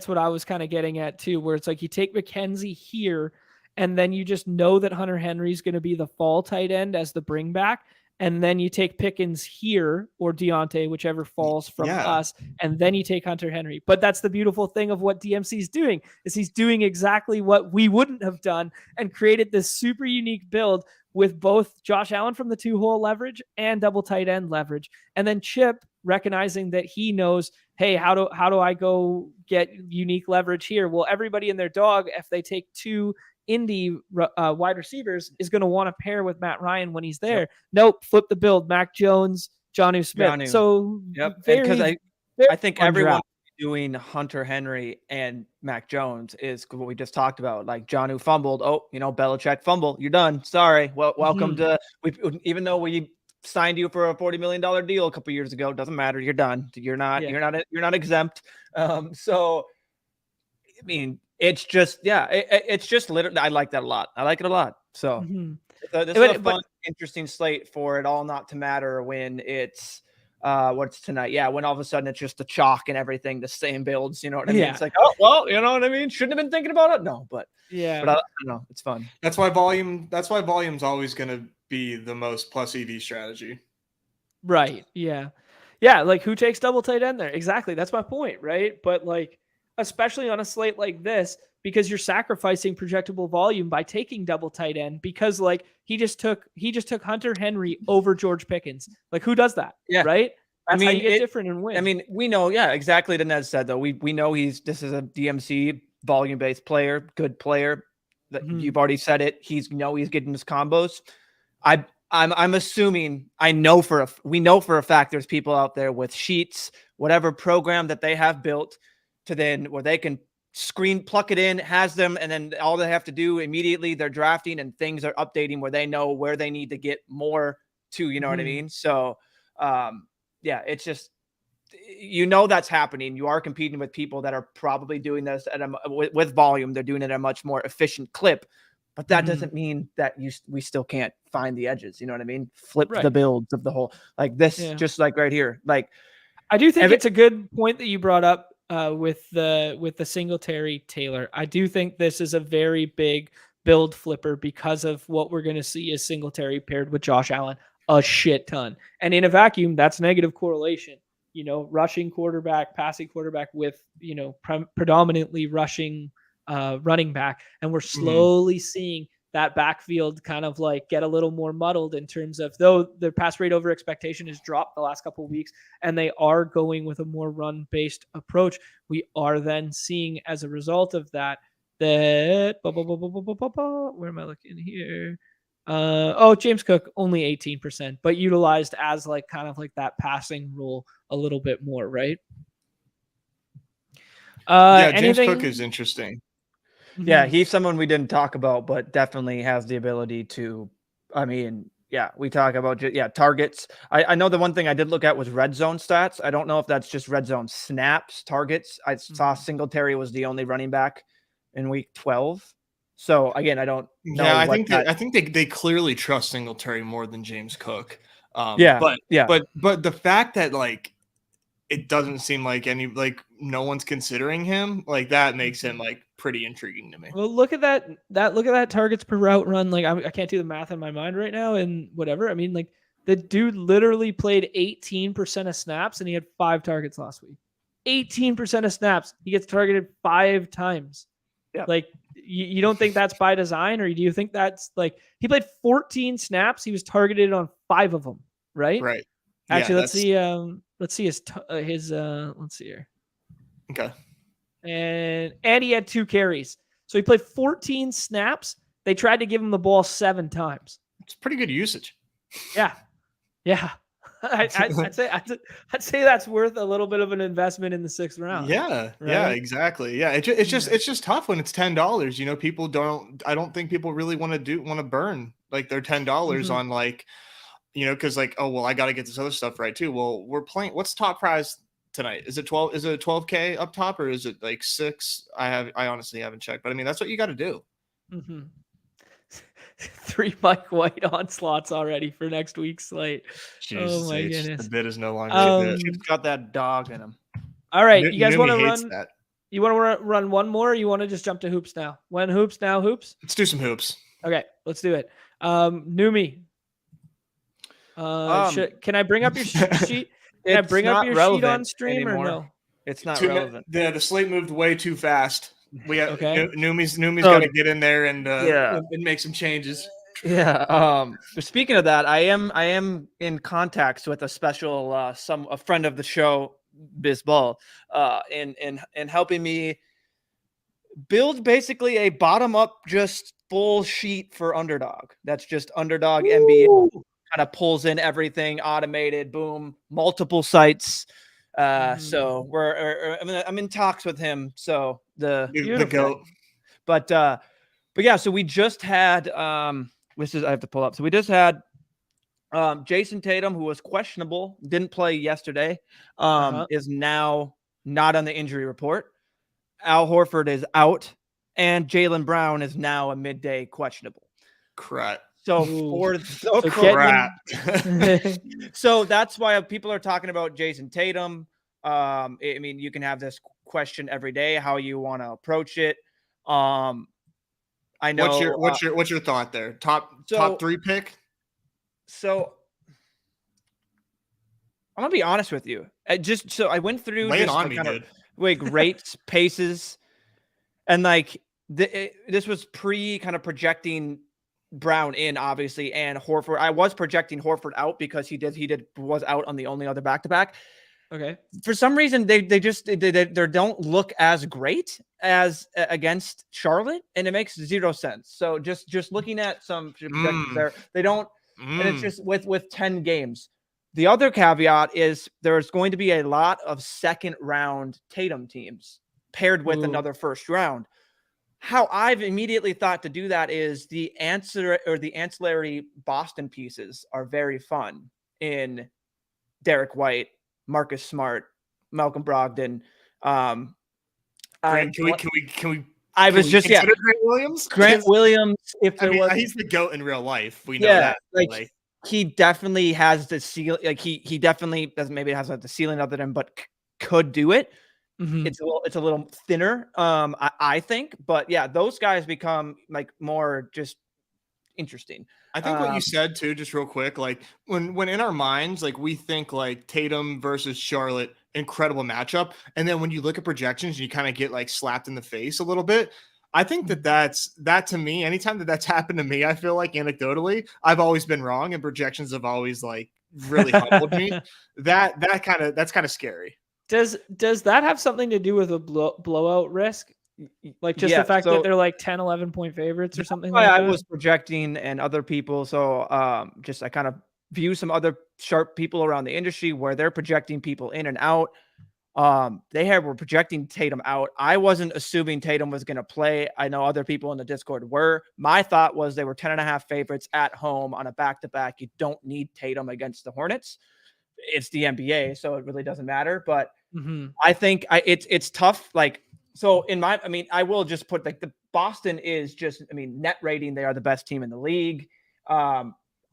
Speaker 1: what I was kind of getting at too, where it's like you take McKenzie here and then you just know that Hunter Henry's going to be the fall tight end as the bring back. And then you take Pickens here or Deontay, whichever falls from us. And then you take Hunter Henry. But that's the beautiful thing of what DMC's doing, is he's doing exactly what we wouldn't have done and created this super unique build with both Josh Allen from the 2-hole leverage and double tight end leverage. And then Chip recognizing that he knows, hey, how do I go get unique leverage here? Well, everybody in their dog, if they take 2 Indy wide receivers, is going to want to pair with Matt Ryan when he's there.
Speaker 3: Yep.
Speaker 1: Nope, flip the build. Mac Jones, Jonnu Smith.
Speaker 3: Jonnu.
Speaker 1: So
Speaker 3: because I think everyone doing Hunter Henry and Mac Jones is what we just talked about. Like Jonnu fumbled. Oh, Belichick fumble. You're done. Sorry. Well, welcome to. Even though we signed you for a $40 million deal a couple years ago, doesn't matter. You're done. You're not exempt. So, I mean, it's just it's just literally. I like that a lot. I like it a lot. So this is a fun, interesting slate for it all not to matter when it's. What's tonight? Yeah, when all of a sudden it's just the chalk and everything, the same builds. You know what I mean? It's like, oh well, you know what I mean? Shouldn't have been thinking about it. No, but I don't know. It's fun.
Speaker 2: That's why volume's always going to be the most plus EV strategy.
Speaker 1: Right. Yeah. Yeah. Like who takes double tight end there? Exactly. That's my point. Right. But like, especially on a slate like this, because you're sacrificing projectable volume by taking double tight end, because like he just took Hunter Henry over George Pickens. Like who does that?
Speaker 3: Yeah.
Speaker 1: Right. That's how you get
Speaker 3: it,
Speaker 1: different and win.
Speaker 3: I mean, we know, exactly. The Ned said though, we know this is a DMC volume based player, good player. That you've already said it. He's getting his combos. I'm assuming we know for a fact there's people out there with sheets, whatever program that they have built to then where they can pluck it in, has them, and then all they have to do immediately they're drafting and things are updating where they know where they need to get more to, you know what I mean? So it's just that's happening. You are competing with people that are probably doing this with volume. They're doing it at a much more efficient clip, but that doesn't mean that we still can't find the edges. You know what I mean? Flip the builds of the whole, like this, just like right here. Like
Speaker 1: I do think it's a good point that you brought up with the Singletary Taylor. I do think this is a very big build flipper because of what we're going to see is Singletary paired with Josh Allen a shit ton. And in a vacuum, that's negative correlation. Rushing quarterback, passing quarterback with, predominantly rushing running back. And we're slowly seeing that backfield kind of like get a little more muddled in terms of, though the pass rate over expectation has dropped the last couple of weeks and they are going with a more run based approach. We are then seeing as a result of that, where am I looking here? James Cook only 18%, but utilized as like kind of like that passing role a little bit more, right?
Speaker 2: James Cook is interesting.
Speaker 3: Yeah, he's someone we didn't talk about, but definitely has the ability to, we talk about, targets. I know the one thing I did look at was red zone stats. I don't know if that's just red zone snaps, targets. I saw Singletary was the only running back in week 12. So again, I don't know.
Speaker 2: Yeah, I think they clearly trust Singletary more than James Cook. But the fact that like it doesn't seem like no one's considering him, like that makes him like pretty intriguing to me.
Speaker 1: Well, look at that targets per route run. Like I can't do the math in my mind right now and whatever. I mean, like the dude literally played 18% of snaps and he had 5 targets last week. 18% of snaps. He gets targeted 5 times.
Speaker 3: Yeah.
Speaker 1: Like you don't think that's by design, or do you think that's like he played 14 snaps? He was targeted on 5 of them, right?
Speaker 2: Right.
Speaker 1: Actually, let's see his let's see here.
Speaker 2: Okay.
Speaker 1: And he had 2 carries. So he played 14 snaps. They tried to give him the ball 7 times.
Speaker 2: It's pretty good usage.
Speaker 1: Yeah. Yeah. I'd say that's worth a little bit of an investment in the 6th round.
Speaker 2: Yeah. Right? Yeah, exactly. Yeah. It's just tough when it's $10. People I don't think people really want to burn like their $10 on like, because like, oh, well, I got to get this other stuff right too. Well, we're playing. What's top prize tonight? Is it 12? Is it 12K up top or is it like 6? I honestly haven't checked, but I mean, that's what you got to do.
Speaker 1: 3 Mike White onslaughts already for next week's slate.
Speaker 2: Jesus,
Speaker 1: oh my goodness.
Speaker 2: The bid is no longer a bid.
Speaker 3: He's got that dog in him.
Speaker 1: All right. You guys want to run? You want to run one more or you want to just jump to hoops now? When hoops, now hoops?
Speaker 2: Let's do some hoops.
Speaker 1: Okay, let's do it. Numi. Can I bring up your sheet? Can I bring up your sheet on stream
Speaker 3: anymore.
Speaker 1: Or no?
Speaker 3: It's not relevant.
Speaker 2: The slate moved way too fast. We got Numi's got to get in there and make some changes.
Speaker 3: Yeah. Speaking of that, I am in contacts with a special a friend of the show, Bizball, in helping me build basically a bottom up just full sheet for Underdog. That's just Underdog NBA. Kind of pulls in everything automated, boom, multiple sites. So I'm in talks with him. So
Speaker 2: The GOAT.
Speaker 3: but yeah, so we just had I have to pull up. So we just had Jason Tatum, who was questionable, didn't play yesterday, is now not on the injury report. Al Horford is out, and Jaylen Brown is now a midday questionable.
Speaker 2: Crap.
Speaker 3: So
Speaker 2: crap.
Speaker 3: So that's why people are talking about Jason Tatum. I mean, you can have this question every day, how you want to approach it. I know.
Speaker 2: What's your thought there? Top 3 pick.
Speaker 3: So I'm gonna be honest with you. I went through
Speaker 2: Lay it on me, dude.
Speaker 3: Like rates, paces, and like this was kind of projecting Brown in, obviously, and Horford. I was projecting Horford out because he was out on the only other back-to-back.
Speaker 1: Okay.
Speaker 3: For some reason, they don't look as great as against Charlotte, and it makes zero sense. So just looking at some projections there, they don't, and it's just with 10 games. The other caveat is there's going to be a lot of second round Tatum teams paired with another first round. How I've immediately thought to do that is the ancillary Boston pieces are very fun in Derek White, Marcus Smart, Malcolm Brogdon.
Speaker 2: Can we?
Speaker 3: Grant
Speaker 2: Williams.
Speaker 3: Grant Williams.
Speaker 2: He's the GOAT in real life. We know that.
Speaker 3: Like he definitely has the ceiling. Like he definitely doesn't. Maybe it has the ceiling other than, but could do it. Mm-hmm. It's a little thinner, I think, but yeah, those guys become like more just interesting.
Speaker 2: I think what you said too, just real quick, like when in our minds, like we think like Tatum versus Charlotte, incredible matchup, and then when you look at projections, you kind of get like slapped in the face a little bit. I think that to me, anytime that's happened to me, I feel like anecdotally, I've always been wrong, and projections have always like really humbled me. That's kind of scary.
Speaker 1: Does that have something to do with a blowout risk? Like just the fact that they're like 10, 11 point favorites or something like that?
Speaker 3: I was projecting and other people. So I kind of view some other sharp people around the industry where they're projecting people in and out. Were projecting Tatum out. I wasn't assuming Tatum was going to play. I know other people in the Discord were. My thought was they were 10.5 favorites at home on a back-to-back. You don't need Tatum against the Hornets. It's the NBA, so it really doesn't matter. But I think it's tough. Like, so I will just put like the Boston is just, net rating, they are the best team in the league.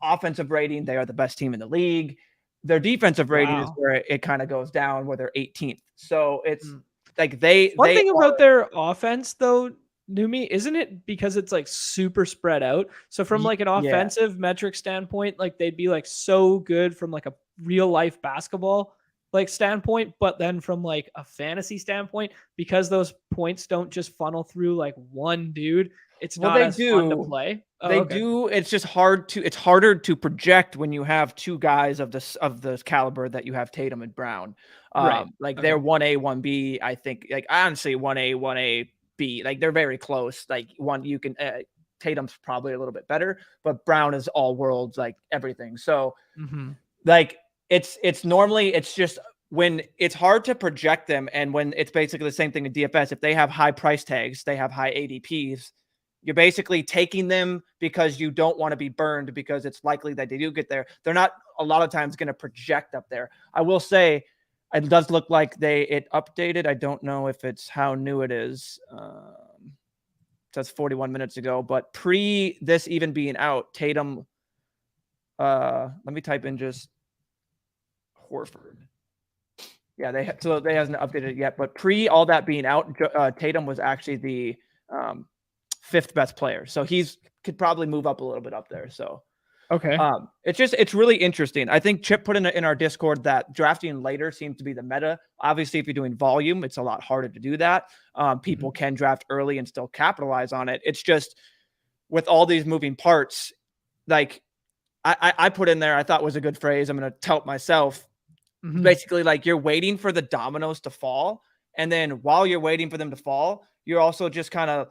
Speaker 3: Offensive rating, they are the best team in the league. Their defensive rating is where it kind of goes down, where they're 18th. So it's like one
Speaker 1: thing about their offense though, Numi, isn't it because it's like super spread out? So from like an offensive metric standpoint, like they'd be like so good from like a real life basketball like standpoint, but then from like a fantasy standpoint, because those points don't just funnel through like one dude, it's not as fun to play.
Speaker 3: Do. It's just harder to project when you have two guys of this caliber that you have Tatum and Brown. They're 1A, 1B. I think like honestly 1A, 1A, like they're very close. Like one you can Tatum's probably a little bit better, but Brown is all worlds, like everything. So like it's normally it's just when it's hard to project them, and when it's basically the same thing in DFS. If they have high price tags, they have high ADPs. You're basically taking them because you don't want to be burned, because it's likely that they do get there. They're not a lot of times going to project up there. I will say it does look like it updated. I don't know if it's how new it is. That's 41 minutes ago, but pre this even being out, Tatum, let me type in just Horford. Yeah, they hasn't updated it yet, but pre all that being out, Tatum was actually the 5th best player. So could probably move up a little bit up there. So,
Speaker 1: okay.
Speaker 3: It's really interesting. I think Chip put in our Discord that drafting later seems to be the meta. Obviously, if you're doing volume, it's a lot harder to do that. People can draft early and still capitalize on it. It's just with all these moving parts, like I put in there, I thought was a good phrase. I'm going to tout myself.
Speaker 1: Mhm.
Speaker 3: Basically, like you're waiting for the dominoes to fall. And then while you're waiting for them to fall, you're also just kind of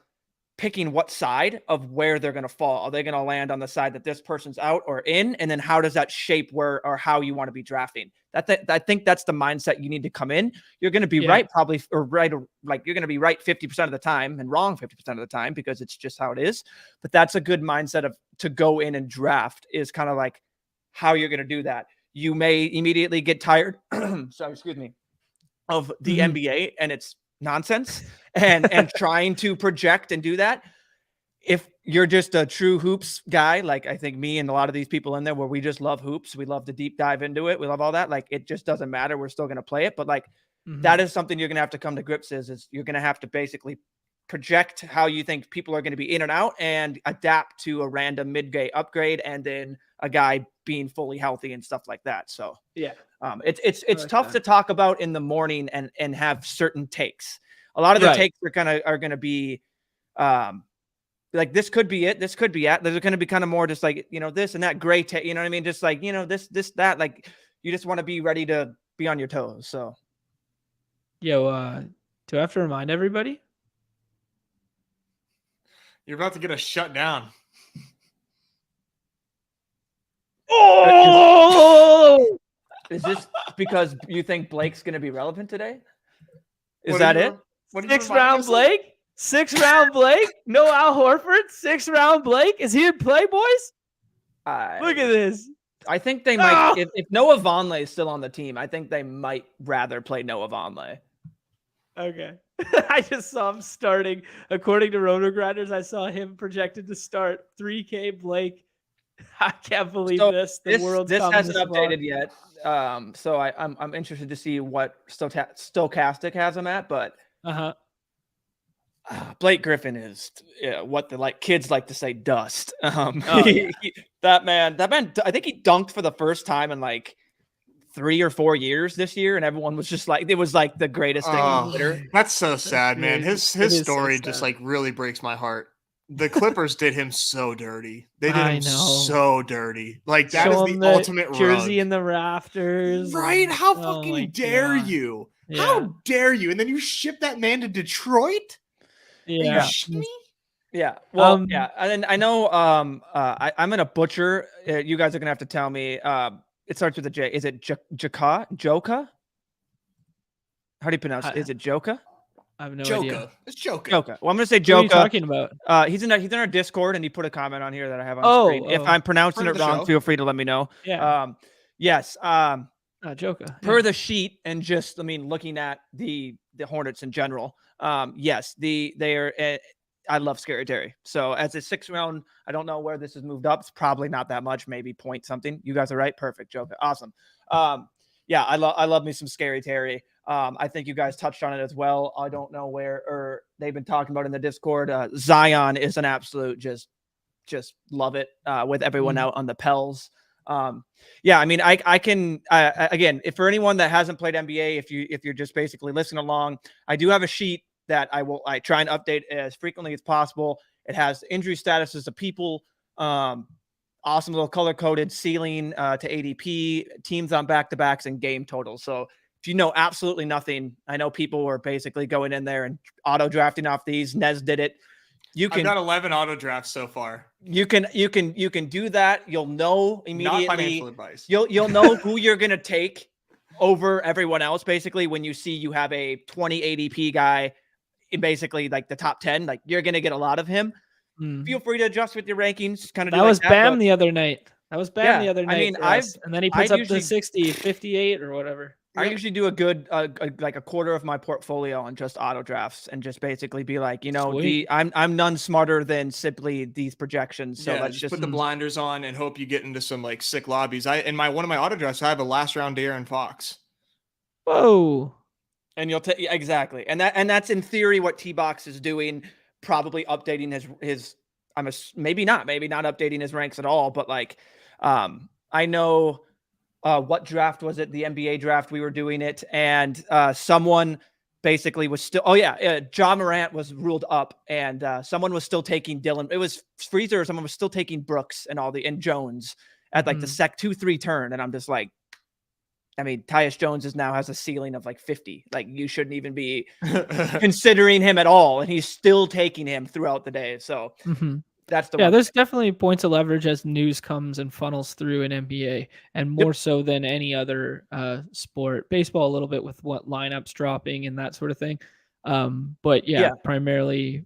Speaker 3: picking what side of where they're going to fall. Are they going to land on the side that this person's out or in? And then how does that shape where or how you want to be drafting? I think that's the mindset you need to come in. You're going to be right, probably, or right, or like you're going to be right 50% of the time and wrong 50% of the time because it's just how it is. But that's a good mindset of to go in and draft is kind of like how you're going to do that. You may immediately get tired. Sorry, excuse me, of the NBA and it's nonsense and trying to project and do that. If you're just a true hoops guy, like I think me and a lot of these people in there where we just love hoops, we love to deep dive into it, we love all that, like it just doesn't matter, we're still going to play it. But like that is something you're going to have to come to grips is you're going to have to basically project how you think people are going to be in and out and adapt to a random mid-game upgrade and then a guy being fully healthy and stuff like that. So
Speaker 1: Yeah.
Speaker 3: It's
Speaker 1: like
Speaker 3: tough to talk about in the morning and have certain takes. A lot of the takes are going to be like this could be it. This could be it. There's going to be kind of more just like, you know, this and that gray take, you know what I mean? Just like, you know, this, that, like you just want to be ready to be on your toes. So.
Speaker 1: Yo, do I have to remind everybody?
Speaker 2: You're about to get us shut down.
Speaker 1: Oh!
Speaker 3: Is this because you think Blake's going to be relevant today? Is
Speaker 2: What
Speaker 3: that
Speaker 2: are
Speaker 3: it?
Speaker 2: you- what are you
Speaker 1: Sixth
Speaker 2: reminding
Speaker 1: round
Speaker 2: us of?
Speaker 1: Blake? 6th round Blake? No Al Horford? 6th round Blake? Is he in play, boys? Look at this.
Speaker 3: I think they might, if Noah Vonleh is still on the team, I think they might rather play Noah Vonleh.
Speaker 1: Okay. I just saw him starting. According to Roto Grinders, I saw him projected to start 3K Blake. I can't believe this. The world's
Speaker 3: this
Speaker 1: come
Speaker 3: hasn't
Speaker 1: this far.
Speaker 3: updated yet. So I'm interested to see what Stochastic has him at, but Blake Griffin is what the kids like to say dust. That man, I think he dunked for the first time in like 3 or 4 years this year, and everyone was just like, it was like the greatest thing on Twitter.
Speaker 2: That's so sad, man. His story
Speaker 1: so
Speaker 2: just
Speaker 1: sad.
Speaker 2: like really breaks my heart. The Clippers did him so dirty. They did
Speaker 1: I
Speaker 2: him
Speaker 1: know.
Speaker 2: so dirty. Like that
Speaker 1: Show
Speaker 2: is
Speaker 1: him
Speaker 2: the ultimate
Speaker 1: jersey
Speaker 2: rug.
Speaker 1: in the rafters.
Speaker 2: Right? How
Speaker 1: Oh my
Speaker 2: fucking dare
Speaker 1: God.
Speaker 2: you?
Speaker 1: Yeah.
Speaker 2: How dare you? And then you ship that man to Detroit? Are you
Speaker 1: Yeah.
Speaker 2: shitting me?
Speaker 3: Yeah. Well, yeah. And I know I'm gonna butcher. You guys are gonna have to tell me. It starts with a J. Is it Joka? Joka? How do you pronounce it? Is it Joka?
Speaker 1: I have no idea.
Speaker 2: Joka. It's Joka.
Speaker 3: Joka. Well, I'm gonna say
Speaker 1: What are you
Speaker 3: Joka.
Speaker 1: talking about?
Speaker 3: He's in our Discord, and he put a comment on here that I have on screen. If I'm pronouncing
Speaker 2: Friend
Speaker 3: it
Speaker 2: of the
Speaker 3: wrong,
Speaker 2: show.
Speaker 3: feel free to let me know.
Speaker 1: Yeah.
Speaker 3: Yes.
Speaker 1: Joka.
Speaker 3: Per the sheet, and just looking at the Hornets in general. Yes, they are. I love Scary Terry. So as a 6th round, I don't know where this has moved up. It's probably not that much, maybe point something. You guys are right. Perfect. Joka. Awesome. Yeah, I love me some Scary Terry. I think you guys touched on it as well. I don't know where, or they've been talking about in the Discord. Zion is an absolute just love it with everyone out on the Pels. Yeah, I mean, I can again, if for anyone that hasn't played NBA, if you're just basically listening along, I do have a sheet that I try and update as frequently as possible. It has injury statuses of people, awesome little color coded ceiling to ADP, teams on back-to-backs, and game totals. So if you know absolutely nothing, I know people were basically going in there and auto drafting off these. Nez did it.
Speaker 2: I've got 11 auto drafts so far.
Speaker 3: You can do that. You'll know immediately.
Speaker 2: Not financial advice.
Speaker 3: You'll know who you're gonna take over everyone else. Basically, when you see you have a 20 ADP guy in basically like the top 10, like you're gonna get a lot of him. Feel free to adjust with your rankings. Kind of
Speaker 1: that was Bam the other night. That was Bam the other night.
Speaker 3: I mean,
Speaker 1: and then he puts up
Speaker 3: usually,
Speaker 1: the 60, 58 or whatever.
Speaker 3: I usually do a good like a quarter of my portfolio on just auto drafts and just basically be like, you know, I'm none smarter than simply these projections. So let's just
Speaker 2: put the blinders on and hope you get into some like sick lobbies. In one of my auto drafts, I have a last round De'Aaron Fox.
Speaker 1: Whoa.
Speaker 3: And you'll take exactly. And that's in theory what T-Box is doing, probably updating his maybe not updating his ranks at all, but like I know what draft was it? The NBA draft we were doing it, and someone basically was still, John Morant was ruled up, and someone was still taking Dylan. It was Freezer, or someone was still taking Brooks and Jones at like the 2-3 turn. And I'm just like, I mean, Tyus Jones now has a ceiling of like 50. Like, you shouldn't even be considering him at all. And he's still taking him throughout the day. So that's the one.
Speaker 1: There's definitely points of leverage as news comes and funnels through in NBA, and more so than any other sport. Baseball a little bit with what lineups dropping and that sort of thing. But primarily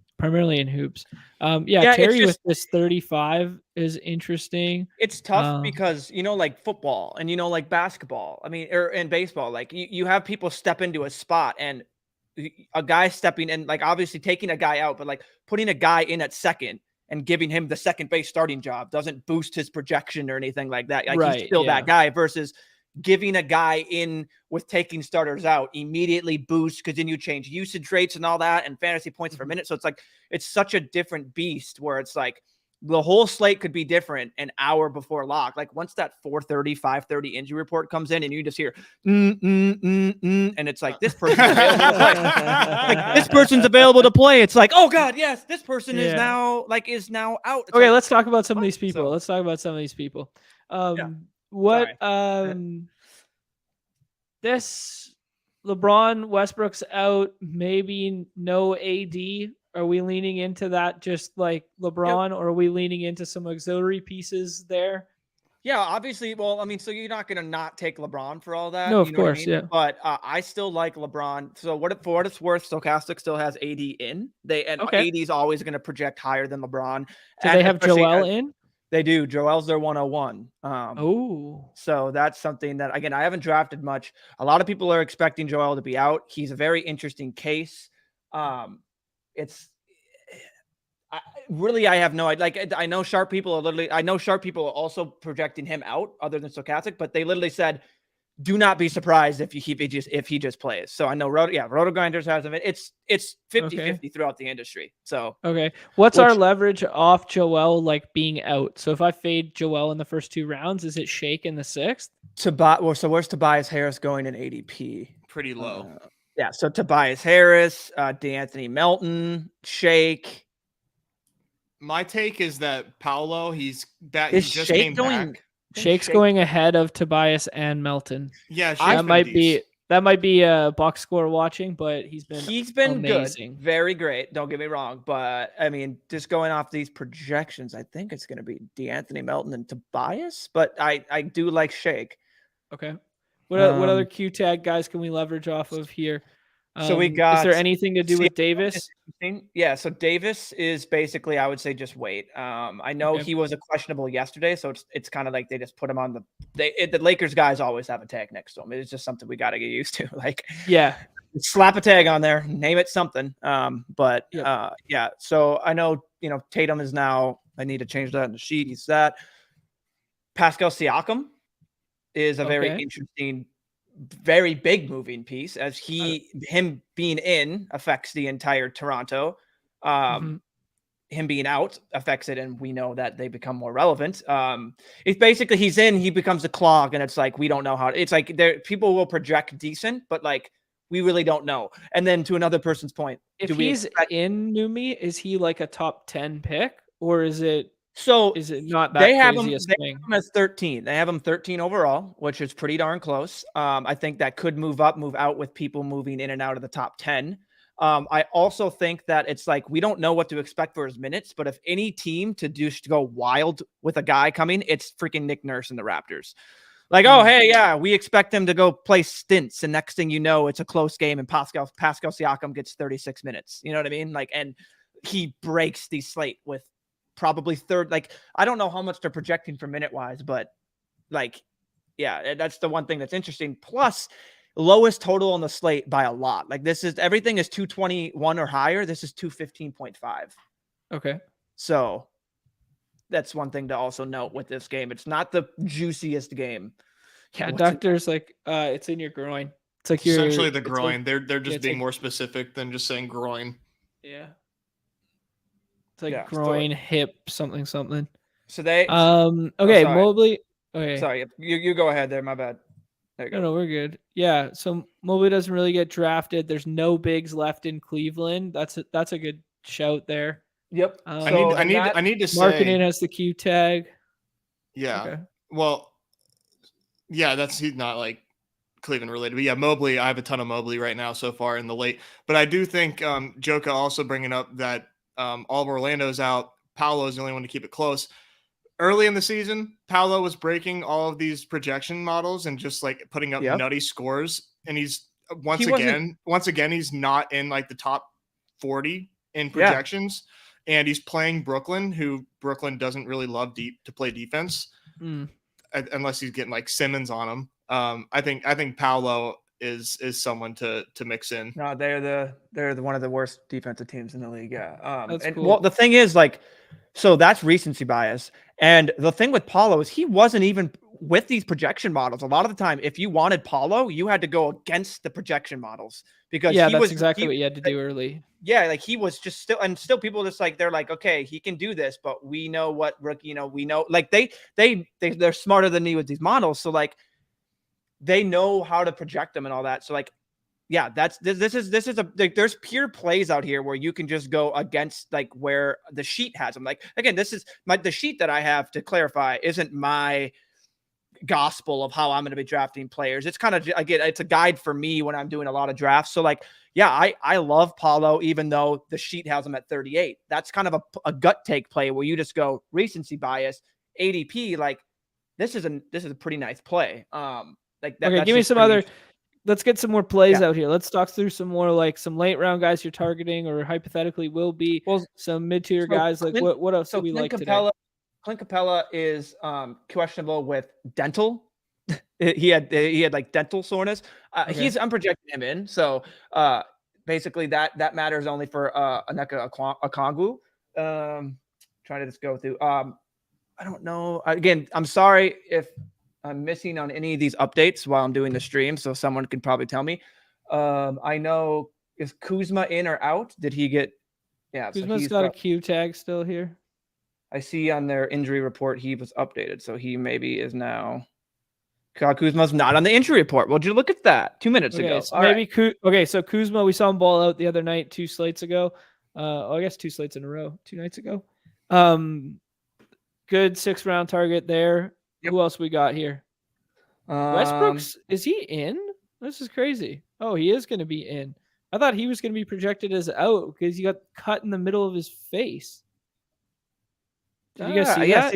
Speaker 1: in hoops. Terry with this 35 is interesting.
Speaker 3: It's tough because, like football and, like basketball, I mean, and baseball, like you have people step into a spot, and a guy stepping in, like obviously taking a guy out, but like putting a guy in at second and giving him the second base starting job doesn't boost his projection or anything like that. Like he's still that guy, versus giving a guy in with taking starters out immediately boosts, because then you change usage rates and all that and fantasy points per minute. So it's like, it's such a different beast where it's like the whole slate could be different an hour before lock. Like once that 4:30, 5:30 injury report comes in and you just hear, and it's like, this person's available to play. Like, this person's available to play. It's like, oh God, yes, this person is now out. It's
Speaker 1: okay,
Speaker 3: like,
Speaker 1: let's talk about some of these people. This LeBron, Westbrook's out, maybe no AD. Are we leaning into that just like LeBron, or are we leaning into some auxiliary pieces there?
Speaker 3: Yeah, obviously. Well, I mean, so you're not going to not take LeBron for all that.
Speaker 1: No, of course, yeah.
Speaker 3: But I still like LeBron. So for what it's worth, Stochastic still has AD in. AD is always going to project higher than LeBron.
Speaker 1: Do they have Joel in?
Speaker 3: They do. Joel's their 101. So that's something that, again, I haven't drafted much. A lot of people are expecting Joel to be out. He's a very interesting case. I have no idea. Like, I know sharp people are also projecting him out, other than Stochastic, but they literally said, do not be surprised if he just plays. So I know Roto Grinders has him. It's 50-50 throughout the industry. So
Speaker 1: what's our leverage off Joel like being out? So if I fade Joel in the first 2 rounds, is it Shake in the 6th?
Speaker 3: So where's Tobias Harris going in ADP?
Speaker 2: Pretty low.
Speaker 3: So Tobias Harris, DeAnthony Melton, Shake.
Speaker 2: My take is that Paolo, he's back. He just came back.
Speaker 1: Shake's going ahead of Tobias and Melton.
Speaker 2: Yeah,
Speaker 1: that might be a box score watching, but he's been amazing.
Speaker 3: Good, very great. Don't get me wrong, but I mean, just going off these projections, I think it's going to be DeAnthony Melton and Tobias. But I do like Shake.
Speaker 1: Okay, what other Q tag guys can we leverage off of here?
Speaker 3: So we got.
Speaker 1: Is there anything to do with Davis?
Speaker 3: Yeah, so Davis is basically, I would say, just wait. I know he was a questionable yesterday, so it's kind of like they just put him on the Lakers guys always have a tag next to him. It's just something we got to get used to. Like, slap a tag on there, name it something. So I know, Tatum is now, I need to change that in the sheet. He's that. Pascal Siakam is a very interesting, very big moving piece, as him being in affects the entire Toronto. Him being out affects it, and we know that they become more relevant. It's basically, he's in, he becomes a clog, and it's like, we don't know how. It's like people will project decent, but like, we really don't know. And then to another person's point,
Speaker 1: if he's in Numi, is he like a top 10 pick, or is it?
Speaker 3: So
Speaker 1: is it not that
Speaker 3: they have
Speaker 1: crazy
Speaker 3: him, they have him as 13. They have him 13 overall, which is pretty darn close. I think that could move out with people moving in and out of the top 10. I also think that it's like, we don't know what to expect for his minutes, but if any team to go wild with a guy coming, it's freaking Nick Nurse and the Raptors. Like, oh, hey, yeah, we expect him to go play stints, and next thing you know, it's a close game, and Pascal Siakam gets 36 minutes. You know what I mean? Like, and he breaks the slate with probably third. Like, I don't know how much they're projecting for minute wise, but like, yeah, that's the one thing that's interesting. Plus, lowest total on the slate by a lot. Like, everything is 221 or higher. This is 215.5.
Speaker 1: Okay.
Speaker 3: So that's one thing to also note with this game. It's not the juiciest game.
Speaker 1: Yeah, doctor's like, it's in your groin. It's like
Speaker 2: essentially the groin. Like, they're just being more specific than just saying groin.
Speaker 1: Yeah. It's like groin, hip, something. So they
Speaker 3: okay,
Speaker 1: Mobley. Okay.
Speaker 3: Sorry, you go ahead there, my bad. There you
Speaker 1: No,
Speaker 3: go.
Speaker 1: no, we're good. Yeah, so Mobley doesn't really get drafted. There's no bigs left in Cleveland. That's a good shout there.
Speaker 3: Yep.
Speaker 1: So
Speaker 2: I need to
Speaker 1: Markkinen
Speaker 2: say,
Speaker 1: has the Q tag.
Speaker 2: yeah.
Speaker 1: Okay.
Speaker 2: Well, yeah, he's not like Cleveland related, but yeah, Mobley. I have a ton of Mobley right now so far in the late, but I do think Joka also bringing up that all of Orlando's out. Paolo is the only one to keep it close. Early in the season, Paolo was breaking all of these projection models and just like putting up nutty scores. And he's once again, he's not in like the top 40 in projections. And he's playing Brooklyn, who Brooklyn doesn't really love to play defense unless he's getting like Simmons on him. I think Paolo is someone to mix in.
Speaker 3: No, they're one of the worst defensive teams in the league. Yeah.
Speaker 1: That's
Speaker 3: and
Speaker 1: cool.
Speaker 3: well, the thing is, like, so that's recency bias. And the thing with Paulo is he wasn't even with these projection models. A lot of the time, if you wanted Paulo, you had to go against the projection models because
Speaker 1: that's exactly what you had to do early.
Speaker 3: Yeah, like he was just still people just like they're like, okay, he can do this, but we know what rookie, we know like they're smarter than me with these models, so like they know how to project them and all that. So like, yeah, this is there's pure plays out here where you can just go against like where the sheet has them. Like again, this is the sheet that I have to clarify isn't my gospel of how I'm going to be drafting players. It's kind of, again, it's a guide for me when I'm doing a lot of drafts. So like, yeah, I love Paulo, even though the sheet has him at 38. That's kind of a gut take play where you just go recency bias, ADP. Like this is a pretty nice play. Like that.
Speaker 1: Okay, give me some other. Let's get some more plays out here. Let's talk through some more like some late round guys you're targeting, or hypothetically will be some mid tier guys. Like what else do we like today?
Speaker 3: Clint Capella is questionable with dental. he had like dental soreness. I'm projecting him in. So basically that matters only for Aneka Okongwu. Trying to just go through. I don't know. Again, I'm sorry if I'm missing on any of these updates while I'm doing the stream, so someone can probably tell me. I know, is Kuzma in or out? Did he get? Yeah,
Speaker 1: Kuzma's got a Q tag still here.
Speaker 3: I see on their injury report he was updated, so he maybe is now. Kuzma's not on the injury report. Would you look at that 2 minutes ago?
Speaker 1: So maybe right. So Kuzma, we saw him ball out the other night, 2 slates ago. I guess 2 slates in a row, 2 nights ago. Good 6th round target there. Yep. Who else we got here? Westbrook's, is he in? This is crazy. Oh, he is going to be in. I thought he was going to be projected as out because he got cut in the middle of his face. Did you guys see that?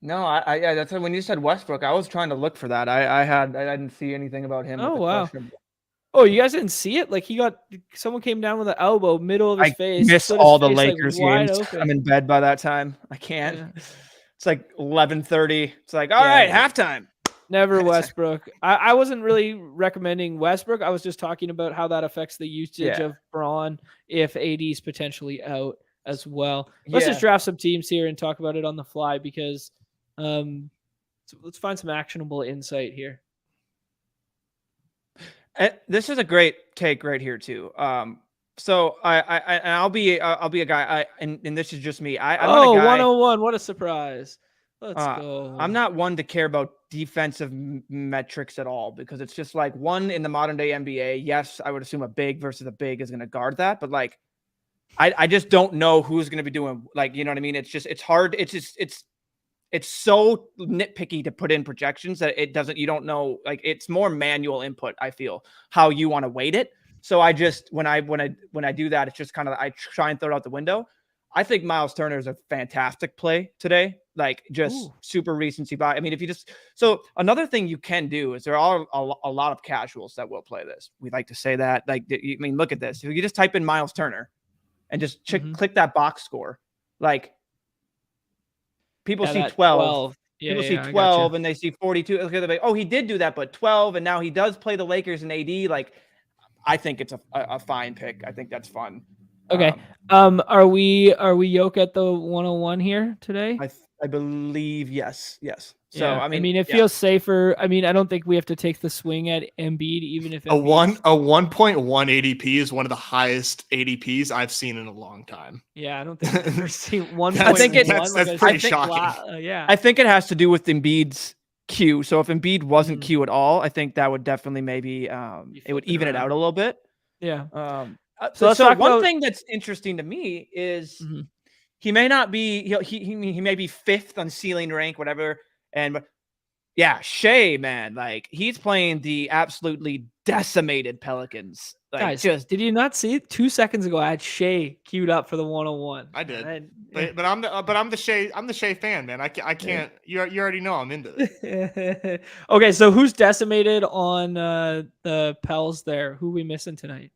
Speaker 3: No, I that's when you said Westbrook, I was trying to look for that. I didn't see anything about him.
Speaker 1: Oh, wow. Oh, you guys didn't see it? Like someone came down with an elbow, middle of his face.
Speaker 3: I miss all the Lakers games. I'm in bed by that time. I can't. Yeah. It's like 11:30. It's like, all right, halftime.
Speaker 1: Never Westbrook. I wasn't really recommending Westbrook. I was just talking about how that affects the usage of Braun if AD's potentially out as well. Let's just draft some teams here and talk about it on the fly because let's find some actionable insight here.
Speaker 3: This is a great take right here too. So I'll be a guy. And this is just me. I'm not a guy,
Speaker 1: 101. What a surprise. Let's go.
Speaker 3: I'm not one to care about defensive metrics at all because it's just like one in the modern day NBA. Yes, I would assume a big versus a big is going to guard that, but like, I just don't know who's going to be doing like, you know what I mean? It's hard. It's so nitpicky to put in projections that you don't know, like it's more manual input. I feel how you want to weight it. So I just, when I do that, it's just kind of, I try and throw it out the window. I think Miles Turner is a fantastic play today. Like just super recency bias. I mean, so another thing you can do is there are a lot of casuals that will play this. We like to say that, like, I mean, look at this. If you just type in Miles Turner and just click that box score, like people see 12. People see 12 and they see 42. They're like, oh, he did do that, but 12. And now he does play the Lakers and AD. Like, I think it's a fine pick. I think that's fun.
Speaker 1: Okay. Are we yoke at the 101 here today?
Speaker 3: I believe yes. So
Speaker 1: I mean it feels safer. I mean, I don't think we have to take the swing at Embiid, even if
Speaker 2: a 1.1 ADP is one of the highest ADPs I've seen in a long time.
Speaker 1: Yeah, I don't think I've ever seen 1.1.
Speaker 2: That's pretty shocking.
Speaker 3: I think it has to do with Embiid's Q. So if Embiid wasn't
Speaker 1: Mm.
Speaker 3: Q at all, I think that would definitely maybe it would
Speaker 1: flip it
Speaker 3: even it out
Speaker 1: around.
Speaker 3: a little bit.
Speaker 1: Yeah.
Speaker 3: So
Speaker 1: let's talk
Speaker 3: one
Speaker 1: about-
Speaker 3: thing that's interesting to me is
Speaker 1: Mhm.
Speaker 3: he may not be he may be 5th on ceiling rank, whatever. And yeah, Shea, man, like he's playing the absolutely decimated Pelicans. Like,
Speaker 1: Guys,
Speaker 3: just
Speaker 1: did you not see it? 2 seconds ago, I had Shea queued up for the 101.
Speaker 2: I did.
Speaker 1: And
Speaker 2: But I'm the Shea fan, man. I can't. You already know I'm into it.
Speaker 1: Okay, so who's decimated on the Pels there? Who we missing tonight?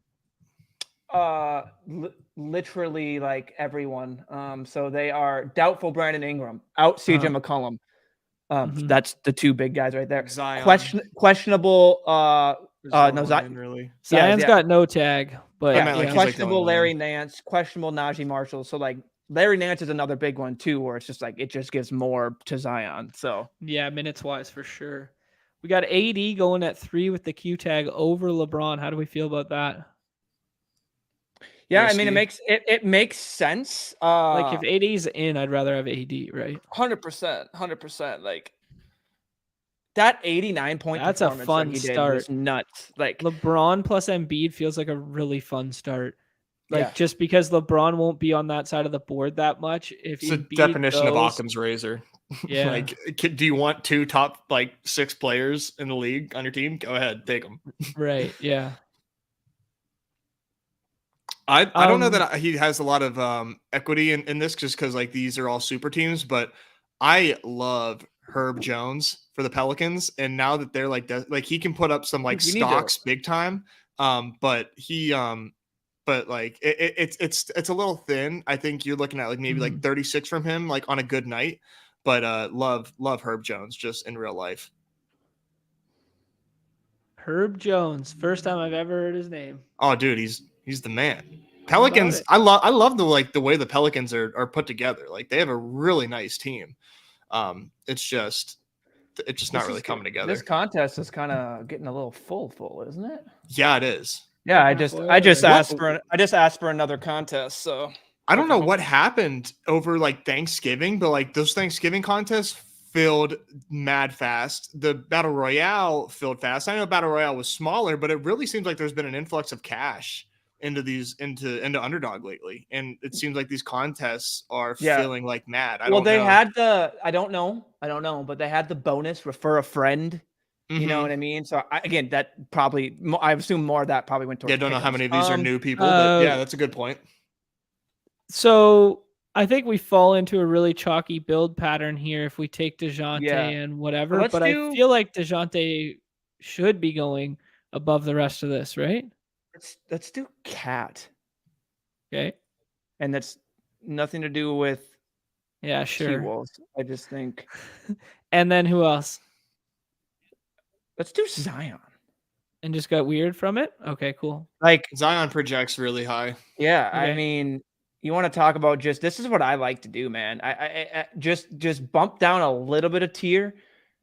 Speaker 3: literally like everyone. So they are doubtful Brandon Ingram, out CJ McCollum.
Speaker 1: Mhm.
Speaker 3: That's the 2 big guys right there.
Speaker 2: Zion.
Speaker 3: Questionable. No,
Speaker 2: Zion, really.
Speaker 1: Zion's got no tag, but
Speaker 2: I meant, like, he's,
Speaker 3: questionable
Speaker 2: the only
Speaker 3: Larry
Speaker 2: one.
Speaker 3: Nance, questionable Najee Marshall. So like Larry Nance is another big one too, where it's just like it just gives more to Zion. So
Speaker 1: yeah, minutes wise for sure. We got AD going at 3 with the Q tag over LeBron. How do we feel about that?
Speaker 3: yeah, I mean
Speaker 2: Risky.
Speaker 3: it makes sense.
Speaker 1: Like if AD's in, I'd rather have AD, right?
Speaker 3: 100%. Like that 89-point
Speaker 1: That's a
Speaker 3: performance
Speaker 1: fun
Speaker 3: that he did
Speaker 1: start.
Speaker 3: was nuts. Like
Speaker 1: LeBron plus Embiid feels like a really fun start. Like
Speaker 3: Yeah.
Speaker 1: just because LeBron won't be on that side of the board that much. If
Speaker 2: It's the
Speaker 1: Embiid
Speaker 2: definition of
Speaker 1: goes-
Speaker 2: Occam's razor.
Speaker 1: Yeah.
Speaker 2: Like, do you want 2 top 6 players in the league on your team? Go ahead, take them.
Speaker 1: Right. Yeah.
Speaker 2: I don't know that he has a lot of equity in this just because these are all super teams, but I love Herb Jones for the Pelicans, and now that they're he can put up some stocks big time, but he but it's a little thin. I think you're looking at maybe 36 from him on a good night, but love Herb Jones just in real life.
Speaker 1: Herb Jones, first time I've ever heard his name.
Speaker 2: Oh, dude, he's the man. Pelicans, I love the way the Pelicans are put together. They have a really nice team. It's just not really coming together.
Speaker 3: This contest is kind of getting a little full, isn't it?
Speaker 2: Yeah, it is.
Speaker 3: Yeah, I just asked for another contest. So
Speaker 2: I don't know what happened over Thanksgiving, but those Thanksgiving contests filled mad fast. The Battle Royale filled fast. I know Battle Royale was smaller, but it really seems like there's been an influx of cash into Underdog lately, and it seems like these contests are filling like mad. I don't know, but they had the bonus refer a friend. You know what I mean? So that probably, I assume more of that probably went towards. Yeah, I don't know how many of these are new people, but yeah, that's a good point.
Speaker 1: So I think we fall into a really chalky build pattern here if we take DeJounte and whatever. But I feel like DeJounte should be going above the rest of this, right?
Speaker 3: Let's do Cat.
Speaker 1: Okay.
Speaker 3: And that's nothing to do with
Speaker 1: sure.
Speaker 3: T-Wolves. I just think.
Speaker 1: And then who else?
Speaker 3: Let's do Zion.
Speaker 1: And just got weird from it? Okay, cool.
Speaker 2: Zion projects really high.
Speaker 3: Yeah, okay. I mean, you want to talk about this is what I like to do, man. I just bump down a little bit of tier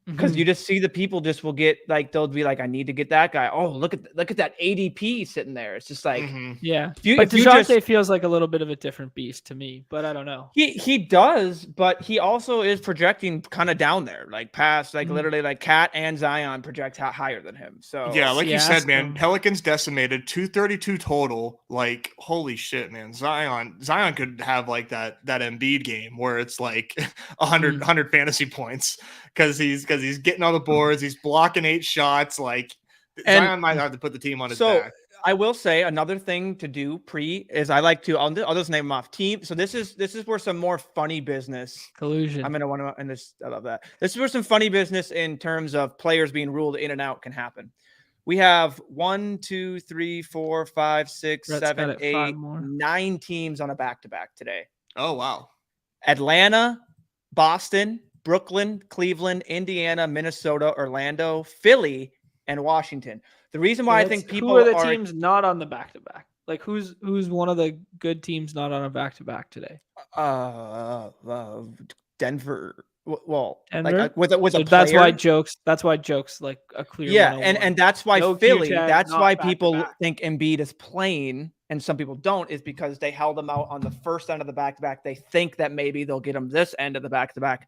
Speaker 3: because you just see the people will get they'll be I need to get that guy. Oh, look at that ADP sitting there. It's just
Speaker 1: yeah. But DeJounte feels like a little bit of a different beast to me, but I don't know.
Speaker 3: He does, but he also is projecting kind of down there, past literally Cat and Zion project higher than him. So
Speaker 2: yeah, you said, man, Pelicans decimated 232 total. Holy shit, man. Zion could have that Embiid game where it's 100 fantasy points because he's getting on the boards, he's blocking 8 shots. Zion might have to put the team on his back.
Speaker 3: I will say another thing to do is I like to I'll just name them off team. So this is where some more funny business
Speaker 1: collusion.
Speaker 3: I'm gonna want to, and this I love that. This is where some funny business in terms of players being ruled in and out can happen. We have 1, 2, 3, 4, 5, 6, 7, 8, 9 teams on a back-to-back today.
Speaker 2: Oh wow!
Speaker 3: Atlanta, Boston, Brooklyn, Cleveland, Indiana, Minnesota, Orlando, Philly, and Washington. The reason why I think people
Speaker 1: who are the teams not on the back-to-back? Who's one of the good teams not on a back-to-back today?
Speaker 3: Denver. Well,
Speaker 1: Denver?
Speaker 3: was a
Speaker 1: that's why jokes a clear
Speaker 3: and that's why Philly. That's why people think Embiid is playing, and some people don't, is because they held him out on the first end of the back-to-back. They think that maybe they'll get him this end of the back-to-back.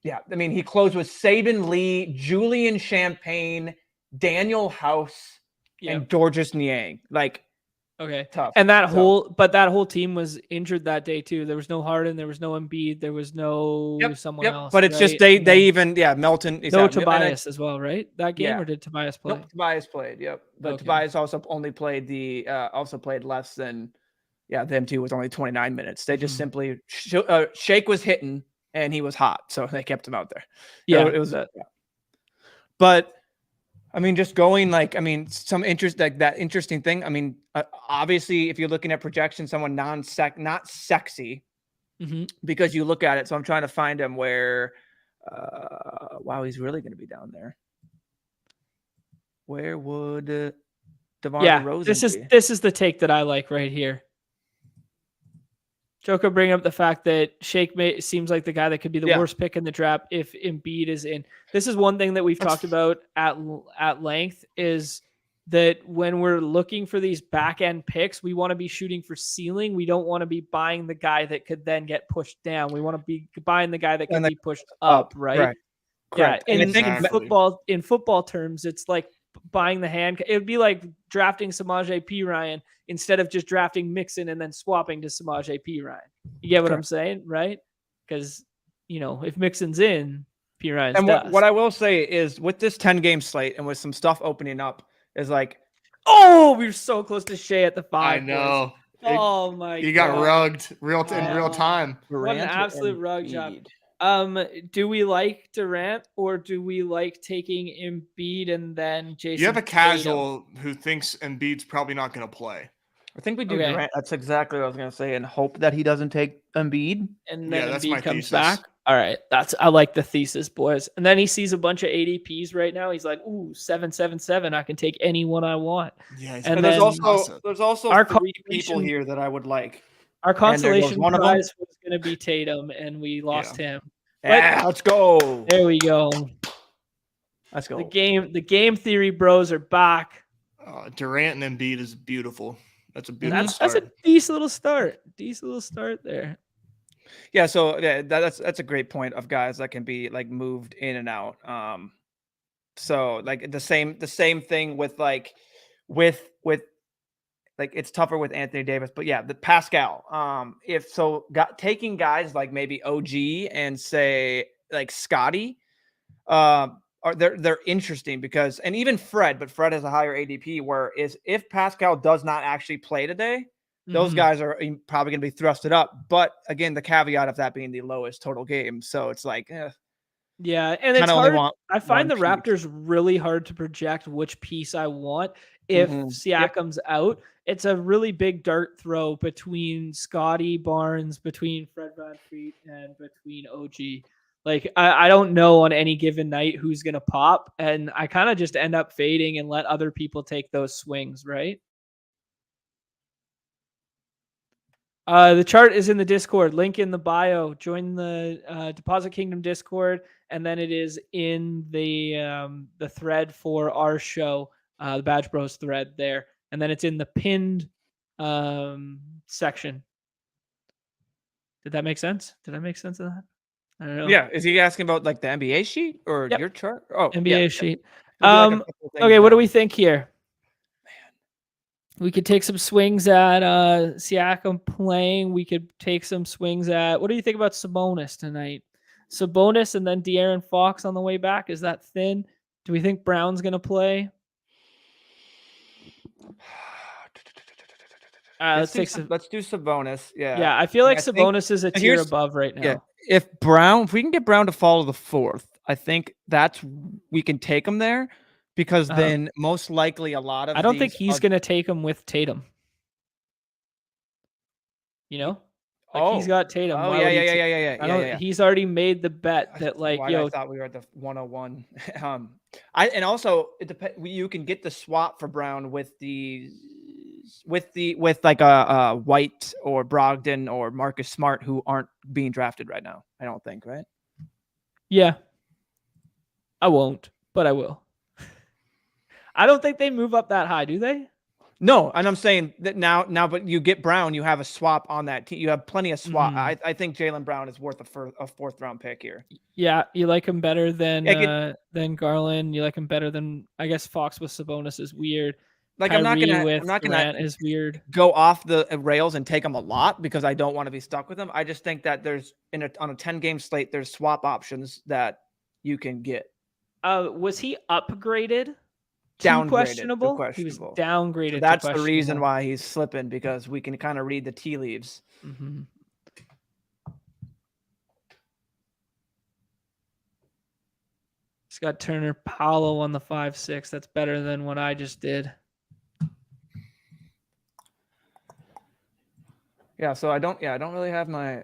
Speaker 3: Yeah, I mean, he closed with Saban Lee, Julian Champagne, Daniel House, and Georges Niang. Like,
Speaker 1: okay,
Speaker 3: tough.
Speaker 1: And that whole team was injured that day too. There was no Harden, there was no Embiid, there was no someone else.
Speaker 3: But it's just they even Melton.
Speaker 1: No Tobias as well, right? That game, or did Tobias play?
Speaker 3: Nope, Tobias played. Yep, but Tobias also only played less than them two with only 29 minutes. They just simply Shake was hitting and he was hot, so they kept him out there.
Speaker 1: Yeah,
Speaker 3: it was But I mean, just going some interest that interesting thing. I mean, obviously, if you're looking at projection, someone not sexy, because you look at it. So I'm trying to find him where. Wow, he's really going to be down there. Where would DeMar DeRozan be?
Speaker 1: This is the take that I like right here. Joko bring up the fact that Shake seems like the guy that could be the worst pick in the draft if Embiid is in. This is one thing that we've talked about at length, is that when we're looking for these back end picks, we want to be shooting for ceiling. We don't want to be buying the guy that could then get pushed down. We want to be buying the guy that can be pushed up, right?
Speaker 3: Correct.
Speaker 1: Yeah, and
Speaker 3: I think
Speaker 1: in football terms, it's like buying the hand. It would be like drafting Samaje Perine instead of just drafting Mixon and then swapping to Samaje Perine. You get what I'm saying, right? Because if Mixon's in, Perine's
Speaker 3: and
Speaker 1: dust.
Speaker 3: What I will say is, with this 10-game slate and with some stuff opening up, is like,
Speaker 1: we're so close to Shea at the 5.
Speaker 2: I know.
Speaker 1: Oh my god.
Speaker 2: You got rugged in real time.
Speaker 1: What an absolute rug job. Do we like Durant, or do we like taking Embiid and then Jason?
Speaker 2: You have a casual who thinks Embiid's probably not going to play.
Speaker 3: I think we do Durant. That's exactly what I was going to say, and hope that he doesn't take Embiid.
Speaker 1: And then Embiid comes back. All right. I like the thesis, boys. And then he sees a bunch of ADPs right now. He's like, ooh, 777. I can take anyone I want.
Speaker 2: Yeah.
Speaker 3: And there's also our 3 people here that I would like.
Speaker 1: Our consolation prize was going to be Tatum, and we lost him.
Speaker 3: Yeah, let's go.
Speaker 1: There we go.
Speaker 3: Let's go.
Speaker 1: The game theory bros are back.
Speaker 2: Durant and Embiid is beautiful. That's a beautiful start.
Speaker 1: That's a decent little start. Decent little start there.
Speaker 3: Yeah, so that's a great point of guys that can be like moved in and out. So like the same thing with it's tougher with Anthony Davis, but the Pascal. Taking guys like maybe OG and say like Scotty, they're interesting because, and even Fred, but Fred has a higher ADP. Whereas if Pascal does not actually play today, those guys are probably going to be thrusted up. But again, the caveat of that being the lowest total game, so it's like,
Speaker 1: yeah, and it's hard. I find the Raptors really hard to project which piece I want if Siakam's out. It's a really big dart throw between Scotty Barnes, between Fred VanVleet, and between OG. Like, I don't know on any given night who's going to pop, and I kind of just end up fading and let other people take those swings, right? The chart is in the Discord. Link in the bio. Join the Deposit Kingdom Discord, and then it is in the thread for our show, the Badge Bros thread there, and then it's in the pinned section. Did that make sense? Did I make sense of that? I don't know.
Speaker 3: Yeah, is he asking about like the NBA sheet or your chart? Oh,
Speaker 1: NBA sheet. Okay, what do we think here? We could take some swings at Siakam playing. We could take some swings at, what do you think about Sabonis tonight? Sabonis and then De'Aaron Fox on the way back. Is that thin? Do we think Brown's going to play? Let's do
Speaker 3: Sabonis.
Speaker 1: Yeah, I feel like Sabonis is a tier above right now.
Speaker 3: Yeah. If we can get Brown to follow the 4th, I think we can take him there. Because then most likely a lot of
Speaker 1: I don't think he's going to take him with Tatum. He's got Tatum.
Speaker 3: Oh, yeah.
Speaker 1: He's already made the bet that
Speaker 3: I thought we were at the 101. And also it depends. You can get the swap for Brown with like a White or Brogdon or Marcus Smart, who aren't being drafted right now. I don't think, right?
Speaker 1: Yeah. I won't, but I will. I don't think they move up that high, do they?
Speaker 3: No, and I'm saying that now, but you get Brown, you have a swap on that team. You have plenty of swap. I think Jaylen Brown is worth a fourth round pick here.
Speaker 1: Yeah, you like him better than Garland. You like him better than, I guess, Fox with Sabonis is weird.
Speaker 3: Like
Speaker 1: Kyrie
Speaker 3: I'm not gonna
Speaker 1: is weird.
Speaker 3: Go off the rails and take them a lot because I don't want to be stuck with them. I just think that there's on a 10-game slate, there's swap options that you can get.
Speaker 1: Was he upgraded?
Speaker 3: Downgraded.
Speaker 1: Questionable? He was downgraded. So that's
Speaker 3: the reason why he's slipping, because we can kind of read the tea leaves.
Speaker 1: Mm-hmm. He's got Turner Paolo on the 5-6. That's better than what I just did.
Speaker 3: Yeah, so I don't really have my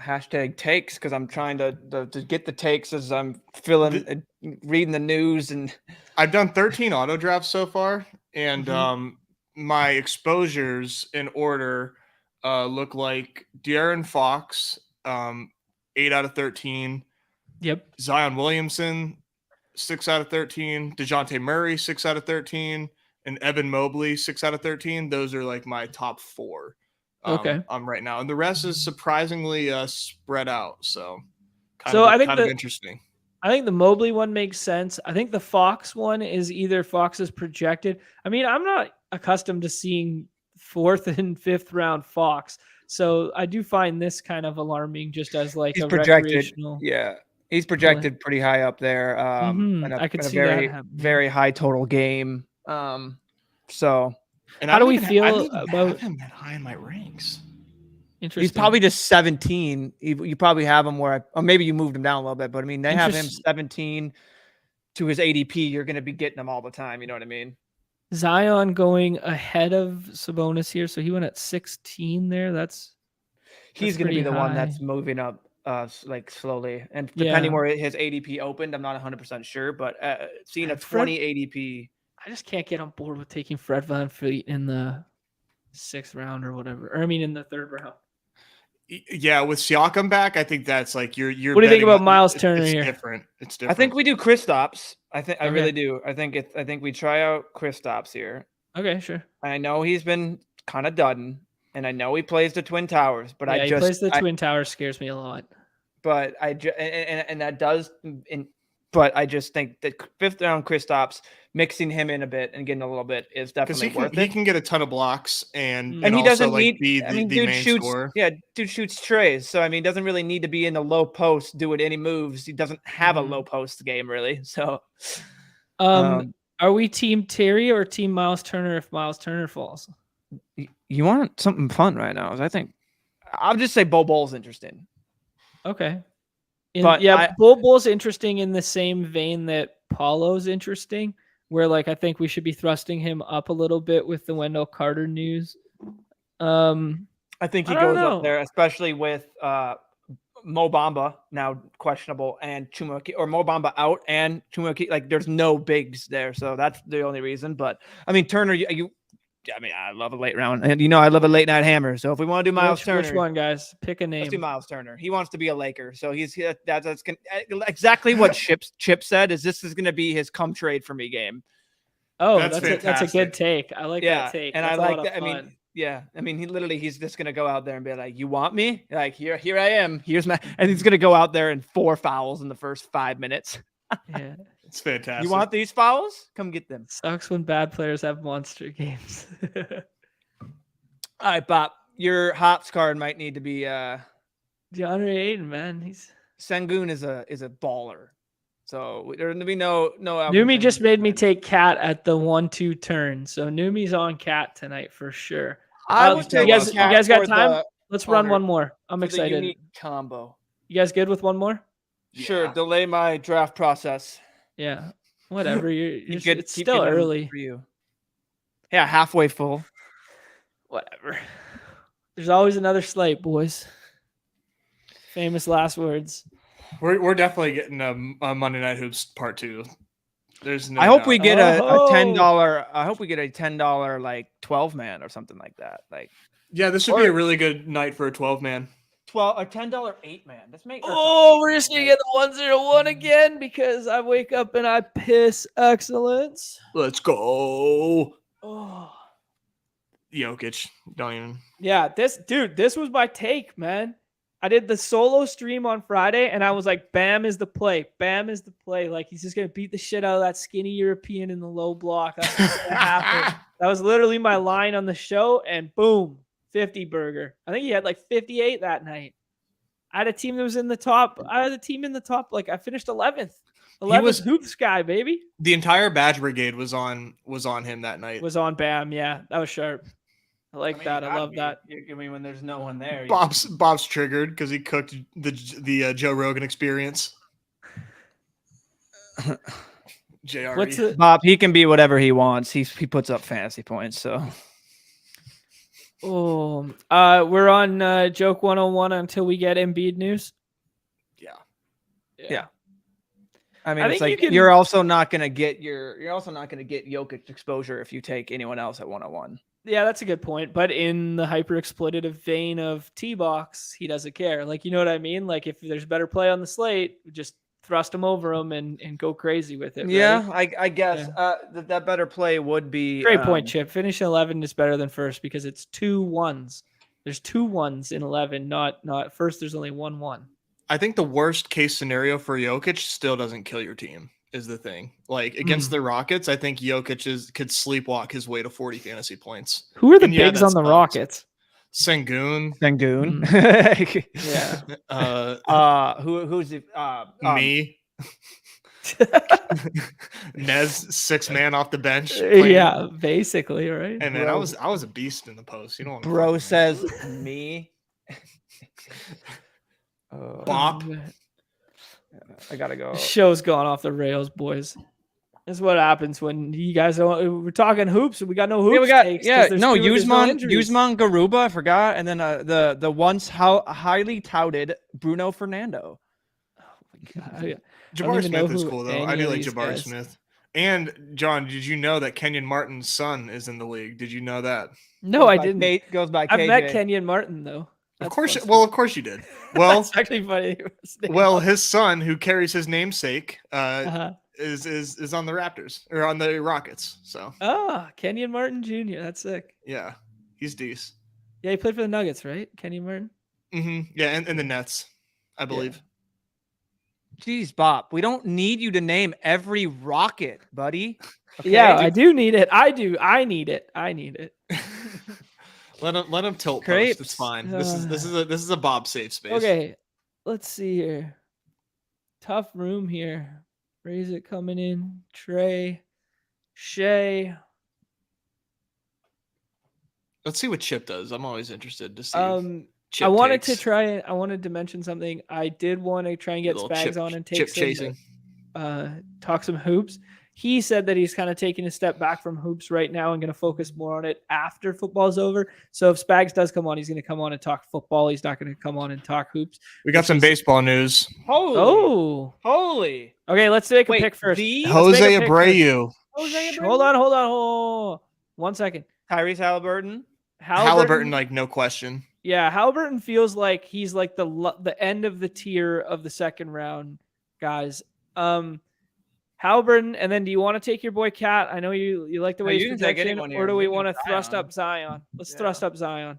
Speaker 3: hashtag takes because I'm trying to get the takes as I'm reading the news. And
Speaker 2: I've done 13 auto drafts so far, and my exposures in order look like De'Aaron Fox, 8 out of 13.
Speaker 1: Yep.
Speaker 2: Zion Williamson, 6 out of 13. DeJounte Murray, 6 out of 13. And Evan Mobley, 6 out of 13. Those are like my top 4.
Speaker 1: Okay.
Speaker 2: Right now, and the rest is surprisingly spread out. So,
Speaker 1: I think
Speaker 2: kind of interesting.
Speaker 1: I think the Mobley one makes sense. I think the Fox one is either Fox's projected. I mean, I'm not accustomed to seeing 4th and 5th round Fox, so I do find this kind of alarming. Just as like
Speaker 3: he's
Speaker 1: a
Speaker 3: projected,
Speaker 1: recreational.
Speaker 3: Yeah, he's projected pretty high up there.
Speaker 1: I could see that
Speaker 3: very high total game. So.
Speaker 1: And how do we feel about
Speaker 2: him that high in my ranks?
Speaker 1: Interesting.
Speaker 3: He's probably just 17. You probably have him or maybe you moved him down a little bit, but I mean, they have him 17 to his ADP. You're going to be getting him all the time. You know what I mean?
Speaker 1: Zion going ahead of Sabonis here. So he went at 16 there.
Speaker 3: He's going to be the one that's moving up like slowly. And depending where his ADP opened, I'm not 100% sure, but seeing a 20 ADP.
Speaker 1: I just can't get on board with taking Fred VanVleet in the 6th round or whatever. Or I mean, in the 3rd round.
Speaker 2: Yeah, with Siakam back, I think that's like you're.
Speaker 1: What do you think about Miles Turner here?
Speaker 2: Different. It's different.
Speaker 3: I think we do Kristaps. I really do. I think we try out Kristaps here.
Speaker 1: Okay, sure.
Speaker 3: I know he's been kind of dudding, and I know he plays the Twin Towers, but
Speaker 1: he plays the Twin Towers scares me a lot.
Speaker 3: But and that does. But I just think that 5th round Kristaps, mixing him in a bit and getting a little bit is definitely worth it.
Speaker 2: He can get a ton of blocks and
Speaker 3: he doesn't need.
Speaker 2: Be the
Speaker 3: dude
Speaker 2: main
Speaker 3: shoots.
Speaker 2: scorer.
Speaker 3: Yeah, dude shoots trays. So I mean, doesn't really need to be in the low post doing any moves. He doesn't have a low post game really. So,
Speaker 1: are we team Terry or team Miles Turner if Miles Turner falls?
Speaker 3: You want something fun right now? I think I'll just say Bol Bol's interesting.
Speaker 1: Okay.
Speaker 3: But
Speaker 1: Bol Bol's interesting in the same vein that Paulo's interesting, where like I think we should be thrusting him up a little bit with the Wendell Carter news.
Speaker 3: I think he goes up there, especially with Mo Bamba now questionable and Chuma or Mo Bamba out and Chuma. Like there's no bigs there, so that's the only reason. But I mean Turner, I love a late round, and I love a late night hammer. So if we want to do Miles Turner,
Speaker 1: which one, guys? Pick a name.
Speaker 3: Let's do Miles Turner. He wants to be a Laker, so that's exactly what Chip said. This is going to be his come trade for me game.
Speaker 1: Oh, that's a good take. I like that take.
Speaker 3: And
Speaker 1: that's
Speaker 3: I like that. I mean, he's just going to go out there and be like, "You want me? Like here I am. Here's my," and he's going to go out there and 4 fouls in the first 5 minutes.
Speaker 1: Yeah.
Speaker 2: It's fantastic.
Speaker 3: You want these fouls? Come get them.
Speaker 1: Sucks when bad players have monster games.
Speaker 3: All right, Bob. Your hops card might need to be
Speaker 1: DeAndre Ayton, man.
Speaker 3: Sengun is a baller. So there's gonna be no
Speaker 1: Numi just made me take Cat at the 1-2 turn. So Numi's on Cat tonight for sure.
Speaker 3: You
Speaker 1: guys got time? Let's run one more. I'm excited.
Speaker 3: The unique combo.
Speaker 1: You guys good with one more?
Speaker 3: Sure. Delay my draft process.
Speaker 1: Yeah, whatever. You're
Speaker 3: good.
Speaker 1: It's still early
Speaker 3: for you. Yeah, halfway full.
Speaker 1: Whatever. There's always another slate, boys. Famous last words.
Speaker 2: We're definitely getting a Monday Night Hoops part 2. There's no.
Speaker 3: I hope we get a $10. I hope we get a $10 like 12-man or something like that. Like,
Speaker 2: yeah, this would be a really good night for a 12-man.
Speaker 3: A $10 8-man. Let's make.
Speaker 1: We're just gonna get the 101 again because I wake up and I piss excellence.
Speaker 2: Let's go.
Speaker 1: Oh,
Speaker 2: Jokic. Don't even.
Speaker 1: Yeah, this was my take, man. I did the solo stream on Friday, and I was like, Bam is the play. Bam is the play. Like, he's just going to beat the shit out of that skinny European in the low block. That's what's going to happen. That was literally my line on the show, and boom, 50 burger. I think he had like 58 that night. I had a team that was in the top. I had a team in the top. Like, I finished 11th. 11th hoops guy, baby.
Speaker 2: The entire badge brigade was on him that night.
Speaker 1: Was on Bam. Yeah, that was sharp. I like that. I love that.
Speaker 3: I mean, when there's no one there,
Speaker 2: Bob's triggered because he cooked the Joe Rogan experience. JR.
Speaker 3: Bob, he can be whatever he wants. He puts up fantasy points. So,
Speaker 1: we're on Joke 101 until we get Embiid news.
Speaker 3: Yeah. I mean, it's like you're also not gonna get Jokic exposure if you take anyone else at 101.
Speaker 1: Yeah, that's a good point. But in the hyper exploitative vein of T-Box, he doesn't care. Like, you know what I mean? Like, if there's better play on the slate, just thrust him over him and go crazy with it.
Speaker 3: Yeah,
Speaker 1: right?
Speaker 3: I guess that better play would be
Speaker 1: great point, Chip. Finish 11 is better than first because it's 2 1s. There's 2 1s in 11, not first. There's only 1 1.
Speaker 2: I think the worst case scenario for Jokic still doesn't kill your team is the thing. Like against the Rockets, I think Jokic could sleepwalk his way to 40 fantasy points.
Speaker 1: Who are the bigs on the Rockets?
Speaker 2: Sengun.
Speaker 1: Yeah.
Speaker 3: Who's the
Speaker 2: me? Nez 6 man off the bench.
Speaker 1: Yeah, basically, right?
Speaker 2: And man, I was a beast in the post. You know what
Speaker 3: bro says me.
Speaker 2: Bop.
Speaker 3: I gotta go.
Speaker 1: Show's gone off the rails, boys. That's what happens when you guys don't. We're talking hoops, and we got no hoops.
Speaker 3: Usman Garuba, I forgot, and then the once highly touted Bruno Fernando.
Speaker 1: Oh my god,
Speaker 2: Jabari Smith is cool though. I do like Jabari Smith. And John, did you know that Kenyon Martin's son is in the league? Did you know that?
Speaker 1: No, I didn't.
Speaker 3: Nate goes by.
Speaker 1: I've met Kenyon Martin though.
Speaker 2: Of course you did. Well,
Speaker 1: that's actually funny.
Speaker 2: Well, his son, who carries his namesake, is on the Raptors or on the Rockets. So.
Speaker 1: Kenyon Martin Jr. That's sick.
Speaker 2: Yeah, he's decent.
Speaker 1: Yeah, he played for the Nuggets, right? Kenyon Martin.
Speaker 2: Mm-hmm. Yeah, and the Nets, I believe.
Speaker 3: Yeah. Jeez, Bob, we don't need you to name every Rocket, buddy.
Speaker 1: Okay? Yeah, I do need it. I do. I need it.
Speaker 2: Let him tilt post. It's fine. This is a Bob safe space.
Speaker 1: Okay, let's see here. Tough room here. Raise it coming in. Trey, Shea.
Speaker 2: Let's see what Chip does. I'm always interested to see.
Speaker 1: I wanted to mention something. I did want to try and get Spags on and take talk some hoops. He said that he's kind of taking a step back from hoops right now and going to focus more on it after football's over. So if Spags does come on, he's going to come on and talk football. He's not going to come on and talk hoops.
Speaker 2: We got some baseball news.
Speaker 3: Holy.
Speaker 1: Okay, let's take a pick first.
Speaker 2: Jose Abreu.
Speaker 1: Hold on. 1 second.
Speaker 3: Tyrese Halliburton.
Speaker 2: Halliburton, like no question.
Speaker 1: Yeah, Halliburton feels like he's like the end of the tier of the second round guys. Halliburton, and then do you want to take your boy Cat? I know you like the way he's projecting, or do we want to thrust up Zion? Let's thrust up Zion.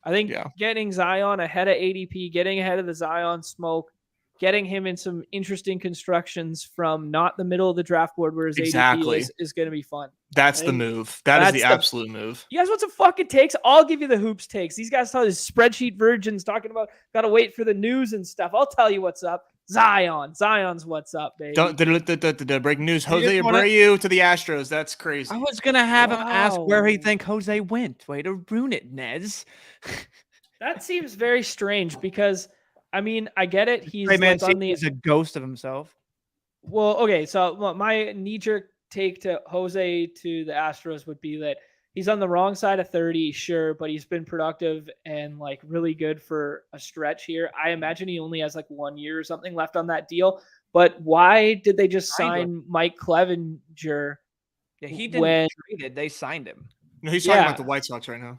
Speaker 1: I think getting Zion ahead of ADP, getting ahead of the Zion smoke, getting him in some interesting constructions from not the middle of the draft board where his ADP is going to be fun.
Speaker 2: That's the move. That's the absolute move.
Speaker 1: You guys want some fucking takes? I'll give you the hoops takes. These guys tell these spreadsheet virgins talking about got to wait for the news and stuff. I'll tell you what's up. Zion's what's up, baby.
Speaker 2: Breaking news. Jose Abreu to the Astros. That's crazy.
Speaker 3: I was going to have him ask where he think Jose went. Way to ruin it, Nez.
Speaker 1: That seems very strange because, I mean, I get it. He's
Speaker 3: he's a ghost of himself.
Speaker 1: Well, okay. So my knee-jerk take to Jose to the Astros would be that he's on the wrong side of 30, sure, but he's been productive and like really good for a stretch here. I imagine he only has like 1 year or something left on that deal. But why did they just sign Mike Clevenger?
Speaker 3: Yeah, he didn't trade it. They signed him.
Speaker 2: No, he's talking about the White Sox right now.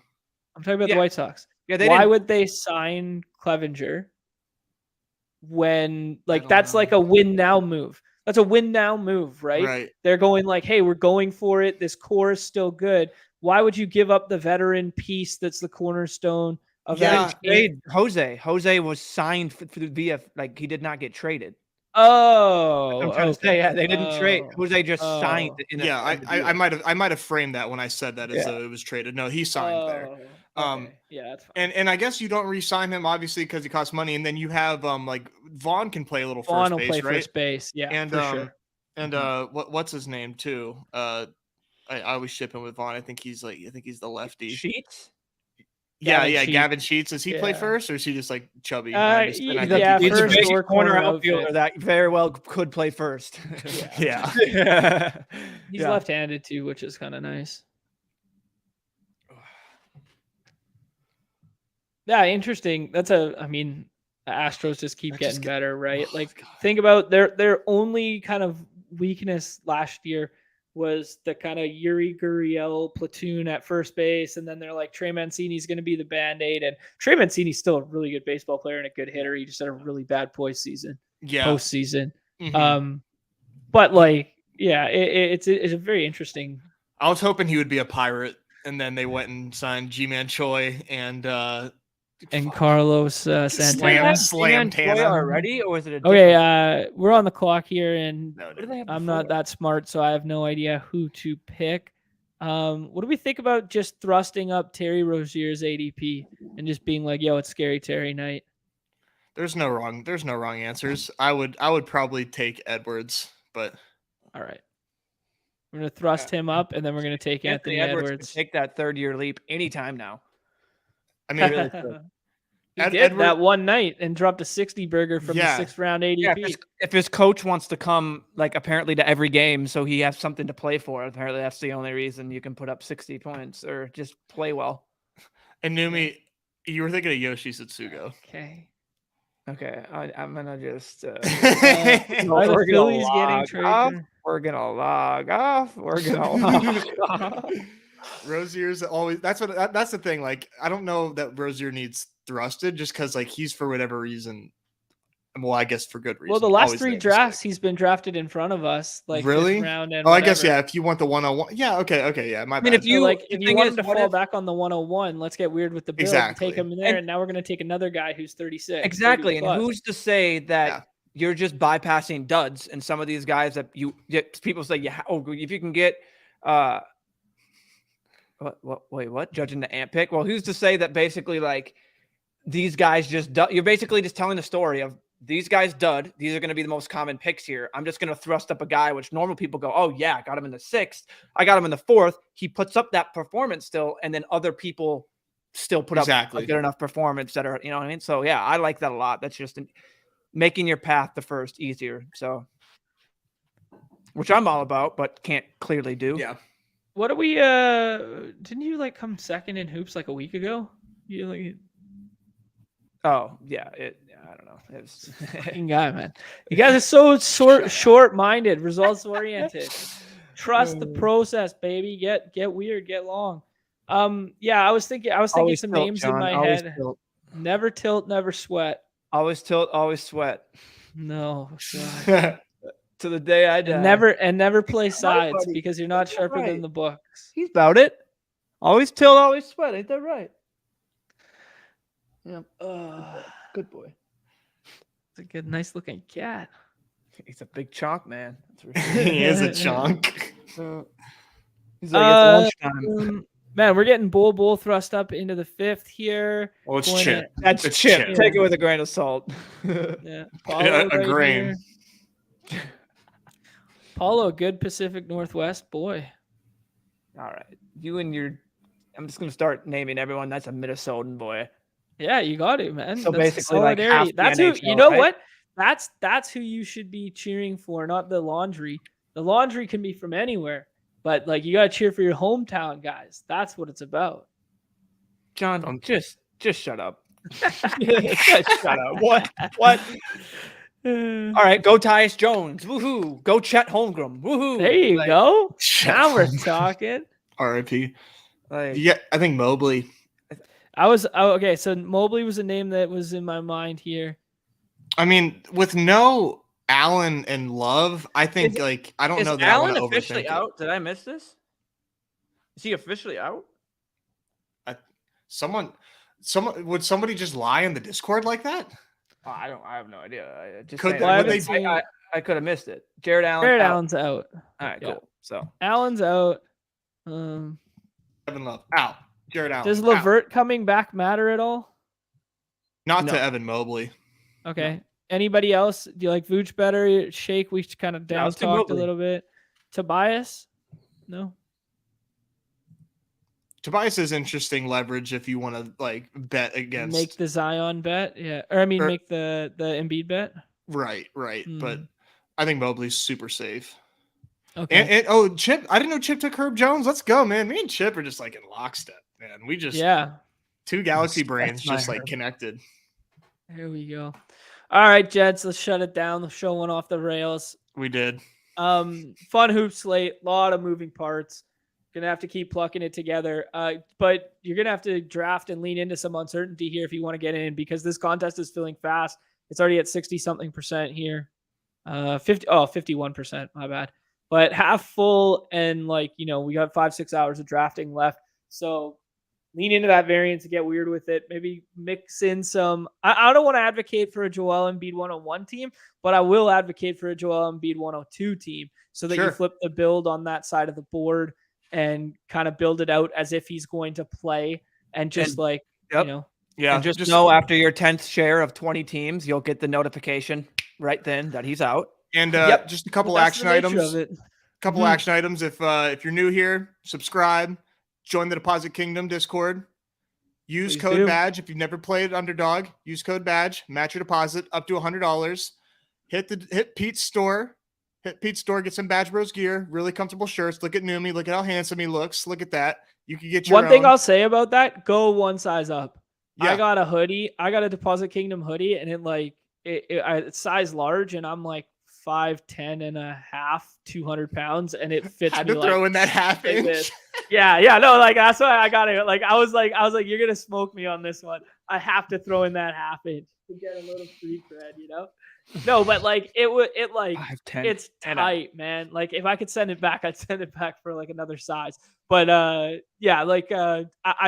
Speaker 1: I'm talking about the White Sox.
Speaker 3: Yeah,
Speaker 1: why would they sign Clevenger when like that's like a win now move? That's a win now move, right?
Speaker 2: Right.
Speaker 1: They're going like, hey, we're going for it. This core is still good. Why would you give up the veteran piece that's the cornerstone of
Speaker 2: Yeah.
Speaker 1: that?
Speaker 3: Trade Jose. Jose was signed for the VF. Like, he did not get traded.
Speaker 1: Oh,
Speaker 3: I'm trying to say, yeah, they didn't trade.
Speaker 1: Oh,
Speaker 3: Jose just signed.
Speaker 1: oh,
Speaker 3: In
Speaker 2: Yeah,
Speaker 3: in the deal.
Speaker 2: I might have framed that when I said that as
Speaker 3: Yeah.
Speaker 2: though it was traded. No, he signed there.
Speaker 1: okay. Yeah, that's fine.
Speaker 2: And I guess you don't re-sign him obviously because he costs money, and then you have like Vaughn can play a little
Speaker 1: Vaughn
Speaker 2: first
Speaker 1: will
Speaker 2: base,
Speaker 1: play
Speaker 2: right?
Speaker 1: first base. Yeah,
Speaker 2: And
Speaker 1: for sure.
Speaker 2: and what's his name too? I always ship him with Vaughn. I think he's the lefty.
Speaker 3: Sheets.
Speaker 1: Gavin
Speaker 2: Yeah,
Speaker 1: Sheets.
Speaker 2: Gavin Sheets. Does he play
Speaker 1: Yeah.
Speaker 2: first, or is he just like chubby?
Speaker 1: Yeah,
Speaker 3: He's
Speaker 2: think
Speaker 3: a
Speaker 1: first
Speaker 3: big
Speaker 1: or
Speaker 3: corner
Speaker 1: corner
Speaker 3: outfielder
Speaker 1: outfit.
Speaker 3: that very well could play first.
Speaker 2: Yeah.
Speaker 1: He's
Speaker 3: Yeah.
Speaker 1: left-handed too, which is kind of nice. Yeah, interesting. I mean, the Astros just keep
Speaker 2: That
Speaker 1: getting
Speaker 2: just
Speaker 1: better, right?
Speaker 2: Oh,
Speaker 1: Like,
Speaker 2: God.
Speaker 1: think about their only kind of weakness last year was the kind of Yuri Gurriel platoon at first base, and then they're like, Trey Mancini's going to be the Band-Aid, and Trey Mancini's still a really good baseball player and a good hitter. He just had a really bad postseason.
Speaker 2: Mhm.
Speaker 1: But like, yeah, it's a very interesting.
Speaker 2: I was hoping he would be a Pirate, and then they went and signed G-Man Choi and
Speaker 1: Carlos Santana.
Speaker 2: Slam Tana
Speaker 3: already, or is it a
Speaker 1: Okay, we're on the clock here, and
Speaker 2: No,
Speaker 3: What do they have
Speaker 1: I'm
Speaker 3: before?
Speaker 1: not that smart, so I have no idea who to pick. What do we think about just thrusting up Terry Rozier's ADP and just being like, "Yo, it's Scary Terry night"?
Speaker 2: There's no wrong answers. I would probably take Edwards, but
Speaker 1: All right, we're gonna thrust him up, and then we're gonna take Anthony
Speaker 3: Edwards
Speaker 1: Edwards.
Speaker 3: can take that third-year leap anytime now.
Speaker 2: I mean,
Speaker 3: Really could.
Speaker 1: He did that one night and dropped a 60 burger from the 6th round ADP.
Speaker 3: Yeah, if his coach wants to come, like, apparently to every game, so he has something to play for. Apparently, that's the only reason you can put up 60 points or just play well.
Speaker 2: And Numi, you were thinking of Yoshi Satsugo.
Speaker 3: Okay, I'm gonna just.
Speaker 1: Are the Phillies getting traded?
Speaker 3: We're gonna log off. We're gonna log off.
Speaker 2: Rozier's always that's the thing. Like, I don't know that Rozier needs thrusted just because like he's for whatever reason. Well, I guess for good reason.
Speaker 1: Well, the last
Speaker 2: always
Speaker 1: 3
Speaker 2: there,
Speaker 1: drafts, he's been drafted in front of us, like
Speaker 2: really.
Speaker 1: 5th round and
Speaker 2: I guess
Speaker 1: whatever.
Speaker 2: if you want the 101, yeah, okay, yeah. My
Speaker 3: I mean,
Speaker 2: bad.
Speaker 3: if you
Speaker 1: if you want him to fall back on the 101, let's get weird with the build and take him in there. And now we're going to take another guy who's 36.
Speaker 3: Exactly.
Speaker 1: 30
Speaker 3: And
Speaker 1: plus.
Speaker 3: who's to say that you're just bypassing duds and some of these guys that people say, if you can get, what? Judging the ant pick? Well, who's to say that basically like these guys you're basically just telling the story of these guys dud. These are going to be the most common picks here. I'm just going to thrust up a guy, which normal people go, oh yeah, I got him in the 6th. I got him in the 4th. He puts up that performance still. And then other people still put up a good enough performance that are, you know what I mean? So yeah, I like that a lot. That's just making your path to first easier. So, which I'm all about, but can't clearly do.
Speaker 2: Yeah.
Speaker 1: What do we, didn't you like come second in hoops like a week ago? You like,
Speaker 3: oh yeah. I don't know. It was
Speaker 1: fucking guy, man. You guys are so short-minded, results-oriented. Trust the process, baby. Get weird, get long. Yeah, I was thinking
Speaker 3: Always
Speaker 1: some
Speaker 3: tilt,
Speaker 1: names
Speaker 3: John.
Speaker 1: in my
Speaker 3: Always
Speaker 1: head.
Speaker 3: tilt.
Speaker 1: Never tilt, never sweat.
Speaker 3: Always tilt, always sweat.
Speaker 1: No, God.
Speaker 3: To the day I die.
Speaker 1: And never play sides
Speaker 3: buddy.
Speaker 1: because you're not sharper
Speaker 3: right.
Speaker 1: than the books.
Speaker 3: He's about it. Always tilt, always sweat. Ain't that right?
Speaker 1: Yeah.
Speaker 3: Good boy.
Speaker 1: It's a good, nice looking cat.
Speaker 3: He's a big chonk, man.
Speaker 2: He is a chunk.
Speaker 3: He's like, it's lunchtime.
Speaker 1: Man, we're getting bull thrust up into the 5th here.
Speaker 2: Well, it's Chip.
Speaker 3: That's
Speaker 2: It's
Speaker 3: Chip.
Speaker 2: Chip.
Speaker 3: Take it with a grain of salt.
Speaker 1: Yeah,
Speaker 2: A grain.
Speaker 1: here. Paulo, good Pacific Northwest boy.
Speaker 3: All right. I'm just going to start naming everyone. That's a Minnesotan boy.
Speaker 1: Yeah, you got it, man.
Speaker 3: So
Speaker 1: that's
Speaker 3: basically, like,
Speaker 1: solidarity.
Speaker 3: half
Speaker 1: That's
Speaker 3: the
Speaker 1: who.
Speaker 3: NHL,
Speaker 1: You know
Speaker 3: right?
Speaker 1: what? That's who you should be cheering for, not the laundry. The laundry can be from anywhere, but like you gotta cheer for your hometown guys. That's what it's about.
Speaker 3: John, just shut up. Just shut up. What? All right, go Tyus Jones. Woohoo. Go Chet Holmgren. Woohoo.
Speaker 1: There you go. Now we're talking.
Speaker 2: R.I.P.
Speaker 3: Like,
Speaker 2: Yeah, I think Mobley.
Speaker 1: Okay, so Mobley was a name that was in my mind here.
Speaker 2: I mean, with no Allen and Love. I think I don't know that I want to
Speaker 3: officially
Speaker 2: overthink
Speaker 3: out? Did I miss this? Is he officially out?
Speaker 2: Someone would somebody just lie in the Discord like that?
Speaker 3: Oh, I have no idea. I could have missed it. Jared
Speaker 1: Allen's out.
Speaker 3: All right, cool. So
Speaker 1: Allen's out.
Speaker 2: Kevin Love out. Jared Allen.
Speaker 1: Does Levert coming back matter at all?
Speaker 2: Not to Evan Mobley.
Speaker 1: Okay.
Speaker 2: No.
Speaker 1: Anybody else? Do you like Vooch better? Shake, we kind of down talked a little bit. Tobias? No.
Speaker 2: Tobias is interesting leverage if you want to bet against.
Speaker 1: Make the Zion bet, yeah. Or make the Embiid bet.
Speaker 2: Right. But I think Mobley's super safe.
Speaker 1: Okay.
Speaker 2: And Chip, I didn't know Chip took Herb Jones. Let's go, man. Me and Chip are just in lockstep, man. We just two galaxy brains just connected.
Speaker 1: Here we go. All right, Jets, let's shut it down. The show went off the rails.
Speaker 2: We did.
Speaker 1: Fun hoop slate, a lot of moving parts. Gonna have to keep plucking it together. But you're gonna have to draft and lean into some uncertainty here if you want to get in, because this contest is filling fast. It's already at 60-something% here. 51%, my bad. But half full, and we got 5-6 hours of drafting left. So lean into that variance and get weird with it. Maybe mix in some. I don't want to advocate for a Joel Embiid 101 team, but I will advocate for a Joel Embiid 102 team so that you flip the build on that side of the board and kind of build it out as if he's going to play, and just and
Speaker 3: just know after your 10th share of 20 teams, you'll get the notification right then that he's out.
Speaker 2: And just a couple action items. Action items. If you're new here, subscribe, join the Deposit Kingdom Discord. Use code badge if you've never played Underdog. Use code badge, match your deposit up to $100. Hit Pete's store. Get some Badge Bros gear. Really comfortable shirts. Look at Numi. Look at how handsome he looks. Look at that. You can get your
Speaker 1: one thing I'll say about that. Go one size up.
Speaker 2: Yeah.
Speaker 1: I got a hoodie. I got a Deposit Kingdom hoodie, and it's size large, and I'm 5'10 and a half, 200 pounds, and it fits.
Speaker 2: Had to throw in that half inch.
Speaker 1: Yeah, no, that's why I got it. I was like, you're gonna smoke me on this one. I have to throw in that half inch to get a little free cred, No, but it's tight, man. If I could send it back, I'd send it back for another size. But I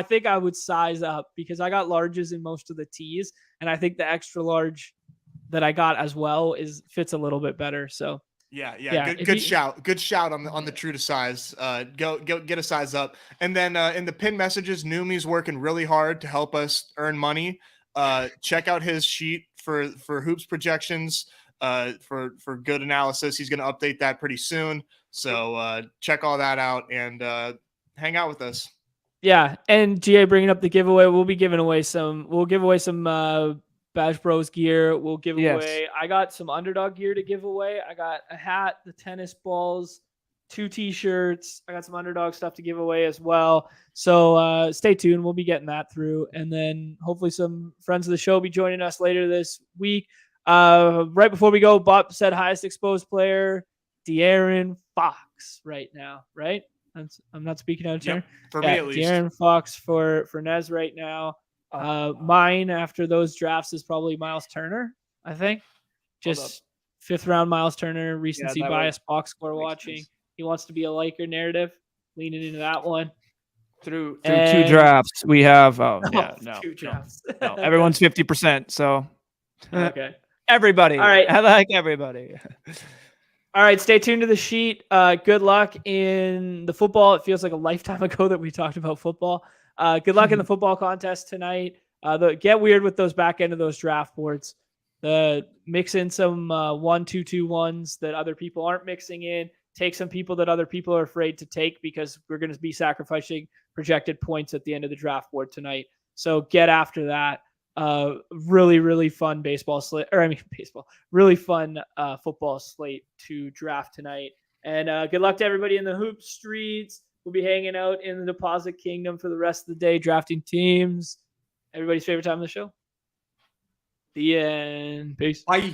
Speaker 1: think I would size up, because I got larges in most of the tees, and I think the extra large that I got as well fits a little bit better. So
Speaker 2: yeah. Good shout on the true to size. Go get a size up, and then in the pin messages, Numi's working really hard to help us earn money. Check out his sheet for hoops projections. For good analysis. He's going to update that pretty soon. So check all that out and hang out with us.
Speaker 1: Yeah, and GA bringing up the giveaway. We'll give away some Badge Bros gear. We'll give away. I got some Underdog gear to give away. I got a hat, the tennis balls, 2 t-shirts. I got some Underdog stuff to give away as well. So stay tuned. We'll be getting that through. And then hopefully some friends of the show will be joining us later this week. Right before we go, Bob said highest exposed player, De'Aaron Fox right now, right? I'm not speaking out of turn.
Speaker 2: For me at least.
Speaker 1: De'Aaron Fox for Nez right now. Mine after those drafts is probably Miles Turner, I think. Just 5th round Miles Turner, recency bias, box score watching. Sense. He wants to be a liker narrative, leaning into that one.
Speaker 3: Through 2 drafts, we have
Speaker 1: 2 drafts.
Speaker 3: No. Everyone's 50%, so
Speaker 1: okay.
Speaker 3: Everybody.
Speaker 1: All right.
Speaker 3: I like everybody.
Speaker 1: All right, stay tuned to the sheet. Good luck in the football. It feels like a lifetime ago that we talked about football. Good luck in the football contest tonight. Get weird with those back end of those draft boards. Mix in some 1-2-2-1s that other people aren't mixing in. Take some people that other people are afraid to take, because we're going to be sacrificing projected points at the end of the draft board tonight. So get after that. Really, really fun really fun football slate to draft tonight. And good luck to everybody in the hoop streets. We'll be hanging out in the Deposit Kingdom for the rest of the day, drafting teams. Everybody's favorite time of the show. The end. Peace.
Speaker 2: Bye.